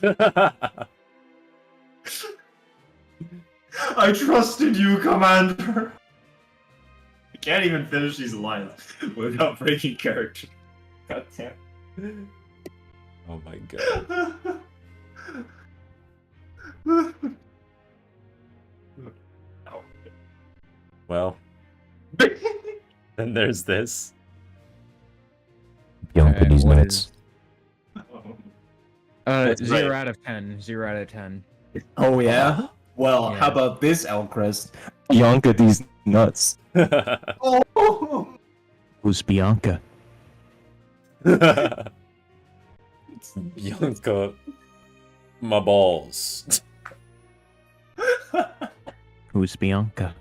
I trusted you, Commander. I can't even finish these lines without breaking character. God damn. Oh my god. Well, then there's this. Young Alright, these what nuts. is- That's 0 right. out of 10. 0 out of 10. Oh yeah? Well, Yeah. how about this, Elcrest? Bianca these nuts. Oh! Who's Bianca? Bianca, my balls. Who's Bianca?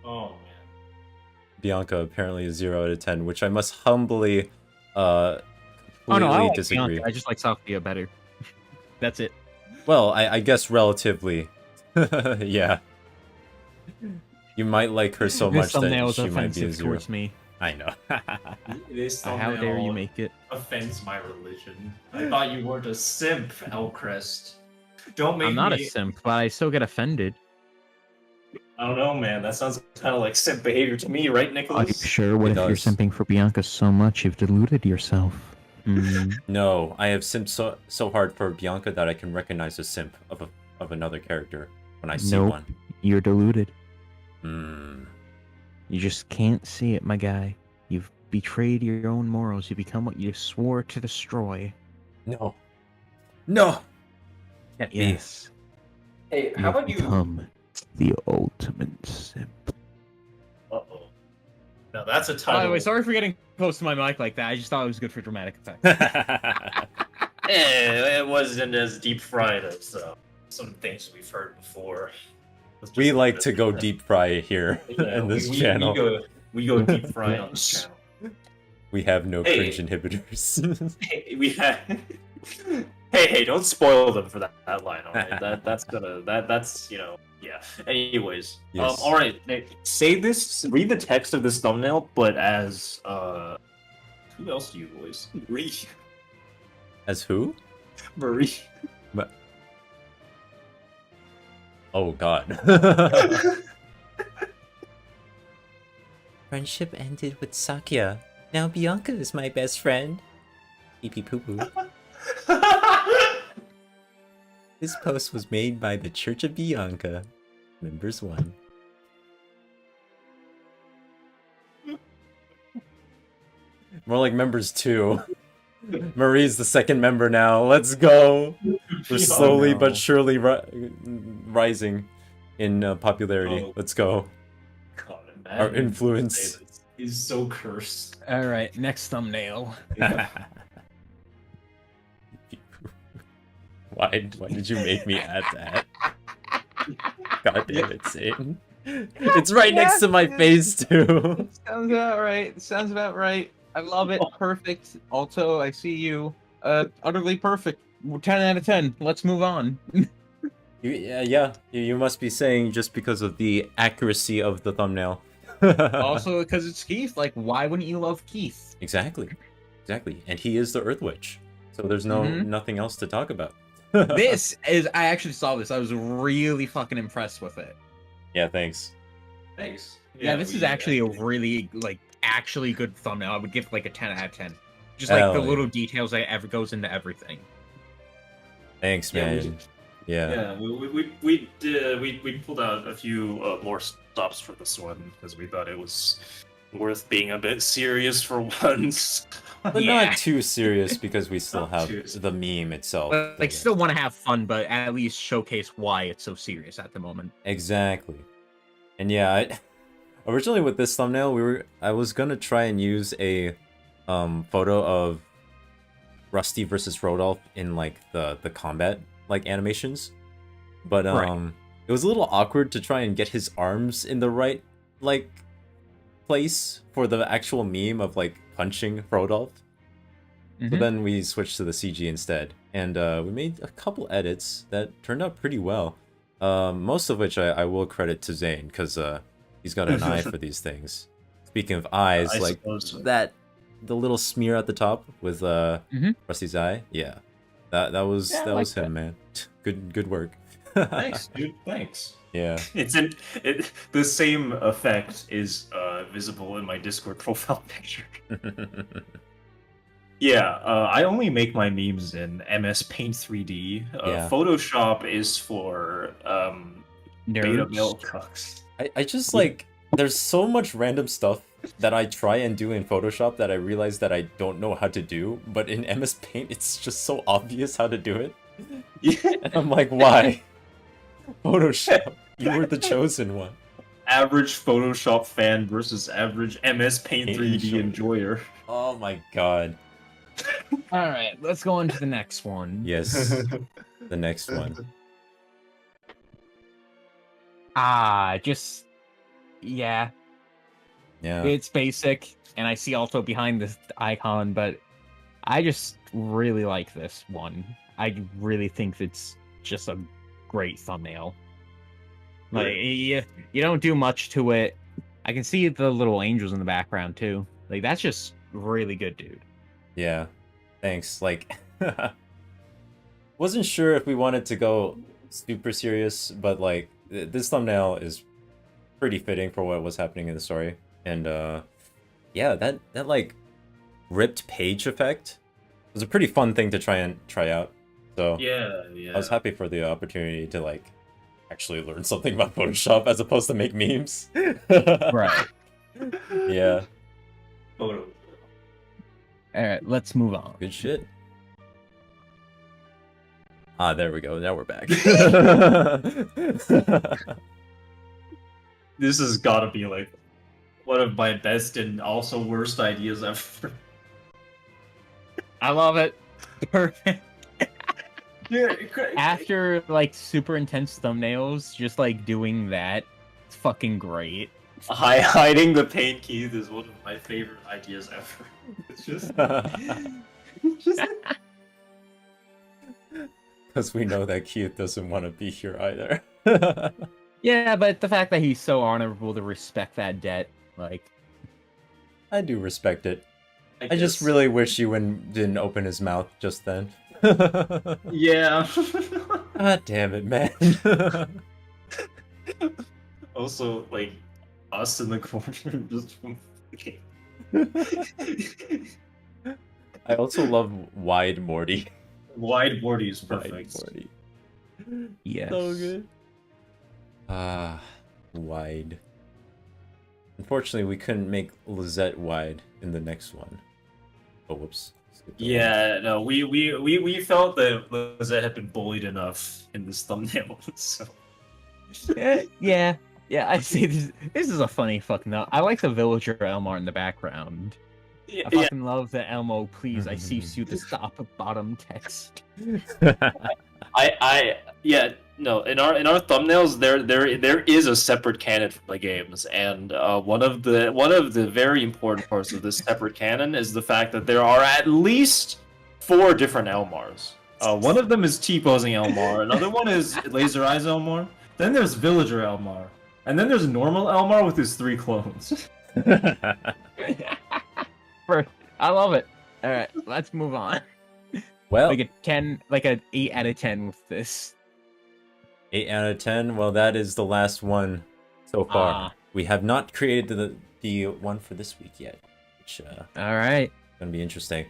Oh man. Bianca apparently is 0 out of 10, which I must humbly Oh completely no, I like disagree. Bianca. I just like Sophia better. That's it. Well, I guess relatively. Yeah. You might like her so This much that thumbnail is she might be a offensive 0. towards me. I know. This How dare you make it? offends my religion. I thought you weren't a simp, Elcrest. Don't make I'm not me... a simp, but I still get offended. I don't know, man. That sounds kind of like simp behavior to me, right, Are you Nicholas? sure? What It if you're does. simping for Bianca so much you've deluded yourself? Hmm. No, I have simped so hard for Bianca that I can recognize a simp of another character when I see Nope. one. You're deluded. Hmm. You just can't see it, my guy. You've betrayed your own morals. You become what you swore to destroy. No. No. Can't be. Yes. Hey, how You've about you... become the ultimate simp. Uh-oh. Now that's a By title. the way, sorry for getting close to my mic like that. I just thought it was good for dramatic effect. It wasn't as deep fried as some things we've heard before. Let's just We leave like it to at go that. deep fry here Yeah, in this we channel. We go deep fried on this channel. We have no Hey. cringe inhibitors. Hey, we have. Hey, don't spoil them for that line. All right, that's yeah. Anyways, Yes. all right. Say this. Read the text of this thumbnail, but as who else do you voice? Marie. As who? Marie. Oh god. Friendship ended with Sakya. Now Bianca is my best friend. Pee pee poo poo. This post was made by the Church of Bianca. Members 1. More like members 2. Marie's the second member now. Let's go. We're slowly no. but surely rising in popularity. Oh. Let's go. God, Our influence. is so cursed. All right, next thumbnail. Why did you make me add that? God damn it, Satan. It's right next to my face too. Sounds about right. Sounds about right. I love it. Perfect. Also, I see you. Utterly perfect. 10 out of 10. Let's move on. You must be saying just because of the accuracy of the thumbnail. Also, because it's Keith. Like, why wouldn't you love Keith? Exactly. And he is the Earth Witch. So there's nothing else to talk about. This is. I actually saw this. I was really fucking impressed with it. Yeah, thanks. Thanks. Yeah, this is actually a really actually good thumbnail. I would give like a 10 out of 10. Just like Hell the yeah. little details that ever goes into everything. Thanks, Yeah, man. Yeah. we pulled out a few more stops for this one because we thought it was worth being a bit serious for once. But not too serious because we still Not have too the meme itself. But, like, still want to have fun, but at least showcase why it's so serious at the moment. Exactly. And yeah, originally with this thumbnail, I was gonna try and use a photo of Rusty versus Rodolph in like the combat like animations, but Right. it was a little awkward to try and get his arms in the right like place for the actual meme of like punching Rodolph. So Mhm. then we switched to the CG instead, and we made a couple edits that turned out pretty well. Most of which I will credit to Zane, because he's got an eye for these things. Speaking of eyes, I like suppose so. the little smear at the top with Rusty's eye, yeah, that was Yeah, I that was like him, man. Good work. Thanks, dude. Thanks. Yeah. The same effect is visible in my Discord profile picture. Yeah, I only make my memes in MS Paint 3D. Yeah. Photoshop is for beta male Nerds. cucks. I just like there's so much random stuff that I try and do in Photoshop that I realize that I don't know how to do, but in MS Paint it's just so obvious how to do it. And I'm like, why? Photoshop, you were the chosen one. Average Photoshop fan versus average MS Paint 3D Photoshop. enjoyer. Oh my god. All right, let's go on to the next one. Yes. The next one. Yeah, Yeah. it's basic, and I see also behind this icon, but I just really like this one. I really think it's just a great thumbnail. Like, you don't do much to it. I can see the little angels in the background too. Like, that's just really good, dude. Yeah. Thanks. Like wasn't sure if we wanted to go super serious, but like this thumbnail is pretty fitting for what was happening in the story. And yeah, that like ripped page effect was a pretty fun thing to try out. So Yeah. I was happy for the opportunity to like actually learn something about Photoshop as opposed to make memes. Right. Yeah. Photo. All right, let's move on. Good shit. Ah, there we go. Now we're back. This has got to be like one of my best and also worst ideas ever. I love it. Perfect. Yeah, After like super intense thumbnails, just like doing that, it's fucking great. hiding the paint keys is one of my favorite ideas ever. It's just, just Because we know that Keith doesn't want to be here either. Yeah, but the fact that he's so honorable to respect that debt, like, I do respect it. I just guess. really wish you didn't open his mouth just then. Yeah. God damn it, man. Also, like us in the corner, just. I also love Wide Morty. Wide Morty is Wide perfect. Morty. yes. So good. Wide. Unfortunately, we couldn't make Lizette wide in the next one. Oh, whoops. Skipped over. Yeah, no, we felt that Lizette had been bullied enough in this thumbnail, so. Yeah. I see this is a funny fucking note. I like the villager Elmar in the background. I fucking love the Elmo, please, I cease you to stop bottom text. Yeah, no, in our thumbnails there is a separate canon for the games, and one of the very important parts of this separate canon is the fact that there are at least 4 different Elmars. One of them is T-posing Elmar, another one is Laser Eyes Elmar, then there's Villager Elmar, and then there's normal Elmar with his 3 clones. I love it. Alright, let's move on. Well, Like a 10, like an 8 out of 10 with this. 8 out of 10. Well, that is the last one so far. Ah. We have not created the one for this week yet, which Alright. gonna be interesting.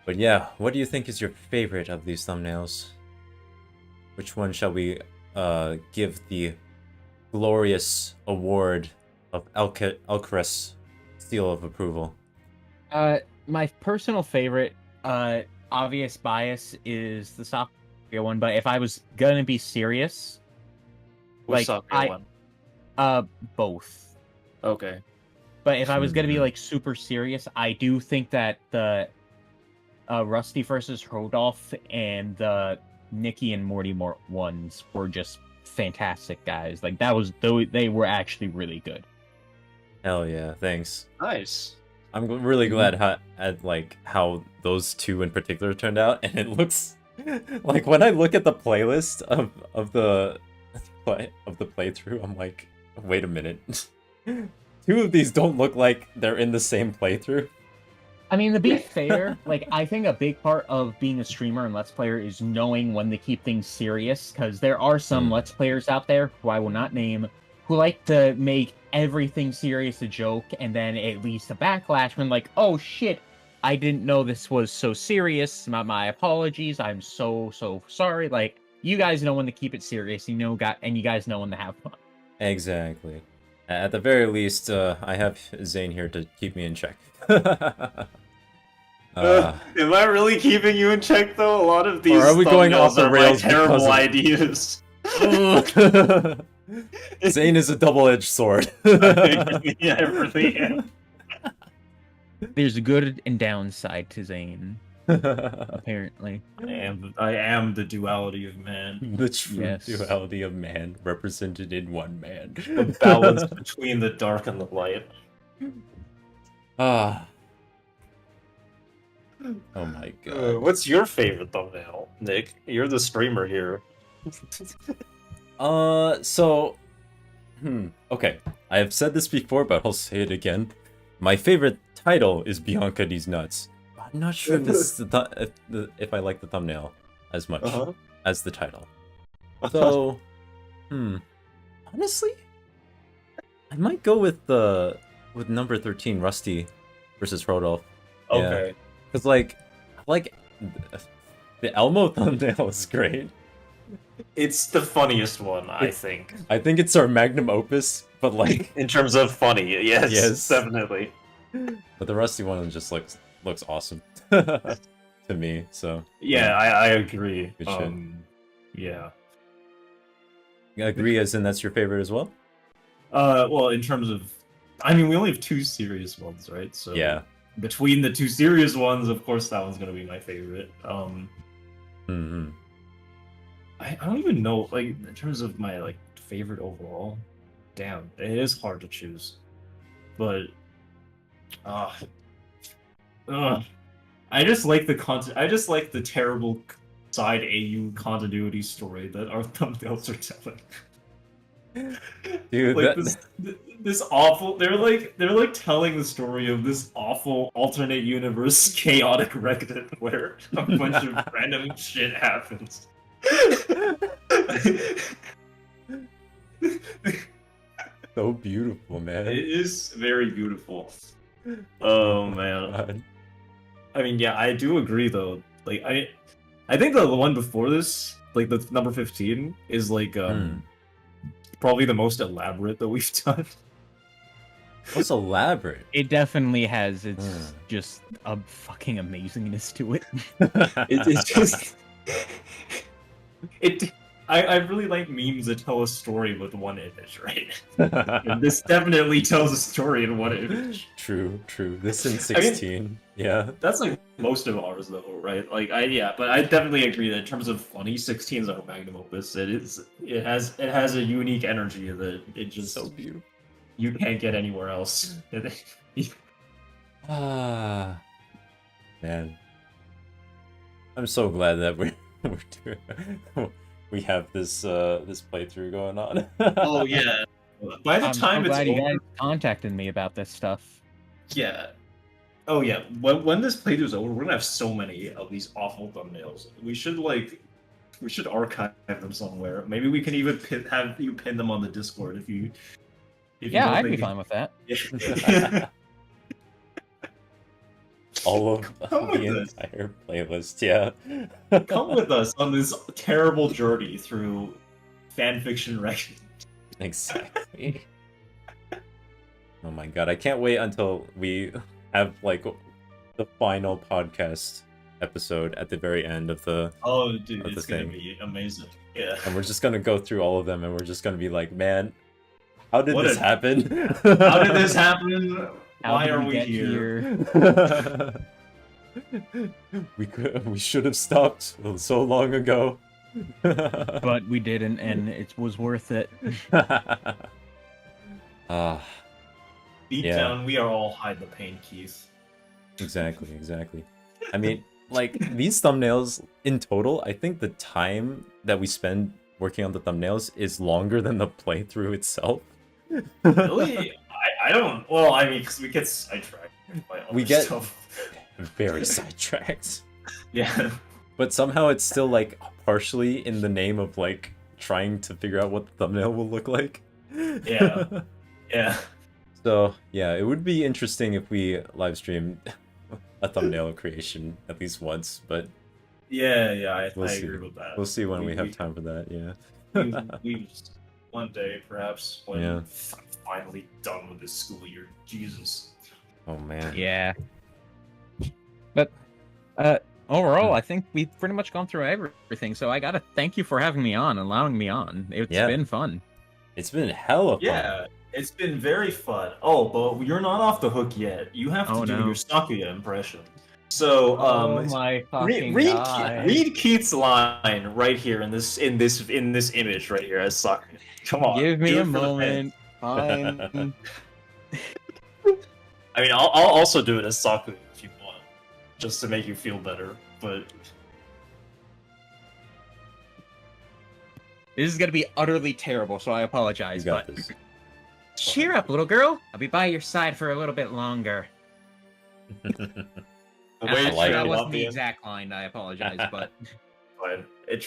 But yeah, what do you think is your favorite of these thumbnails? Which one shall we give the glorious award of Elcris seal of approval? My personal favorite, obvious bias is the Sakura one, but if I was gonna be serious, Which like one? both. Okay. But if I was gonna be like super serious, I do think that the Rusty versus Rodolph and the Nikki and Morty ones were just fantastic, guys. Like they were actually really good. Hell yeah, thanks. Nice. I'm really glad how those two in particular turned out, and it looks like when I look at the playlist of the playthrough, I'm like, wait a minute, 2 of these don't look like they're in the same playthrough. I mean, to be fair, like I think a big part of being a streamer and Let's Player is knowing when to keep things serious, because there are some Let's Players out there who I will not name who like to make everything serious a joke, and then it leads to backlash when like, oh shit, I didn't know this was so serious. My apologies. I'm so sorry. Like, you guys know when to keep it serious. You guys know when to have fun. Exactly. At the very least, I have Zane here to keep me in check. Am I really keeping you in check though? A lot of these Or are we going off the thumbnails are rails my terrible because ideas. Zane is a double-edged sword. Yeah, I really am. There's a good and downside to Zane, apparently. I am the duality of man. The true Yes. duality of man represented in one man. The balance between the dark and the light. Ah. Oh my god. What's your favorite thumbnail, Nick? You're the streamer here. Okay. I have said this before, but I'll say it again. My favorite title is Bianca These Nuts. I'm not sure if I like the thumbnail as much as the title. So, honestly, I might go with number 13, Rusty versus Rodolph. Okay. Because like the Elmo thumbnail is great. It's the funniest one, I think. I think it's our magnum opus, but like In terms of funny, yes, Yes. definitely. but the Rusty one just looks awesome to me. So Yeah, I agree. Good shit. Yeah. I agree, as in that's your favorite as well. Well, in terms of I mean, we only have 2 serious ones, right? So Yeah. between the 2 serious ones, of course, that one's gonna be my favorite. Hmm. I don't even know, like, in terms of my like favorite overall. Damn, it is hard to choose. But, uh, I just like the content. I just like the terrible side AU continuity story that our thumbnails are telling. Dude, Like that... this awful. They're like telling the story of this awful alternate universe chaotic Reddit where a bunch of random shit happens. so beautiful, man. It is very beautiful. Oh man. God. I mean, yeah, I do agree though. Like I think the one before this, like the number 15, is like probably the most elaborate that we've done. What's elaborate? It definitely has its just a fucking amazingness to it. It's just it. I really like memes that tell a story with one image, right? And this definitely tells a story in one image. True. This in 16. Yeah. That's like most of ours though, right? Like but I definitely agree that in terms of funny, 16 is our magnum opus. It has a unique energy that it just So beautiful. you can't get anywhere else. Ah, man. I'm so glad that we have this this playthrough going on. Oh yeah. By the I'm time so it's glad you over, guys contacted me about this stuff. yeah. Oh yeah. When this playthrough's over, we're gonna have so many of these awful thumbnails. We should archive them somewhere. Maybe we can even have you pin them on the Discord if you. Yeah, don't I'd be think fine with that. it- All of Come the with us. entire playlist, yeah. Come with us on this terrible journey through fanfiction record. Exactly. Oh my god, I can't wait until we have like the final podcast episode at the very end of the Oh, dude, Of the it's gonna thing. be amazing. Yeah. and we're just gonna go through all of them and we're just gonna be like, man, how did What this a- happen? How did this happen? How Why did are we we get here? we should have stopped so long ago. But we didn't, and it was worth it. Ah, Deep Yeah. down, we are all hide the pain, Keith. exactly. I mean, like these thumbnails in total, I think the time that we spend working on the thumbnails is longer than the playthrough itself. Really? I don't. Well, I mean, because we get sidetracked by other We get- stuff. Very sidetracked. Yeah. But somehow it's still like partially in the name of like trying to figure out what the thumbnail will look like. Yeah. Yeah. So yeah, it would be interesting if we live stream a thumbnail creation at least once, but Yeah. We'll I see. agree with that. we'll see when we have time for that. Yeah. we one day, perhaps, when Yeah. I'm finally done with this school year. Jesus. Oh man. Yeah. But overall, I think we've pretty much gone through everything. So I gotta thank you for having me on, allowing me on. It's Yeah. been fun. It's been hella fun. Yeah, it's been very fun. Oh, but you're not off the hook yet. You have to Oh, do no. your Sakuya impression. So, my read Keith's line right here in this image right here as Sakuya. Come on, Give me do a it for the moment. Fine. fans. I mean, I'll also do it as Sakuya if you want, just to make you feel better. But This is gonna be utterly terrible, so I You apologize. got But this. cheer up, little girl. I'll be by your side for a little bit longer. the I way it like that trailed it. wasn't off the the end, exact line. I apologize, but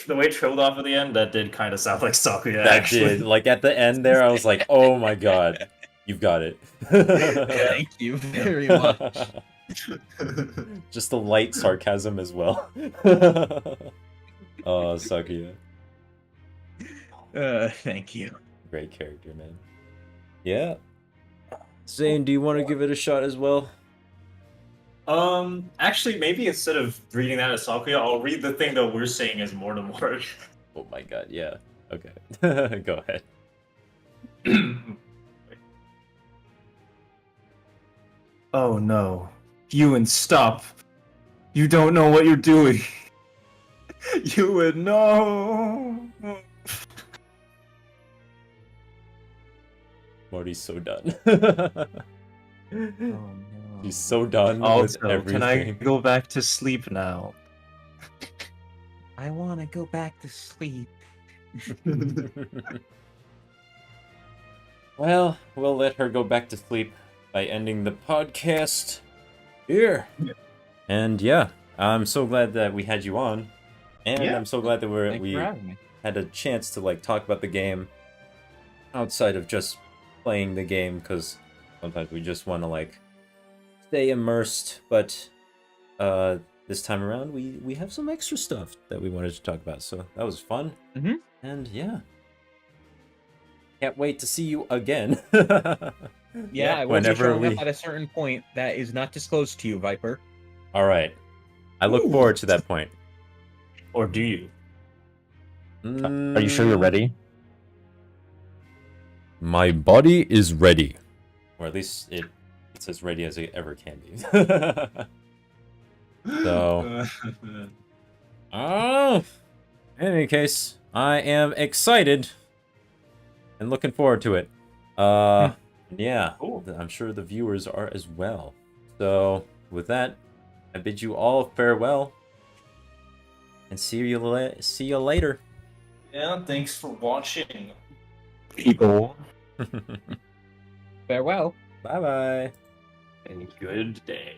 the way it trailed off at the end, that did kind of sound like Sakuya. That actually. did. Like at the end there, I was like, oh my god, you've got it. thank you very much. Just the light sarcasm as well. Oh, Sakuya. Thank you. Great character, man. Yeah. Zane, do you want to give it a shot as well? Actually, maybe instead of reading that as Sakuya, I'll read the thing that we're saying as Mortimer. Oh my god, yeah. Okay. Go ahead. Oh no. Ewan, stop. You don't know what you're doing. Ewan, no. Morty's so done. Oh no. She's so done with Also, everything. can I go back to sleep now? I want to go back to sleep. Well, we'll let her go back to sleep by ending the podcast here. Yeah. And yeah, I'm so glad that we had you on. And Yeah. I'm so glad that Thanks we for having me. had a chance to like talk about the game outside of just playing the game, because sometimes we just want to like stay immersed, but this time around we have some extra stuff that we wanted to talk about, so that was fun. Mhm. And yeah, can't wait to see you again. Yeah, I will be whenever showing we up at a certain point that is not disclosed to you, Viper. all right, I look Ooh. forward to that point. Or do you? Are you sure you're ready? My body is ready, or at least it's as ready as it ever can be. So oh, in any case, I am excited and looking forward to it. Yeah, Cool. I'm sure the viewers are as well. So with that, I bid you all farewell and see you later. Yeah, thanks for watching. People. Farewell. Bye bye. And good day.